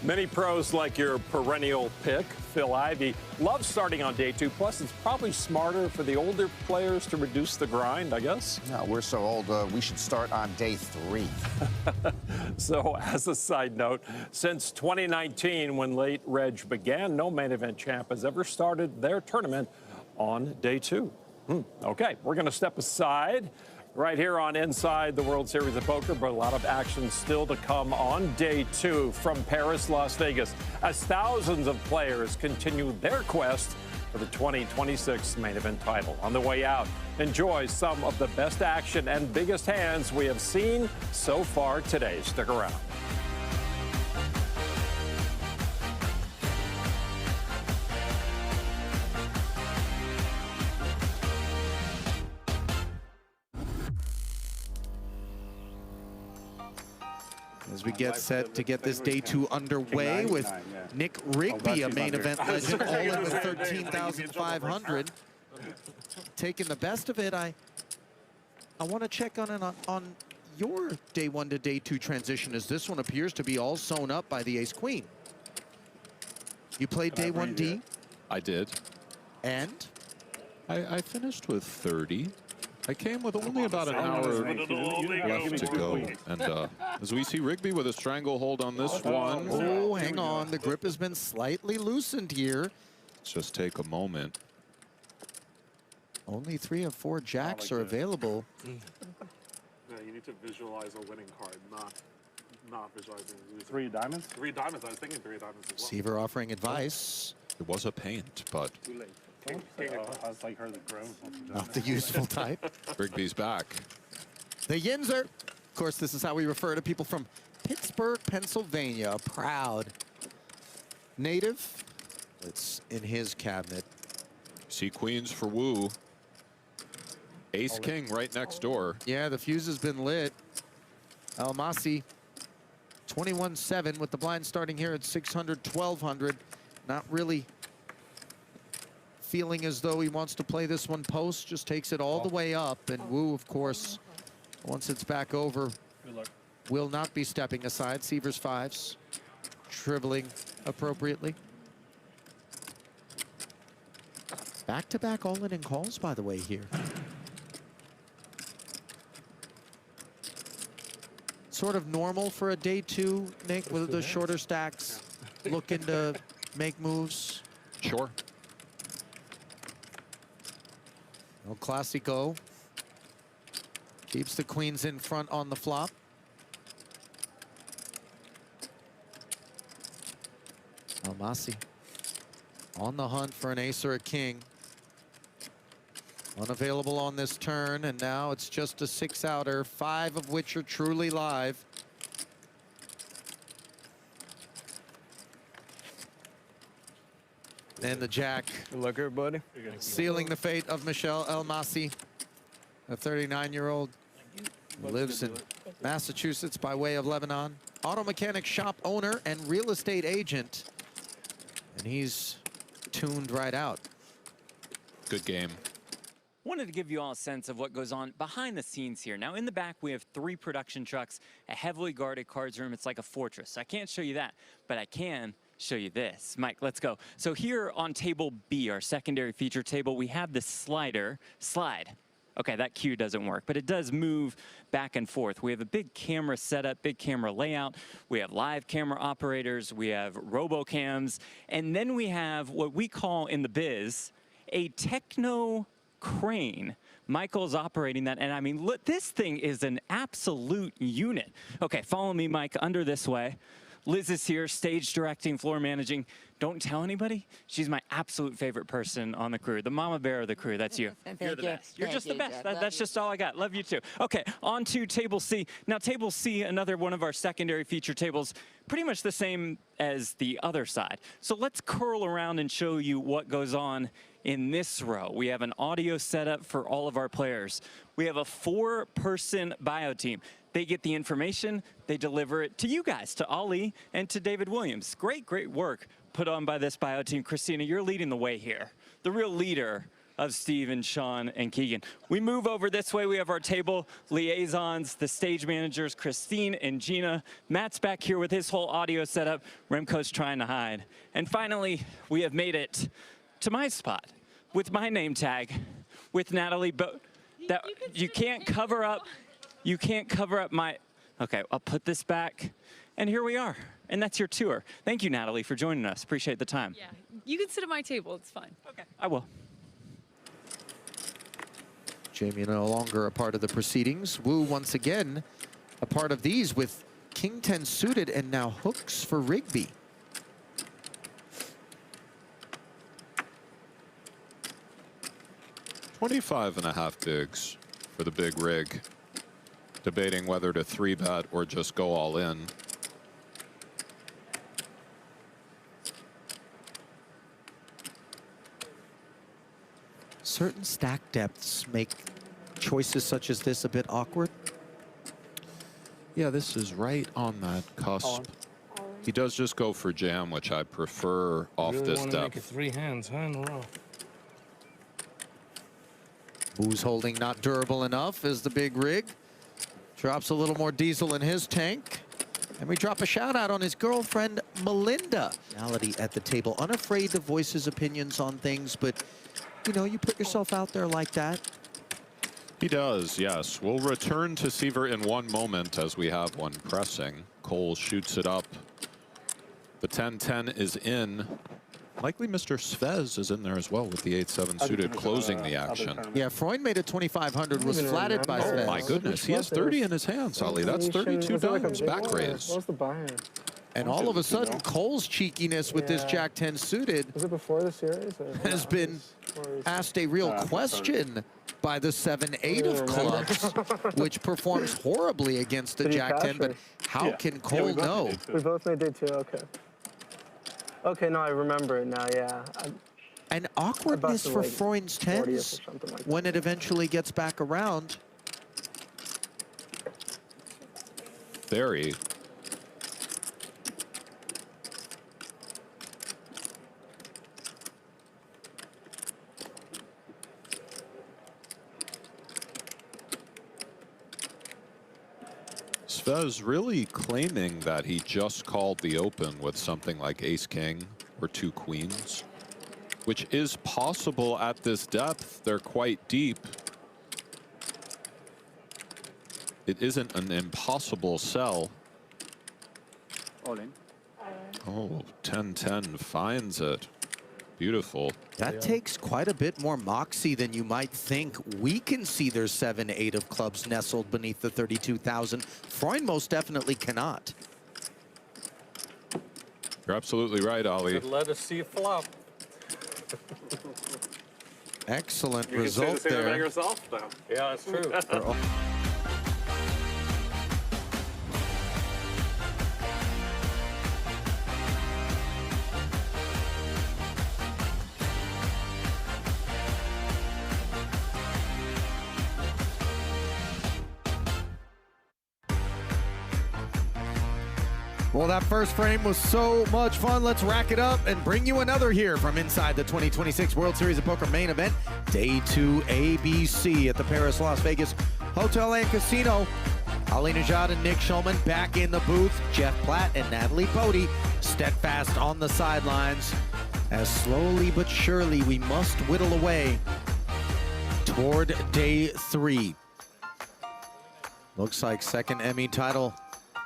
Many pros like your perennial pick, Phil Ivey, love starting on day 2. Plus, it's probably smarter for the older players to reduce the grind, I guess. No, we're so old, we should start on day 3. So, as a side note, since 2019, when late reg began, no main event champ has ever started their tournament on day 2. Okay, we're going to step aside Right here on Inside the World Series of Poker, but a lot of action still to come on day 2 from Paris, Las Vegas, as thousands of players continue their quest for the 2026 main event title. On the way out, enjoy some of the best action and biggest hands we have seen so far today. Stick around. As we get set to get this day 2 underway with Nick Rigby, a main event legend, all in with 13,500. Taking the best of it. I want to check on your day 1 to day 2 transition, as this one appears to be all sewn up by the ace-queen. You played day 1D? I did. And? I finished with 30. I came with only about an hour left to go. And as we see Rigby with a stranglehold on this one. Oh, hang on. The grip has been slightly loosened here. Let's just take a moment. Only 3 of 4 jacks are available. No, you need to visualize a winning card, not visualizing losing. 3 diamonds? 3 diamonds. I was thinking 3 diamonds as well. Seaver offering advice. It was a paint, but Too late. I was like, heard the groan. Not the useful type. Rigby's back. The Yinzer. Of course, this is how we refer to people from Pittsburgh, Pennsylvania. A proud native. It's in his cabinet. See queens for Wu. Ace king right next door. Yeah, the fuse has been lit. Almasi, 21-7 with the blind starting here at 600, 1,200. Not really feeling as though he wants to play this one post, just takes it all the way up. And Wu, of course, once it's back over, will not be stepping aside. Seaver's 5s, shriveling appropriately. Back-to-back all-in calls, by the way, here. Sort of normal for a day 2, Nick, with the shorter stacks, looking to make moves. Sure. El Clasico keeps the queens in front on the flop. Almasi on the hunt for an ace or a king. Unavailable on this turn, and now it's just a 6-outer, 5 of which are truly live. And the jack. Good luck, everybody. Sealing the fate of Michelle Almasi, a 39-year-old who lives in Massachusetts by way of Lebanon. Auto mechanic shop owner and real estate agent. And he's tuned right out. Good game. Wanted to give you all a sense of what goes on behind the scenes here. Now, in the back, we have 3 production trucks, a heavily guarded cards room. It's like a fortress. I can't show you that, but I can show you this. Mike, let's go. So here on table B, our secondary feature table, we have this slide. Okay, that cue doesn't work, but it does move back and forth. We have a big camera setup, big camera layout. We have live camera operators. We have RoboCams. And then we have what we call in the biz a techno crane. Michael's operating that, and I mean, look, this thing is an absolute unit. Okay, follow me, Mike, under this way. Liz is here, stage directing, floor managing. Don't tell anybody. She's my absolute favorite person on the crew. The mama bear of the crew, that's you. You're the best. You're just the best. That's just all I got. Love you too. Okay, on to table C. Now, table C, another one of our secondary feature tables, pretty much the same as the other side. So let's curl around and show you what goes on in this row. We have an audio setup for all of our players. We have a 4-person bio team. They get the information, they deliver it to you guys, to Ali and to David Williams. Great, great work put on by this bio team. Christina, you're leading the way here. The real leader of Steve and Sean and Keegan. We move over this way. We have our table liaisons, the stage managers, Christine and Gina. Matt's back here with his whole audio setup. Remco's trying to hide. And finally, we have made it to my spot with my name tag, with Natalie. But that you can't cover up. You can't cover up my, okay, I'll put this back. And here we are. And that's your tour. Thank you, Natalie, for joining us. Appreciate the time. Yeah, you can sit at my table. It's fine. Okay, I will. Jamie no longer a part of the proceedings. Wu once again a part of these with King 10 suited and now hooks for Rigby. $25.5 bigs for the big rig. Debating whether to 3-bet or just go all in. Certain stack depths make choices such as this a bit awkward. Yeah, this is right on that cusp. He does just go for jam, which I prefer off really this want to make it depth. 3 hands, huh, in a row. Wu's holding not durable enough as the big rig drops a little more diesel in his tank. And we drop a shout out on his girlfriend, Melinda. Reality at the table, unafraid to voice his opinions on things, but you know, you put yourself out there like that. He does, yes. We'll return to Seaver in one moment as we have one pressing. Cole shoots it up. The 10-10 is in. Likely Mr. Svez is in there as well with the 8-7 suited closing the action. Yeah, Freund made it 2,500, was flattered by Svez. Oh my goodness, he has 30 in his hands, Ali. That's 32 dimes back raise. What was the buy-in? And all of a sudden, Cole's cheekiness with this Jack 10 suited Was it before the series? has been asked a real question by the 7-8 of clubs, which performs horribly against the Did he Jack 10. cash But or- how can Cole know? We both made day 2, okay. Okay, no, I remember it now, yeah. An awkwardness busted for like Freund's 40th or 10s something like that. when it eventually gets back around. Very. Svez really claiming that he just called the open with something like ace-king or 2 queens, which is possible at this depth. They're quite deep. It isn't an impossible sell. All in. Oh, 10-10 finds it. Beautiful. That takes quite a bit more moxie than you might think. We can see their 7-8 of clubs nestled beneath the 32,000. Freund most definitely cannot. You're absolutely right, Ali. Let us see a flop. Excellent You can say result the same about there. yourself, though. Yeah, that's true. Well, that first frame was so much fun. Let's rack it up and bring you another here from inside the 2026 World Series of Poker main event, Day 2 ABC at the Paris Las Vegas Hotel and Casino. Ali Najad and Nick Schulman back in the booth. Jeff Platt and Natalie Bodie steadfast on the sidelines as slowly but surely we must whittle away toward Day 3. Looks like second Emmy title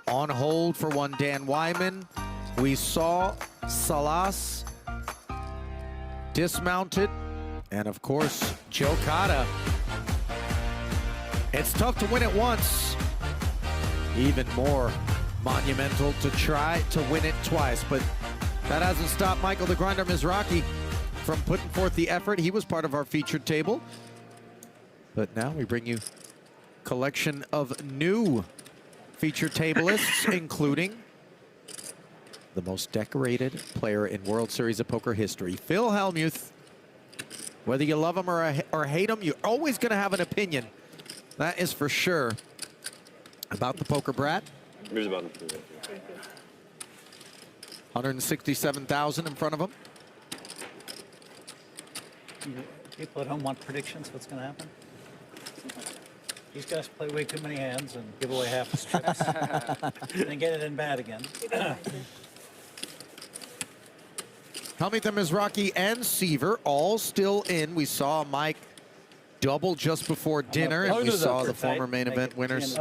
on hold for one Dan Wyman. We saw Salas dismounted, and of course, Joe Cotta. It's tough to win it once. Even more monumental to try to win it twice, but that hasn't stopped Michael the Grinder Mizrachi from putting forth the effort. He was part of our featured table. But now we bring you a collection of new featured tablists, including the most decorated player in World Series of Poker history, Phil Hellmuth. Whether you love him or hate him, you're always going to have an opinion. That is for sure. About the poker brat. 167,000 in front of him. People at home want predictions. What's going to happen? These guys play way too many hands and give away half the strips. And then get it in bad again. Helmuth, Mizrachi, and Seaver all still in. We saw Mike double just before dinner, and we saw the former main event winners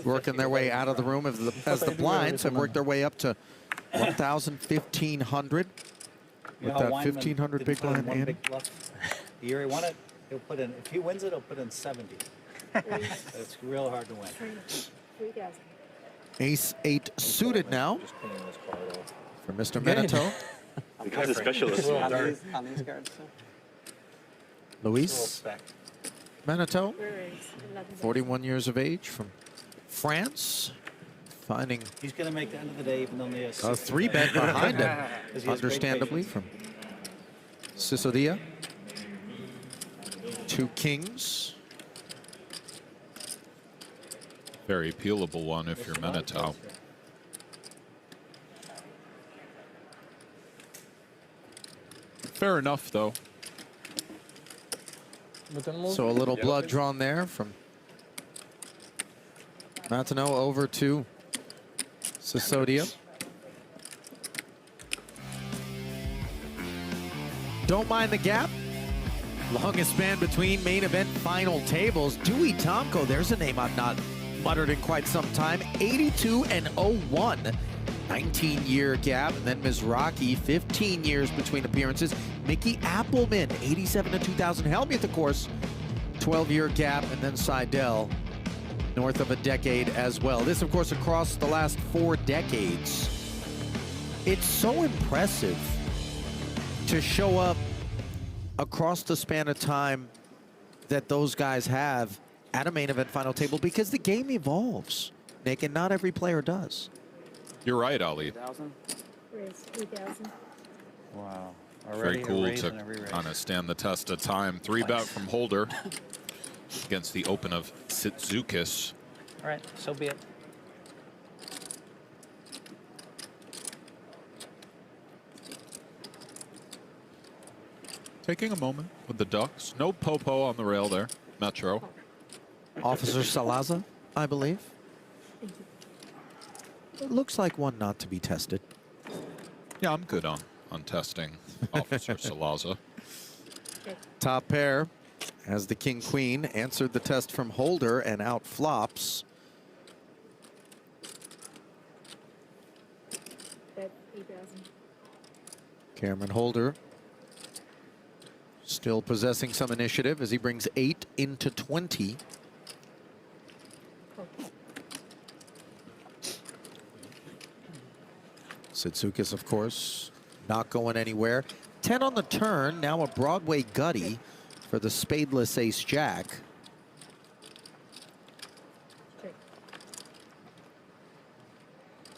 working their way out of the room as the blinds have worked their way up to 1,000, 1,500 with that 1,500 big blind hand. The year he won it, He'll put in, if he wins it, he'll put in 70. It's real hard to win. 3,000. Ace-8 suited now Just cleaning this card off. for Mr. Minato. The guy's a specialist. On these cards. Luis Minato, Where is 11,000? 41 years of age, from France, finding He's going to make the end of the day, even though he has a 3-bet behind him, 'Cause he has great understandably, patience. from Sisodia. 2 kings. Very appealable one if you're Minato. Fair enough, though. So a little blood drawn there from Matano over to Sisodia. Don't mind the gap. Longest span between main event final tables. Dewey Tomko, there's a name I've not muttered in quite some time. 82-01. 19-year gap. And then Mizraki, 15 years between appearances. Mickey Appleman, 87-2000. Helmuth, of course, 12-year gap. And then Seidel, north of a decade as well. This, of course, across the last 4 decades. It's so impressive to show up across the span of time that those guys have at a main event final table, because the game evolves, Nick, and not every player does. You're right, Ali. 3,000. Raise 3,000. Wow. Very cool to kind of stand the test of time. 3-bet from Holder against the open of Sitsukis. All right, so be it. Taking a moment with the Ducks. No Popo on the rail there. Metro. Officer Salaza, I believe. It looks like one not to be tested. Yeah, I'm good on testing Officer Salaza. Top pair, as the King-Queen answered the test from Holder and out flops. Bet 8,000. Cameron Holder still possessing some initiative as he brings 8 into 20. Sitsukis, of course, not going anywhere. 10 on the turn, now a Broadway gutty for the spadeless ace-jack.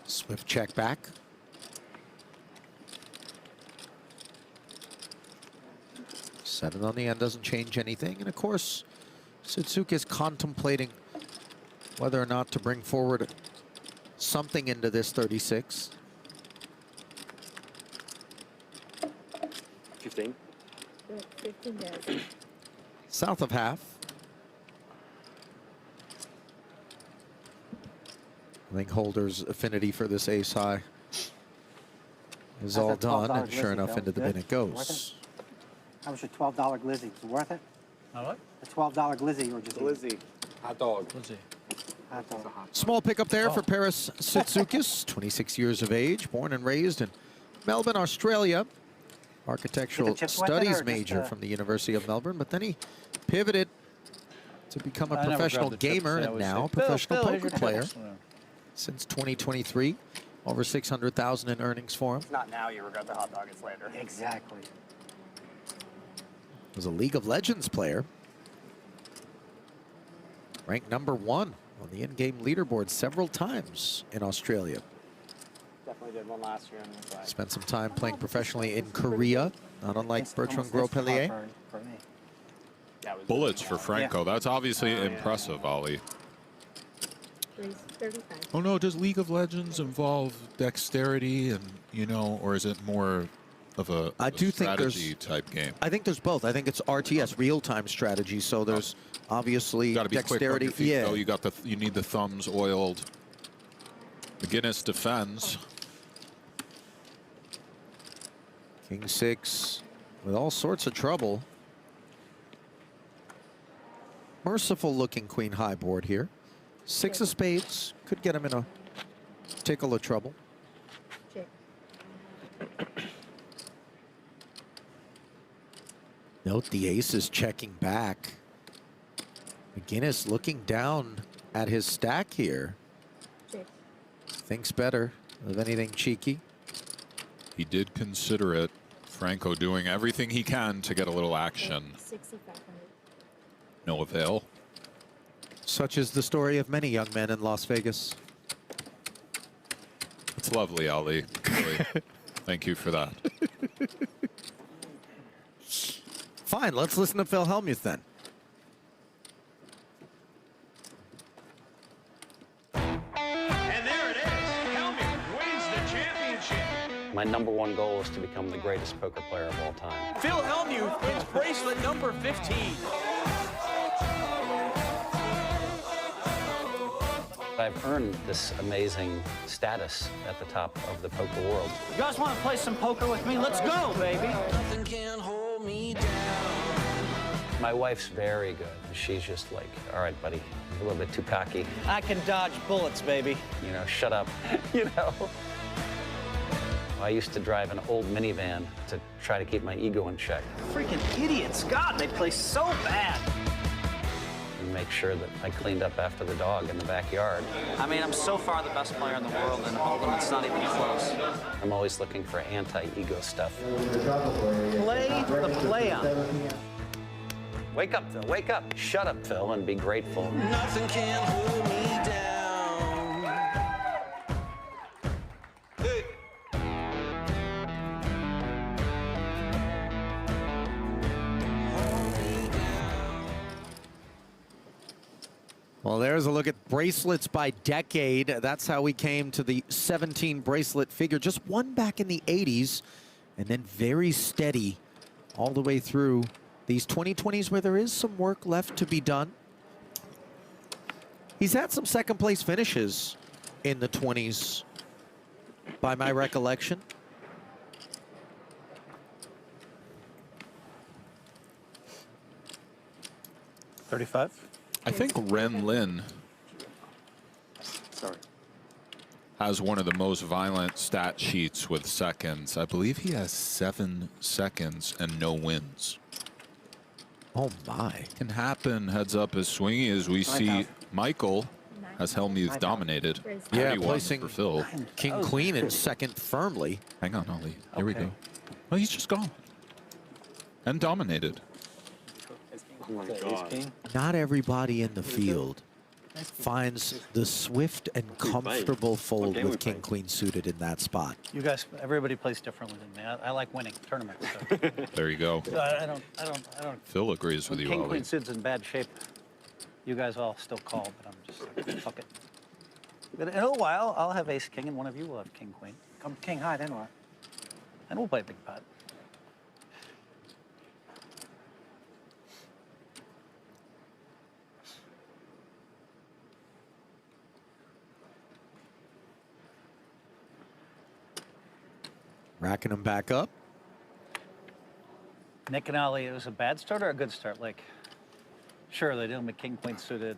Swift check back. Seven on the end doesn't change anything. And of course, Sitsukis contemplating whether or not to bring forward something into this 36. 15. Bet 15,000. South of half. I think Holder's affinity for this ace high is all done, and sure enough, into the bin it goes. How was your $12 glizzy? Was it worth it? What? The $12 glizzy or just Glizzy. Hot dog. Glizzy. hot dog? Small pickup there for Paris Sitsukis, 26 years of age, born and raised in Melbourne, Australia. Architectural studies major from the University of Melbourne, but then he pivoted to become a professional gamer and now a professional poker player since 2023. Over 600,000 in earnings for him. It's not now, you regret the hot dog, it's later. Exactly. Was a League of Legends player. Ranked #1 on the in-game leaderboard several times in Australia. Definitely did one last year. And Spent some time playing professionally in Korea, not unlike Bertrand Gros-Pellier. Bullets for Franco. That's obviously impressive, Ali. Oh no, does League of Legends involve dexterity and, you know, or is it more of a, strategy type game? I think there's both. I think it's RTS, real-time strategy. So there's obviously Got to be dexterity. quick on your feet, though. You got you need the thumbs oiled. McGinnis defends. King 6 with all sorts of trouble. Merciful looking queen high board here. 6 of spades could get him in a tickle of trouble. Note the ace is checking back. McGinnis looking down at his stack here. Thinks better of anything cheeky. He did consider it. Franco doing everything he can to get a little action. No avail. Such is the story of many young men in Las Vegas. It's lovely, Ali. Really. Thank you for that. Fine, let's listen to Phil Hellmuth then. And there it is. Hellmuth wins the championship. My #1 goal is to become the greatest poker player of all time. Phil Hellmuth wins bracelet number 15. I've earned this amazing status at the top of the poker world. You guys want to play some poker with me? Let's go, baby. Nothing can hold me down. My wife's very good. She's just like, all right, buddy, you're a little bit too cocky. I can dodge bullets, baby. You know, shut up. You know. I used to drive an old minivan to try to keep my ego in check. Freaking idiots. God, they play so bad. And make sure that I cleaned up after the dog in the backyard. I mean, I'm so far the best player in the world, and Hold'em, it's not even close. I'm always looking for anti-ego stuff. Play the play on. Wake up, Phil, wake up. Shut up, Phil, and be grateful. Nothing can hold me down. Hey. Well, there's a look at bracelets by decade. That's how we came to the 17 bracelet figure. Just one back in the 80s, and then very steady all the way through these 2020s where there is some work left to be done. He's had some second place finishes in the 20s, by my recollection. $35. I think Ren Lin has one of the most violent stat sheets with seconds. I believe he has 7 seconds and no wins. Oh my. Can happen heads up as swingy as we see Michael has Hellmuth dominated. Yeah, 91 placing for Phil. King Queen in second firmly. Hang on, Ollie. Here we go. Oh, he's just gone. And dominated. Oh my God. Not everybody in the field finds the swift and comfortable fold with King Queen suited in that spot. You guys, everybody plays differently than me. I like winning tournaments. So. There you go. I don't. Phil agrees with you, King Ollie. Queen suited's in bad shape. You guys all still call, but I'm just like, fuck it. But in a little while, I'll have Ace King, and one of you will have King Queen. Come king high, then what? And we'll play a big pot. Racking them back up. Nick and Ollie, it was a bad start or a good start? Like, sure, they did them King Queen suited.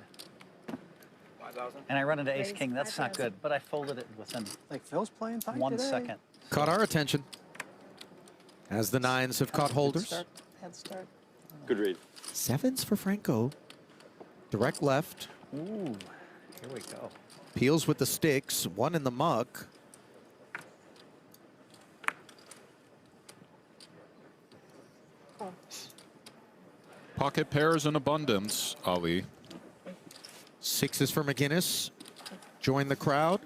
5,000. And I run into Ace King. That's not good, but I folded it within Like Phil's playing tight 1 today. second. Caught our attention. As the nines have caught holders. Head start. Good read. Sevens for Franco. Direct left. Ooh, here we go. Peels with the sticks. One in the muck. Pocket pairs in abundance, Ali. Sixes for McGinnis. Join the crowd.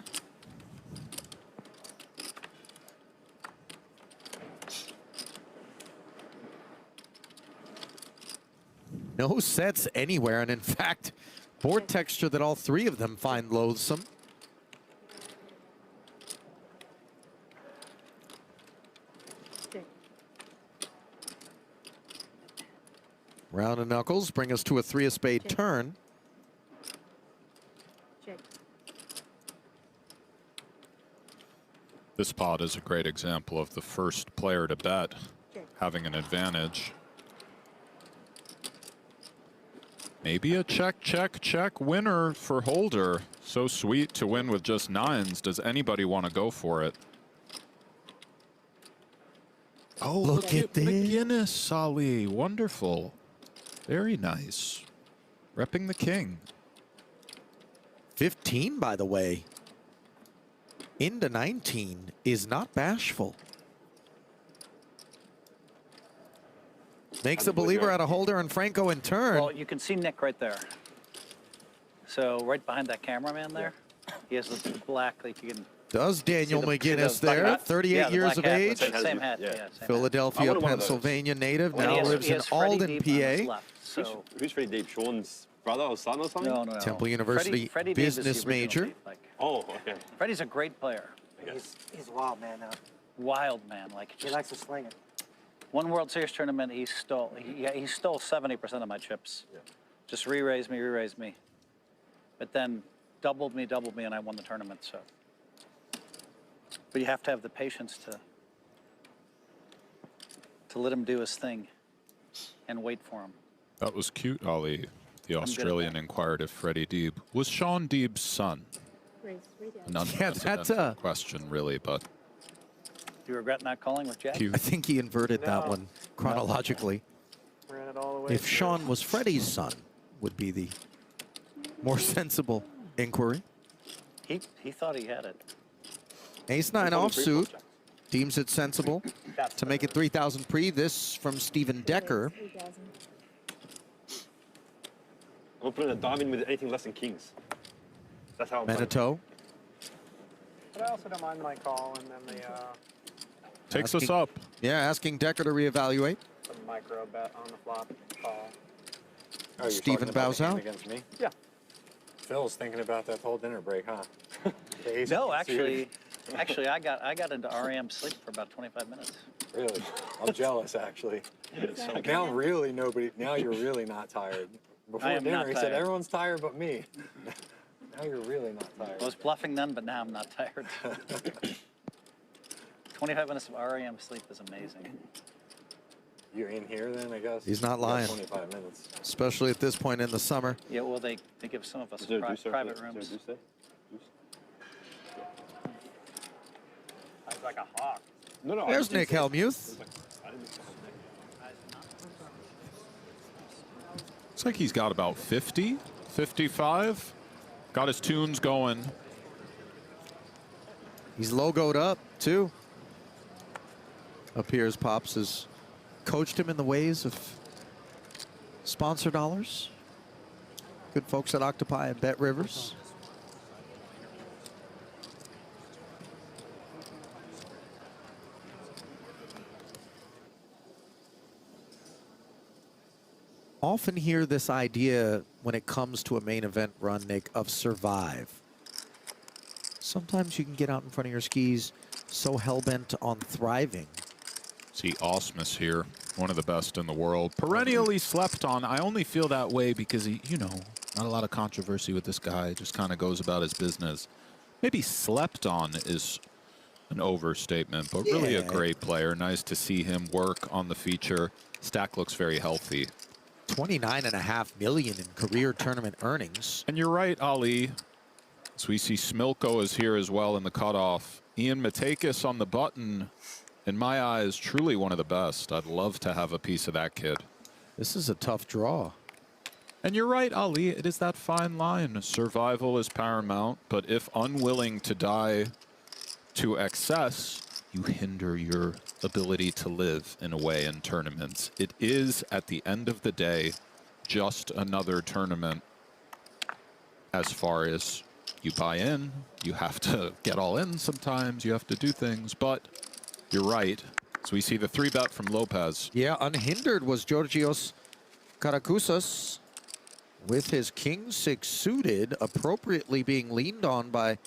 No sets anywhere, and in fact, board texture that all three of them find loathsome. Round of knuckles bring us to a 3 of spade turn. This pot is a great example of the first player to bet having an advantage. Maybe a check, check, check winner for Holder. So sweet to win with just nines. Does anybody want to go for it? Oh, Look at this. McGinnis, Ali. Wonderful. Very nice. Repping the king. 15, by the way. Into 19 is not bashful. Makes a believer out of Holder and Franco in turn. Well, you can see Nick right there. So right behind that cameraman there, he has the black, like you can. Does Daniel see the McGinnis black there, hat? 38 Yeah, the years black of hat age. with the same hat, yeah, same Philadelphia, hat. Pennsylvania native, Well, now he has- lives he in has Freddie Alden, Deeb on his PA. left, so Who's Freddie Deeb? Sean's brother or son or something? No, no, no. Temple University Freddie Deeb is the business original major. Deeb, like, Oh, okay. Freddie's a great player. He's a wild man now. Wild man, like He likes to sling it. one World Series tournament, he stole 70% of my chips. Yeah. Just re-raised me, but then doubled me, and I won the tournament. So, but you have to have the patience to let him do his thing and wait for him. That was cute, Ali. The Australian inquired if Freddie Deeb was Sean Deeb's son. An unprecedented question, really, but Do you regret not calling with Jack? I think he inverted that one chronologically. Ran it all the way If through. Sean was Freddie's son, would be the more sensible inquiry. He thought he had it. Ace-9 offsuit, deems it sensible to make it 3,000 pre. This from Steven Decker. I'm putting a diamond with anything less than kings. That's how I'm playing. Manitou. But I also don't mind my call and then the takes us up. Yeah, asking Decker to reevaluate. some micro bet on the flop call. Oh, you're Stephen talking about bows the hand out. against me? Yeah. Phil's thinking about that whole dinner break, huh? No, actually, I got into REM sleep for about 25 minutes. Really? I'm jealous, actually. Now now you're really not tired. Before I am dinner, not he said, tired. everyone's tired but me. Now you're really not tired. I was bluffing then, but now I'm not tired. 25 minutes of REM sleep is amazing. You're in here then, I guess? He's not You got lying. 25 minutes. Especially at this point in the summer. Yeah, well, they give some of us Is there a deuce there? private Is there a rooms. deuce there? Deuce? He's like a hawk. No, There's Nick Hellmuth. Looks like he's got about 50, 55. Got his tunes going. He's logoed up, too. Appears Pops has coached him in the ways of sponsor dollars. Good folks at Octopi and Bet Rivers. Often hear this idea when it comes to a main event run, Nick, of survive. Sometimes you can get out in front of your skis so hell-bent on thriving. See Osmus here, one of the best in the world. Perennially slept on. I only feel that way because he, you know, not a lot of controversy with this guy. Just kind of goes about his business. Maybe slept on is an overstatement, but really a great player. Nice to see him work on the feature. Stack looks very healthy. $29.5 million in career tournament earnings. And you're right, Ali. So we see Smilko is here as well in the cutoff. Ian Matakis on the button. In my eyes, truly one of the best. I'd love to have a piece of that kid. This is a tough draw. And you're right, Ali. It is that fine line. Survival is paramount, but if unwilling to die to excess, you hinder your ability to live in a way in tournaments. It is, at the end of the day, just another tournament. As far as you buy in, you have to get all in sometimes, you have to do things, but you're right. So we see the 3-bet from Lopez. Yeah, unhindered was Georgios Karakousas with his king-6 suited, appropriately being leaned on by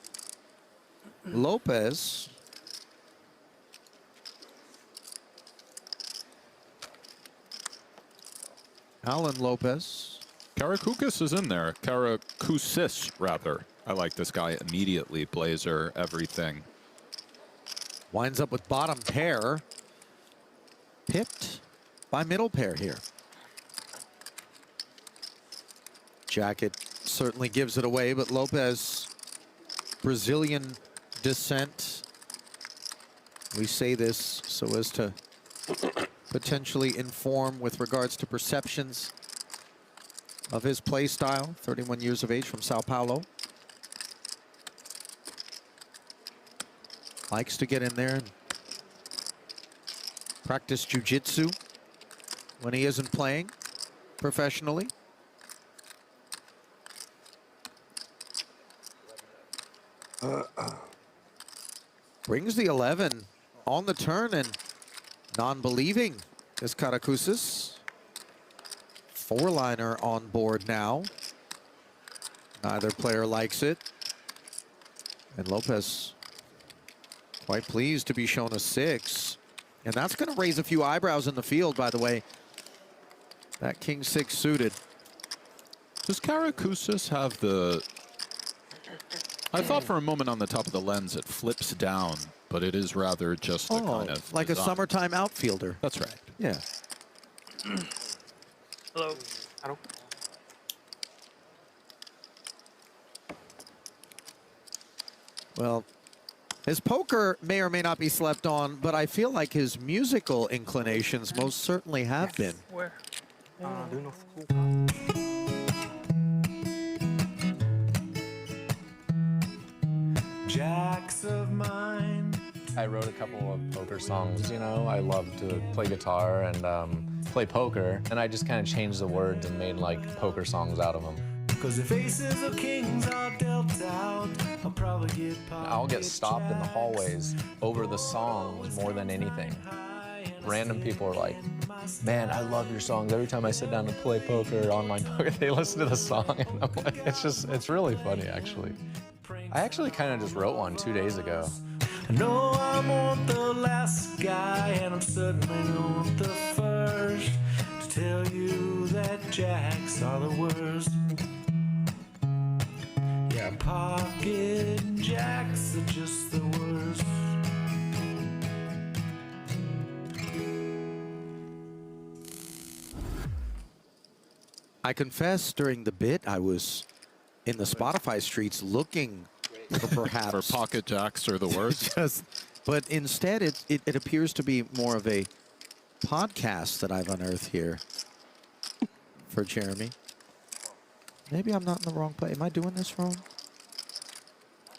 Lopez. Alan Lopez. Karakoukis is in there. Karakousis, rather. I like this guy immediately. Blazer, everything. Winds up with bottom pair. Pipped by middle pair here. Jacket certainly gives it away, but Lopez, Brazilian descent. We say this so as to potentially inform with regards to perceptions of his play style. 31 years of age from Sao Paulo. Likes to get in there and practice jiu-jitsu when he isn't playing professionally. Brings the 11 on the turn and non-believing is Karakusis. Four-liner on board now. Neither player likes it. And Lopez quite pleased to be shown a 6. And that's going to raise a few eyebrows in the field, by the way. That king 6 suited. Does Karakusis have the... I thought for a moment on the top of the lens it flips down, but it is rather just a kind of like design. a summertime outfielder. That's right. Yeah. Hello. Hello. Well, his poker may or may not be slept on, but I feel like his musical inclinations most certainly have been. Where? Jacks of mine. I wrote a couple of poker songs, you know. I love to play guitar and play poker, and I just kind of changed the words and made like poker songs out of them. Because if aces or kings are dealt out, I'll get stopped in the hallways over the songs more than anything. Random people are like, man, I love your songs. Every time I sit down to play poker, online poker, they listen to the song, and I'm like, it's really funny, actually. I actually kind of just wrote one 2 days ago. I know I want the last guy, and I'm certainly not the first to tell you that jacks are the worst. Yeah, pocket jacks are just the worst. I confess during the bit I was in the Spotify streets looking for perhaps... For pocket jacks are the worst. But instead it appears to be more of a podcast that I've unearthed here for Jeremy. Maybe I'm not in the wrong place. Am I doing this wrong?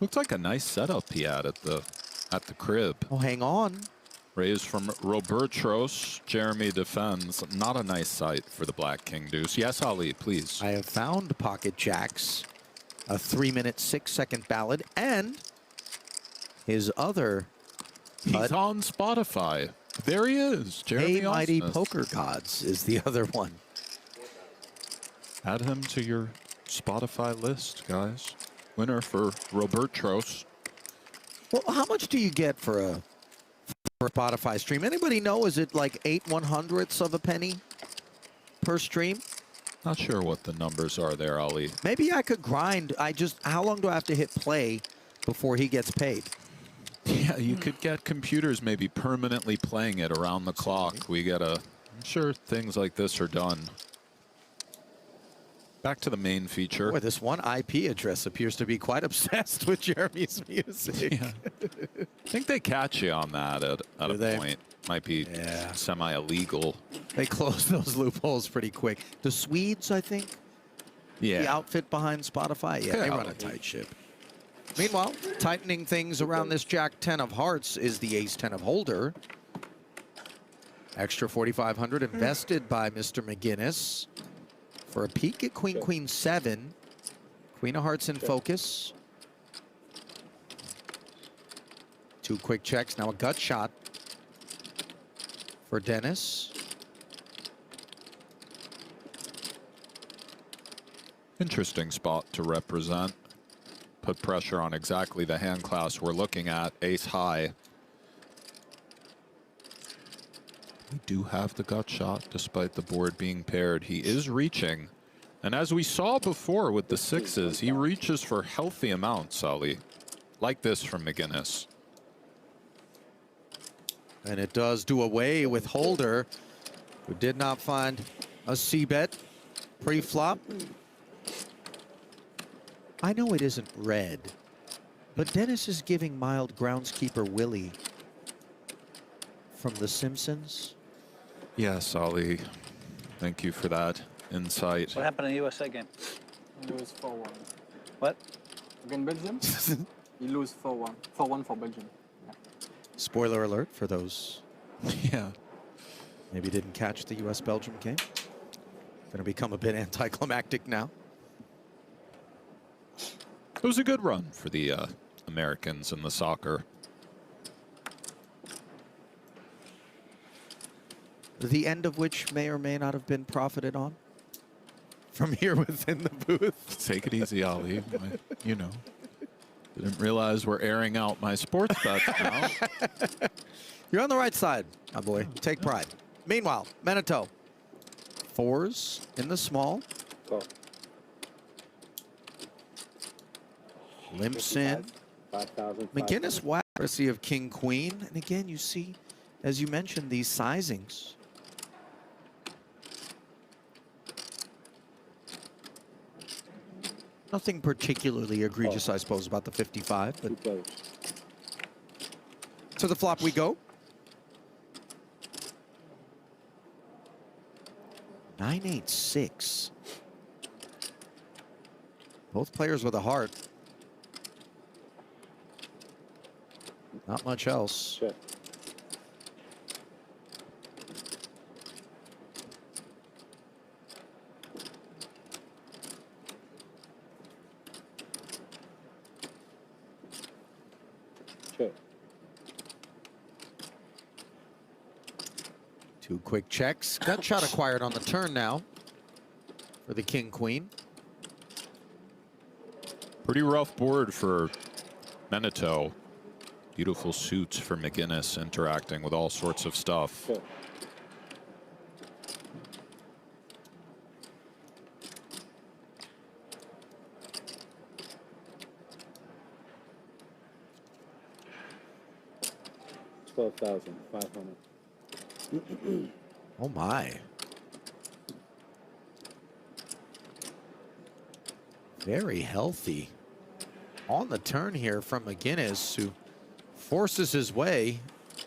Looks like a nice setup he had at the crib. Oh, hang on. Raised from Robertros. Jeremy defends. Not a nice sight for the Black King Deuce. Yes, Ali, please. I have found pocket jacks, a 3-minute 6-second ballad, and his other. He's on Spotify. There he is. Jeremy Hey Mighty Osmus. Poker Gods is the other one. Add him to your Spotify list, guys. Winner for Robertros. Well, how much do you get for a Spotify stream? Anybody know? Is it like 8/100ths of a penny per stream? Not sure what the numbers are there, Ali. Maybe I could grind. How long do I have to hit play before he gets paid? Yeah, you could get computers maybe permanently playing it around the clock. I'm sure things like this are done. Back to the main feature. Boy, this one IP address appears to be quite obsessed with Jeremy's music. Yeah. I think they catch you on that at a point. Might be semi-illegal. They close those loopholes pretty quick. The Swedes, I think. Yeah. The outfit behind Spotify. Yeah, they run a tight ship. Meanwhile, tightening things around this Jack 10 of hearts is the Ace 10 of holder. Extra 4,500 invested by Mr. McGinnis. For a peek at Queen, Queen 7. Queen of hearts in focus. 2 quick checks. Now a gut shot for Dennis. Interesting spot to represent. Put pressure on exactly the hand class we're looking at. Ace high. We do have the gut shot despite the board being paired. He is reaching. And as we saw before with the 6s, he reaches for healthy amounts, Ali. Like this from McGinnis. And it does do away with Holder, who did not find a C-bet pre-flop. I know it isn't red, but Dennis is giving mild groundskeeper Willie from The Simpsons Yes, Ali. Thank you for that insight. What happened in the USA game? You lose 4-1. What? Against Belgium? You lose 4-1. 4-1 for Belgium. Yeah. Spoiler alert for those. Yeah. Maybe didn't catch the US-Belgium game. Going to become a bit anticlimactic now. It was a good run for the Americans in the soccer. The end of which may or may not have been profited on from here within the booth. Take it easy, Ali. You know. Didn't realize we're airing out my sports bets now. You're on the right side, my boy. Take pride. Meanwhile, Menito. 4s in the small. Go. Limps in. 5,000. McGinnis whack. Courtesy of King Queen. And again, you see, as you mentioned, these sizings. Nothing particularly egregious, I suppose, about the 55. But to the flop we go. 9-8-6. Both players with a heart. Not much else. Check. Check. 2 quick checks. Gut shot acquired on the turn now for the King Queen. Pretty rough board for Menito. Beautiful suits for McGinnis, interacting with all sorts of stuff. Check. $12,500. Oh my. Very healthy. On the turn here from McGinnis, who forces his way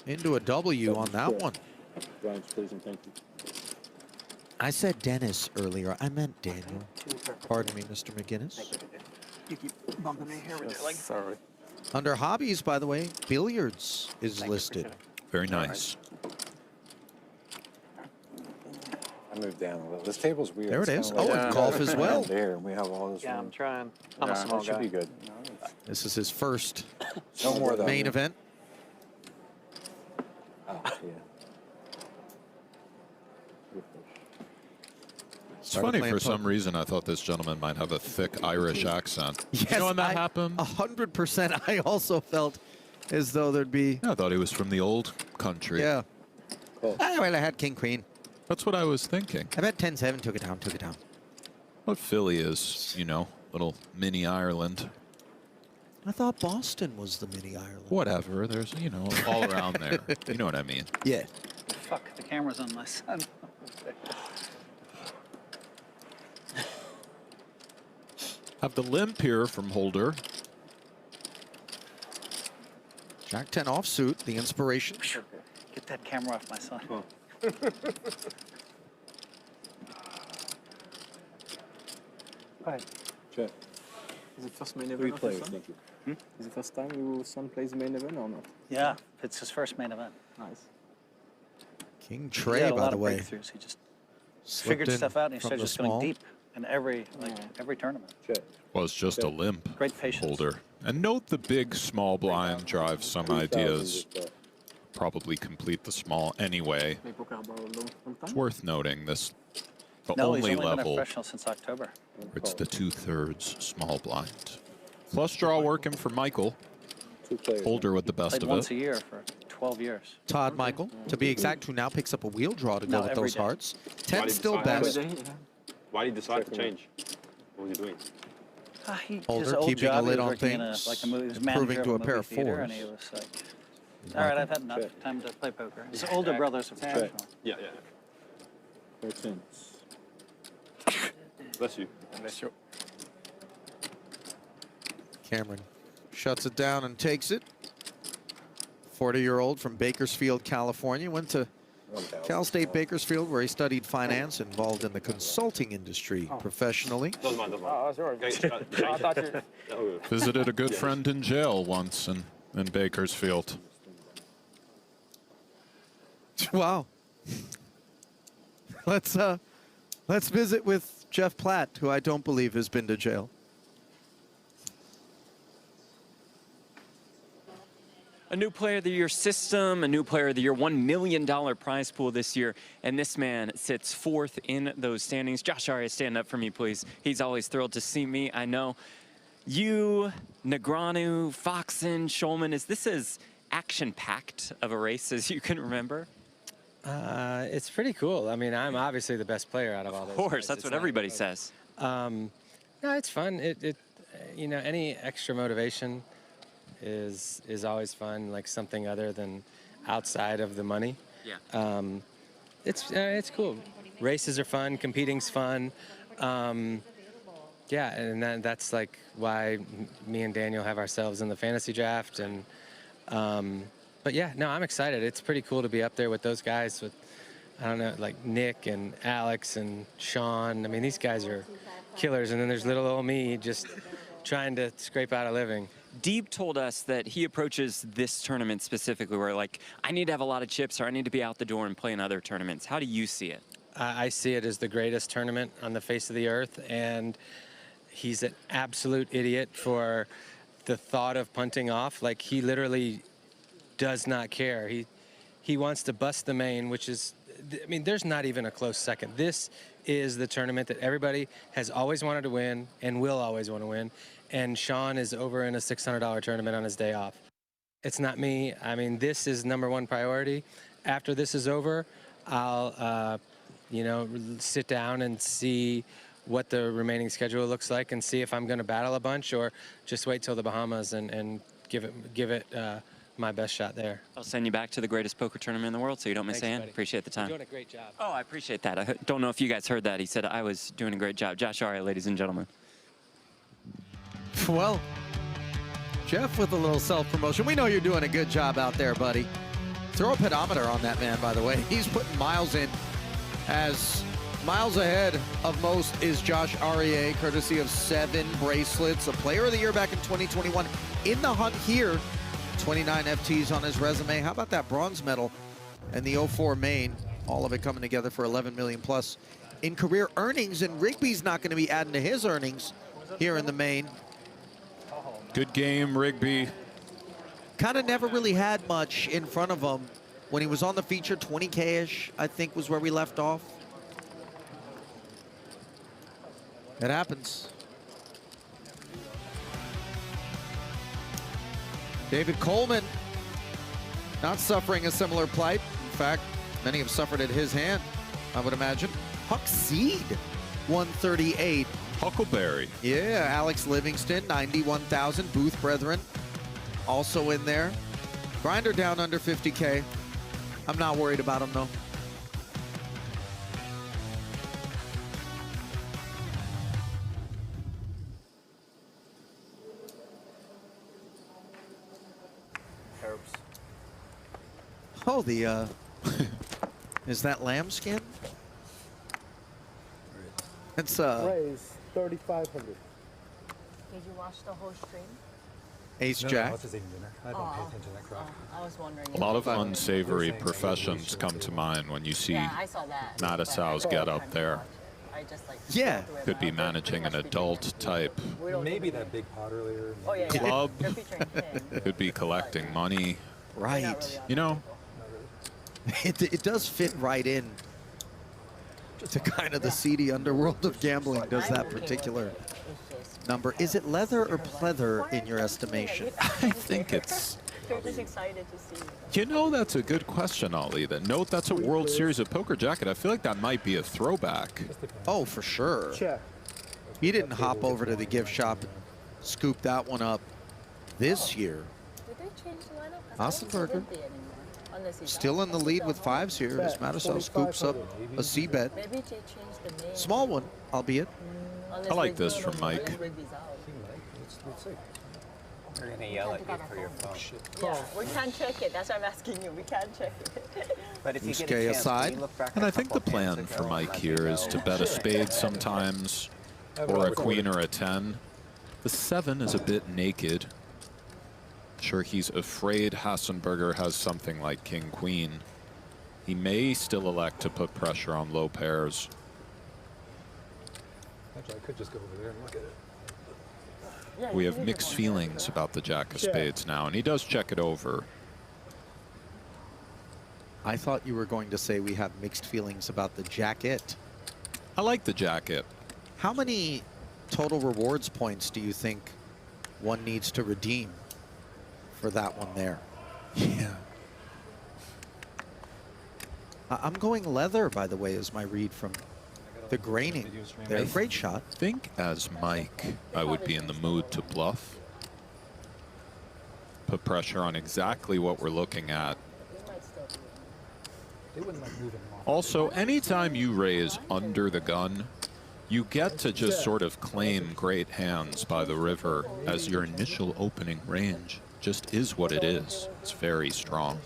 into a W on that one. Ryan's please and thank you. I said Dennis earlier. I meant Daniel. Pardon me, Mr. McGinnis. You keep bumping me here with like. Sorry. Under hobbies, by the way, billiards is listed. Very nice. I moved down a little. This table's weird. There it It's is. kinda Oh, like and golf as well. There, we have all this. Yeah, room. I'm trying. I'm a small guy. Should be good. This is his first No more though. main event. Oh, yeah. It's funny, for some reason, I thought this gentleman might have a thick Irish accent. Yes, you know when that happened? 100%. I also felt as though there'd be. I thought he was from the old country. Yeah. Well, I had King Queen. That's what I was thinking. I bet 10-7, took it down, took it down. What Philly is, you know, little mini Ireland. I thought Boston was the mini Ireland. Whatever, there's, you know, all around there. You know what I mean? Yeah. Fuck, the camera's on my son. Have the limp here from Holder. Jack 10 offsuit, the inspiration. Get that camera off my son. Oh. Right. Check. Is it first main event? Thank you. Is it first time your son plays the main event or not? Yeah, it's his first main event. Nice. King He Trey, had a by lot the of way. breakthroughs. He just Slipped figured in stuff out, and he from started the just going small. deep in every tournament. Check. Well, it's just a limp Great patience. Holder. And note the big small blind drives some ideas. Probably complete the small anyway. It's worth noting this, the No, only he's only been a level professional since October. where it's the 2/3 small blind. Flush draw working for Michael. Holder with the best Played of once it. a year for 12 years. Todd Michael, to be exact, who now picks up a wheel draw to go No, with every those day. hearts. Why 10 did still you best. Why did you decide to change? What was he doing? His Holder old keeping a job, he lid was on working in things, like a movie, he was improving manager to a of pair movie of theater, and fours. he was like, all right, I've had enough time to play poker. His older brother's a professional. Yeah, yeah. 13. Bless you. Bless you. Cameron shuts it down and takes it. 40-year-old from Bakersfield, California. Went to Cal State Bakersfield, where he studied finance, involved in the consulting industry professionally. Visited a good friend in jail once in Bakersfield. Wow. Let's visit with Jeff Platt, who I don't believe has been to jail. A new Player of the Year system, a new Player of the Year $1 million prize pool this year, and this man sits fourth in those standings. Josh Aria, stand up for me, please. He's always thrilled to see me, I know. You, Negreanu, Foxen, Schulman, is this as action-packed of a race as you can remember? It's pretty cool. I mean, I'm obviously the best player out of all those. Of course, that's what everybody says. No, it's fun. You know, any extra motivation is always fun, like something other than outside of the money. Yeah. It's cool. Races are fun. Competing's fun. Yeah, and that's like why me and Daniel have ourselves in the fantasy draft. And but yeah, no, I'm excited. It's pretty cool to be up there with those guys. With I don't know, like Nick and Alex and Sean. I mean, these guys are killers. And then there's little old me just trying to scrape out a living. Deeb told us that he approaches this tournament specifically where, like, I need to have a lot of chips or I need to be out the door and play in other tournaments. How do you see it? I see it as the greatest tournament on the face of the earth, and he's an absolute idiot for the thought of punting off. Like, he literally does not care. He wants to bust the main, which is, I mean, there's not even a close second. This is the tournament that everybody has always wanted to win and will always want to win. And Sean is over in a $600 tournament on his day off. It's not me. I mean, this is #1 priority. After this is over, I'll, you know, sit down and see what the remaining schedule looks like and see if I'm going to battle a bunch or just wait till the Bahamas and give it my best shot there. I'll send you back to the greatest poker tournament in the world so you don't miss a hand. Appreciate the time. You're doing a great job. Oh, I appreciate that. I don't know if you guys heard that. He said I was doing a great job. Josh Aria, ladies and gentlemen. Well, Jeff with a little self-promotion. We know you're doing a good job out there, buddy. Throw a pedometer on that man, by the way. He's putting miles in. As miles ahead of most is Josh Aria, courtesy of 7 bracelets. A Player of the Year back in 2021. In the hunt here, 29 FTs on his resume. How about that bronze medal and the 04 main? All of it coming together for 11 million plus in career earnings. And Rigby's not going to be adding to his earnings here in the main. Good game, Rigby. Kind of never really had much in front of him. When he was on the feature, 20K-ish, I think was where we left off. It happens. David Coleman, not suffering a similar plight. In fact, many have suffered at his hand, I would imagine. Huck Seed, 138. Huckleberry. Yeah, Alex Livingston, 91,000. Booth Brethren, also in there. Grinder down under 50K. I'm not worried about him, though. Oh, the, is that lambskin? It's, Raise 3,500. Did you watch the whole stream? Ace No, Jack. I was just eating dinner. I don't pay attention to that crap. I was wondering. A lot of unsavory professions come to mind when you see Yeah, I saw that. Mattisau's get up there. I just like. Yeah. Could be managing an adult type Maybe that big pot earlier. Oh yeah. club. They're featuring him. Could be collecting money. Right. You know, It does fit right in to kind of the seedy underworld of gambling, does that particular number. Is it leather or pleather in your estimation? I think it's... They're just excited to see. You know, that's a good question, Ali. That note, that's a World Series of Poker jacket. I feel like that might be a throwback. Oh, for sure. He didn't hop over to the gift shop and scoop that one up this year. Did they change the lineup? Ossenberger still in the lead with 5s here as Mattisau scoops up a C-bet. Maybe they changed the name. Small one, albeit. I like this from Mike. They're gonna yell at you for your phone. Yeah, we can't check it. That's why I'm asking you. We can't check it. But if you get a Uske chance, aside, you look back and a I think the couple hands plan ago for and Mike let me here is know. to bet a spade sometimes, or a queen or a 10. The 7 is a bit naked. Sure, he's afraid Hassenberger has something like king-queen. He may still elect to put pressure on low pairs. Actually, I could just go over there and look at it. We have mixed feelings about the jack of spades now, and he does check it over. I thought you were going to say we have mixed feelings about the jacket. I like the jacket. How many total rewards points do you think one needs to redeem for that one there? Yeah. I'm going leather, by the way, is my read from the graining. There, great shot. I think as Mike, I would be in the mood to bluff. Put pressure on exactly what we're looking at. Also, anytime you raise under the gun, you get to just sort of claim great hands by the river, as your initial opening range just is what it is. It's very strong.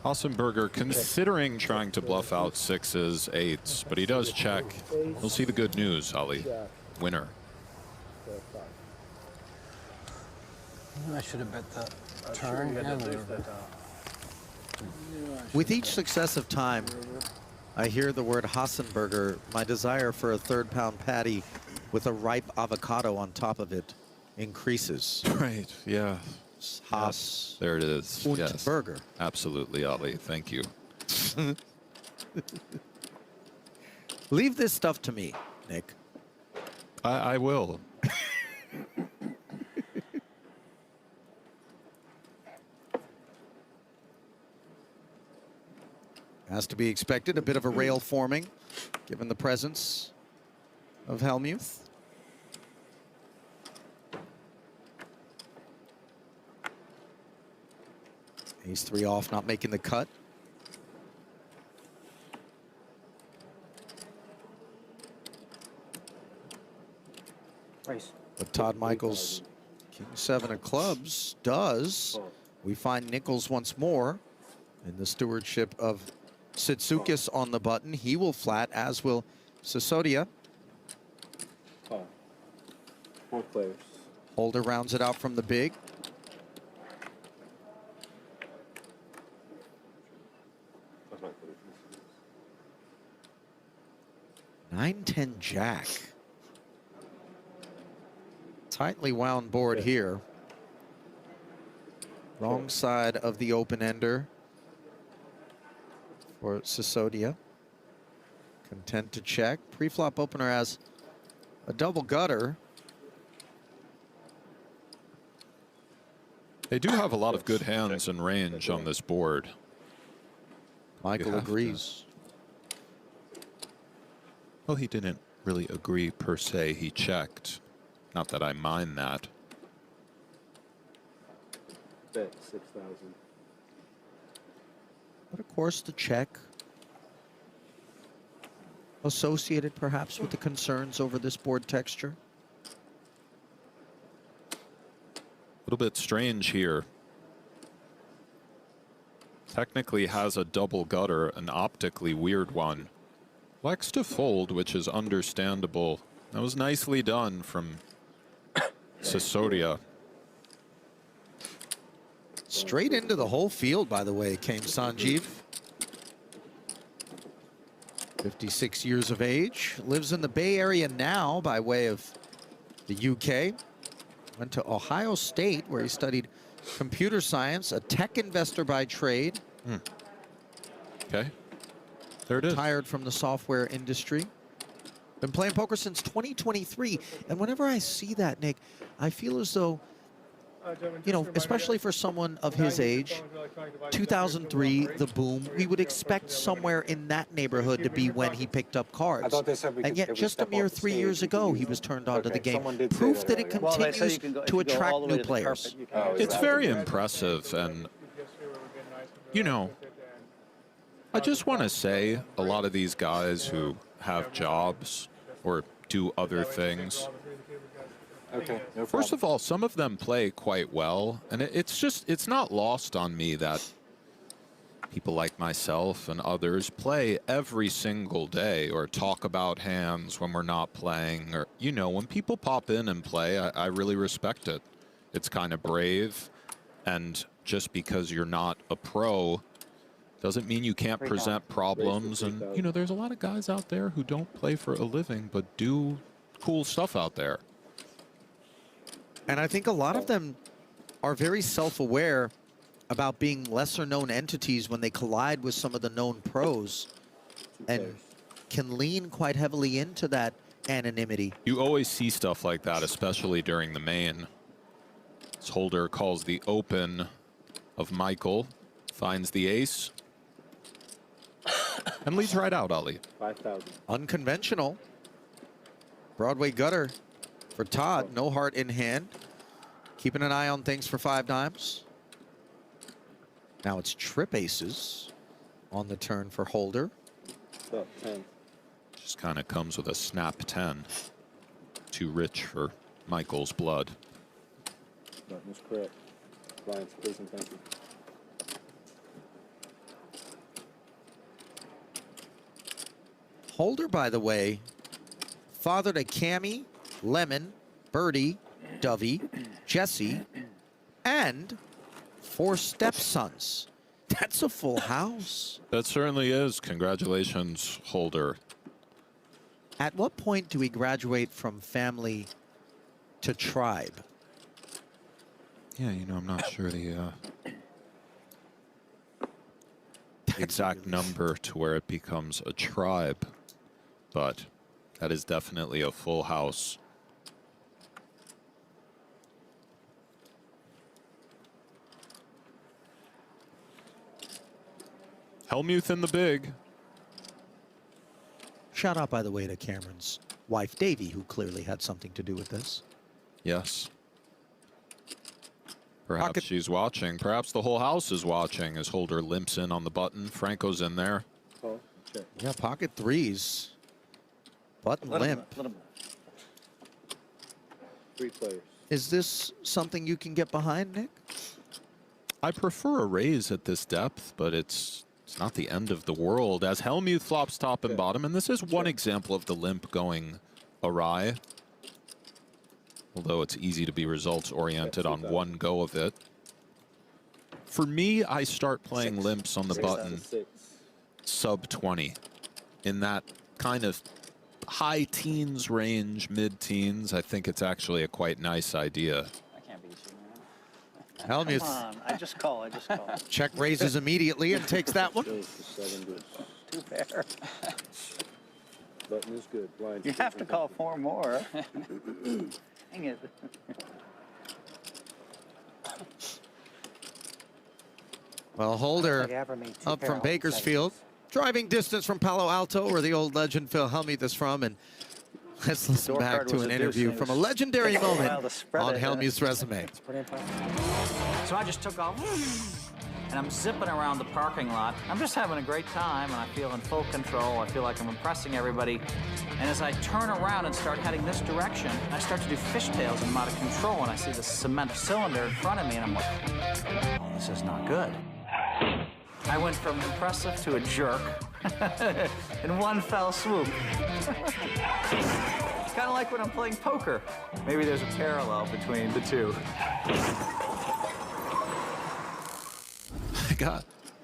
Hassenberger considering trying to bluff out 6s, 8s, but he does check. We'll see the good news, Ali. Winner. I should have bet the turn and the river. With each successive time, I hear the word Hassenberger. My desire for a 3rd-pound patty with a ripe avocado on top of it increases. Right, yeah. Haas. Yes, there it is. Und yes. Burger. Absolutely, Ali. Thank you. Leave this stuff to me, Nick. I will. Has to be expected, a bit of a rail forming, given the presence of Hellmuth. Ace-3 off, not making the cut. Race. But Todd Michaels, King-7 of clubs, does. We find Nichols once more in the stewardship of Sitsukis on the button. He will flat, as will Sisodia. Oh. 4 players. Holder rounds it out from the big. 9-10 jack. Tightly wound board here. Wrong side of the open ender for Sisodia. Content to check. Pre-flop opener has a double gutter. They do have a lot of good hands and range on this board. Michael agrees. Well, he didn't really agree per se. He checked. Not that I mind that. Bet 6,000. But of course, the check associated perhaps with the concerns over this board texture. A little bit strange here. Technically has a double gutter, an optically weird one. Likes to fold, which is understandable. That was nicely done from Sisodia. Straight into the whole field, by the way, came Sanjeev. 56 years of age, lives in the Bay Area now by way of the UK. Went to Ohio State, where he studied computer science, a tech investor by trade. Okay. There it is. Retired from the software industry. Been playing poker since 2023. And whenever I see that, Nick, I feel as though, you know, especially for someone of his age, 2003, the boom, we would expect somewhere in that neighborhood to be when he picked up cards. And yet, just a mere 3 years ago, he was turned on to the game. Proof that it continues to attract new players. It's very impressive, and, you know, I just want to say a lot of these guys who have jobs or do other things. Okay. No First of all, some of them play quite well, and it's not lost on me that people like myself and others play every single day or talk about hands when we're not playing, or, you know, when people pop in and play, I really respect it. It's kind of brave, and just because you're not a pro doesn't mean you can't present problems. And, you know, there's a lot of guys out there who don't play for a living but do cool stuff out there. And I think a lot of them are very self-aware about being lesser-known entities when they collide with some of the known pros, and can lean quite heavily into that anonymity. You always see stuff like that, especially during the main. This Holder calls the open of Michael, finds the ace, and leads right out, Ali. 5,000. Unconventional. Broadway gutter for Todd. No heart in hand. Keeping an eye on things for 5 dimes. Now it's trip aces on the turn for Holder. 10. Just kind of comes with a snap 10. Too rich for Michael's blood. Button is correct. Blinds, please and thank you. Holder, by the way, father to Cammy, Lemon, Birdie, Dovey, Jesse, and 4 stepsons. That's a full house. That certainly is. Congratulations, Holder. At what point do we graduate from family to tribe? Yeah, you know, I'm not sure the exact number to where it becomes a tribe, but that is definitely a full house. Hellmuth in the big. Shout out, by the way, to Cameron's wife, Davy, who clearly had something to do with this. Yes. Perhaps she's watching. Perhaps the whole house is watching as Holder limps in on the button. Franco's in there. Oh, check. Yeah, pocket 3s. Button limp. 3 players. Is this something you can get behind, Nick? I prefer a raise at this depth, but it's not the end of the world. As Hellmuth flops top and bottom, and this is one example of the limp going awry. Although it's easy to be results-oriented on one go of it. For me, I start playing limps on the button sub 20. In that kind of high teens range, mid-teens, I think it's actually a quite nice idea. I can't beat you, man. Hellmuth. Come on, I just call. Check raises immediately and takes that one. Too fair. Button is good. Blind. You have to call 4 more. Dang it. Well, Holder up from Bakersfield. Driving distance from Palo Alto, where the old legend Phil Hellmuth is from. And let's listen back to an interview from a legendary moment on Hellmuth's resume. So I just took off, and I'm zipping around the parking lot. I'm just having a great time, and I feel in full control. I feel like I'm impressing everybody. And as I turn around and start heading this direction, I start to do fishtails, and I'm out of control, and I see the cement cylinder in front of me, and I'm like, oh, this is not good. I went from impressive to a jerk in one fell swoop. It's kind of like when I'm playing poker. Maybe there's a parallel between the two.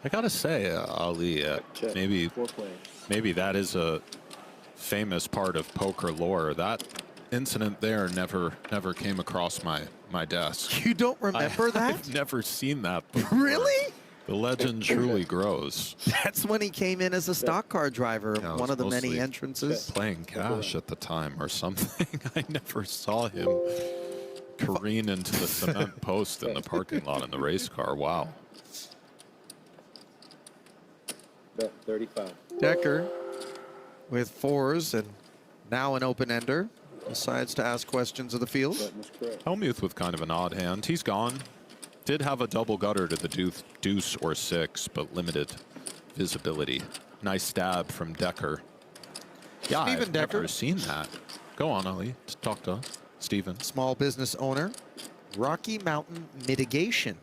I gotta say, Ali, maybe that is a famous part of poker lore. That incident there never came across my desk. You don't remember that? I've never seen that before. Really? The legend truly grows. That's when he came in as a stock car driver, Yeah, one of the many mostly entrances. Playing cash at the time or something. I never saw him careen into the cement post in the parking lot in the race car. Wow. Bet 35. Decker with 4s and now an open-ender. Decides to ask questions of the field. Hellmuth with kind of an odd hand. He's gone. Did have a double gutter to the deuce or 6, but limited visibility. Nice stab from Decker. Yeah, Stephen I've Decker. never seen that. Go on, Ali. Talk to Stephen. Small business owner. Rocky Mountain Mitigation.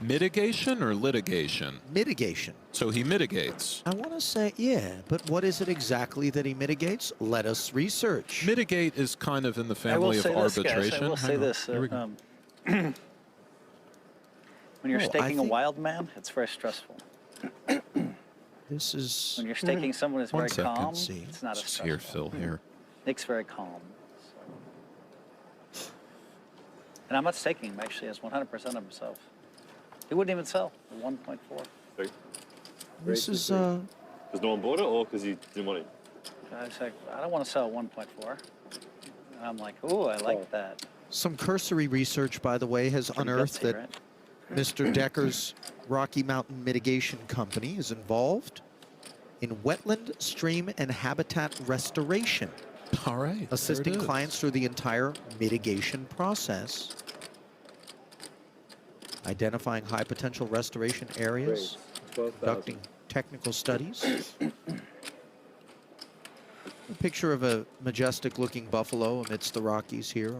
Mitigation or litigation? Mitigation. So he mitigates. I want to say, yeah, but what is it exactly that he mitigates? Let us research. Mitigate is kind of in the family of arbitration. I will say this. When you're staking a wild man, it's very stressful. This is... When you're staking someone who's very calm, see. it's not as stressful. Here, Phil, here. Nick's very calm. So. And I'm not staking him, actually, as 100% of himself. He wouldn't even sell at 1.4. This is... Because no one bought it or because he didn't want it? I was like, I don't want to sell at 1.4. And I'm like, ooh, I like that. Some cursory research, by the way, has unearthed gutsy, that right? Mr. Decker's Rocky Mountain Mitigation Company is involved in wetland, stream, and habitat restoration. All right. Assisting clients through the entire mitigation process. Identifying high potential restoration areas. Conducting technical studies. A picture of a majestic looking buffalo amidst the Rockies here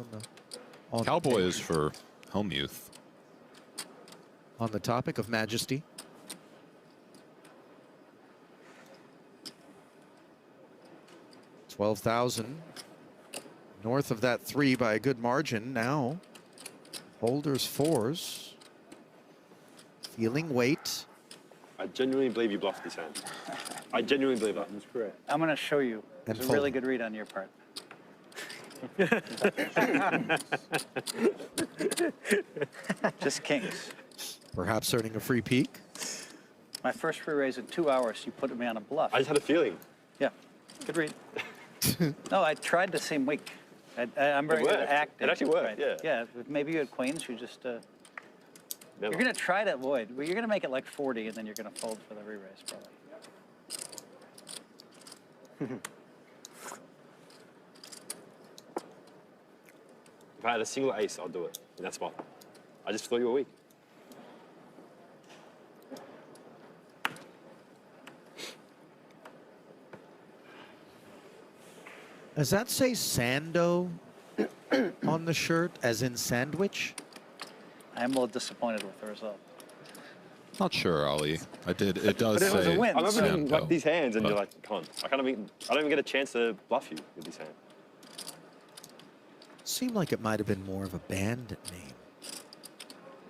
on Cowboy is for Helmuth. On the topic of majesty. $12,000 north of that 3 by a good margin now. Holders 4s. Feeling weight. I genuinely believe you bluffed this hand. I genuinely believe that. That's correct. I'm going to show you. And It's a really good read on your part. Just kings. Perhaps earning a free peek. My first free raise in 2 hours, you put me on a bluff. I just had a feeling. Yeah, good read. No, I tried to seem weak. I'm very good at acting. It actually worked, right. yeah. Yeah, maybe you had queens, you just... Never. You're going to try to avoid. Well, you're going to make it like 40, and then you're going to fold for the re-raise, probably. If I had a single ace, I'll do it in that spot. I just thought you were weak. Does that say Sando on the shirt, as in sandwich? I am a little disappointed with the result. Not sure, Ali. I did. It does But it was say. a win. I remember Sando, like these hands, and but- you're like, come on. I don't even get a chance to bluff you with these hands. Seemed like it might have been more of a band name,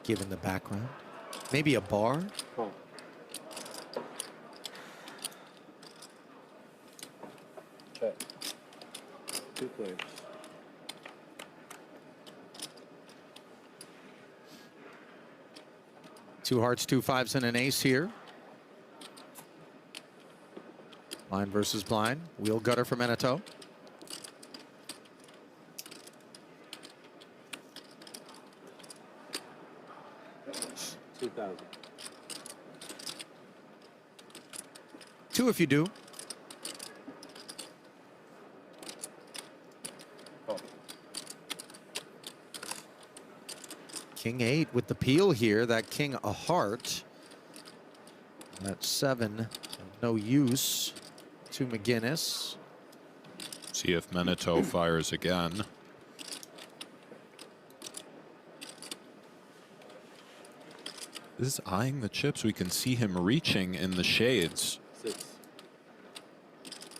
given the background. Maybe a bar? Oh. Check. 2 players. Two hearts, 2 5s, and an ace here. Blind versus blind. Wheel gutter for Meneteau. $2,000. 2 if you do. King 8 with the peel here. That king a heart. That 7 no use to McGinnis. See if Meneteau fires again. This is eyeing the chips. We can see him reaching in the shades. 6.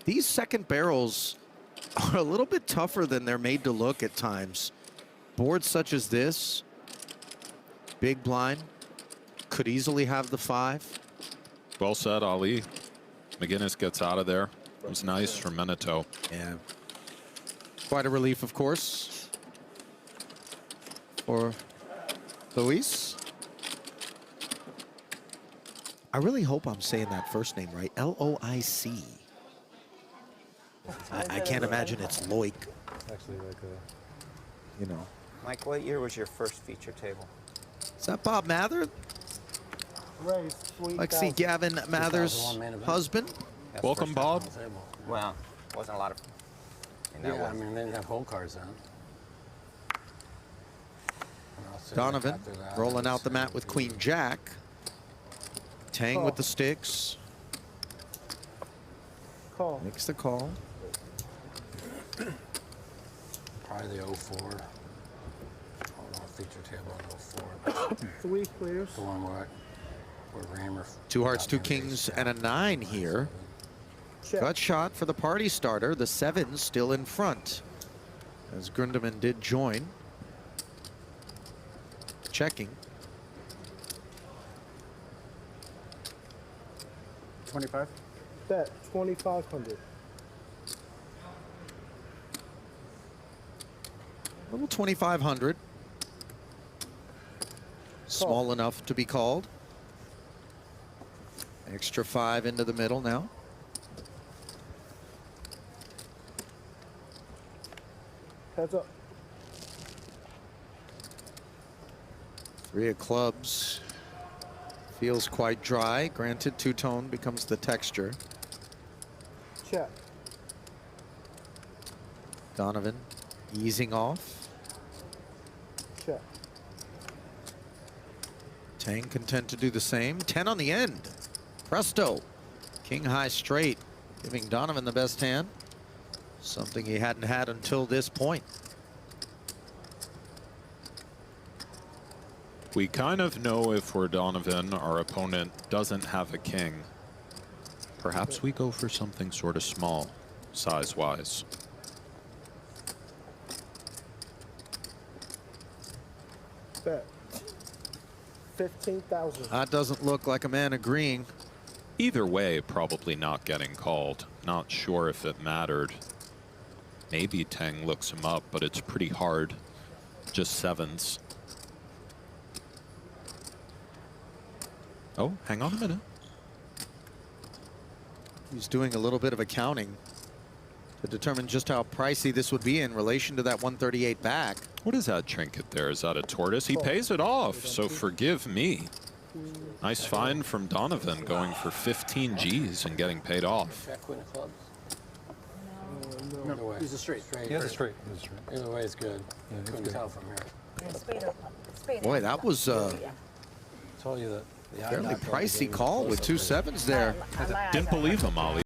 These second barrels are a little bit tougher than they're made to look at times. Boards such as this, big blind, could easily have the 5. Well said, Ali. McGinnis gets out of there. It was nice for Meneteau. Yeah. Quite a relief, of course, for Luis. I really hope I'm saying that first name right. L-O-I-C. I can't imagine it's Loic. Actually, like a... You know. Mike, what year was your first feature table? Is that Bob Mather? Like see Gavin Mather's husband. Welcome, Bob. Well, wasn't a lot of... Yeah, I mean, they didn't have hole cards then. Donovan rolling out the mat with Queen Jack. Tang with the sticks. Call. Makes the call. Probably the 04. I don't know, feature table on 04. 3 clears. The one where Rammer. 2 hearts, 2 kings, and a 9 here. Gut shot for the party starter. The 7 still in front, as Grundemann did join. Checking. 25. Bet 2,500. Little 2,500. Small enough to be called. Extra 5 into the middle now. Heads up. 3 of clubs. Feels quite dry. Granted, two-tone becomes the texture. Check. Donovan easing off. Check. Tang content to do the same. 10 on the end. Presto. King high straight, giving Donovan the best hand. Something he hadn't had until this point. We kind of know if we're Donovan, our opponent doesn't have a king. Perhaps we go for something sort of small, size-wise. Bet 15,000. That doesn't look like a man agreeing. Either way, probably not getting called. Not sure if it mattered. Maybe Tang looks him up, but it's pretty hard. Just 7s. Oh, hang on a minute. He's doing a little bit of accounting to determine just how pricey this would be in relation to that 138 back. What is that trinket there? Is that a tortoise? He pays it off, so forgive me. Nice find from Donovan, going for 15 G's and getting paid off. Jack queen of clubs. No, He's a straight. He has a straight. Either way is good. Couldn't tell from here. Yeah, spade. Boy, that was I told you that. fairly pricey call with 2 7s there. Didn't believe him, Ollie.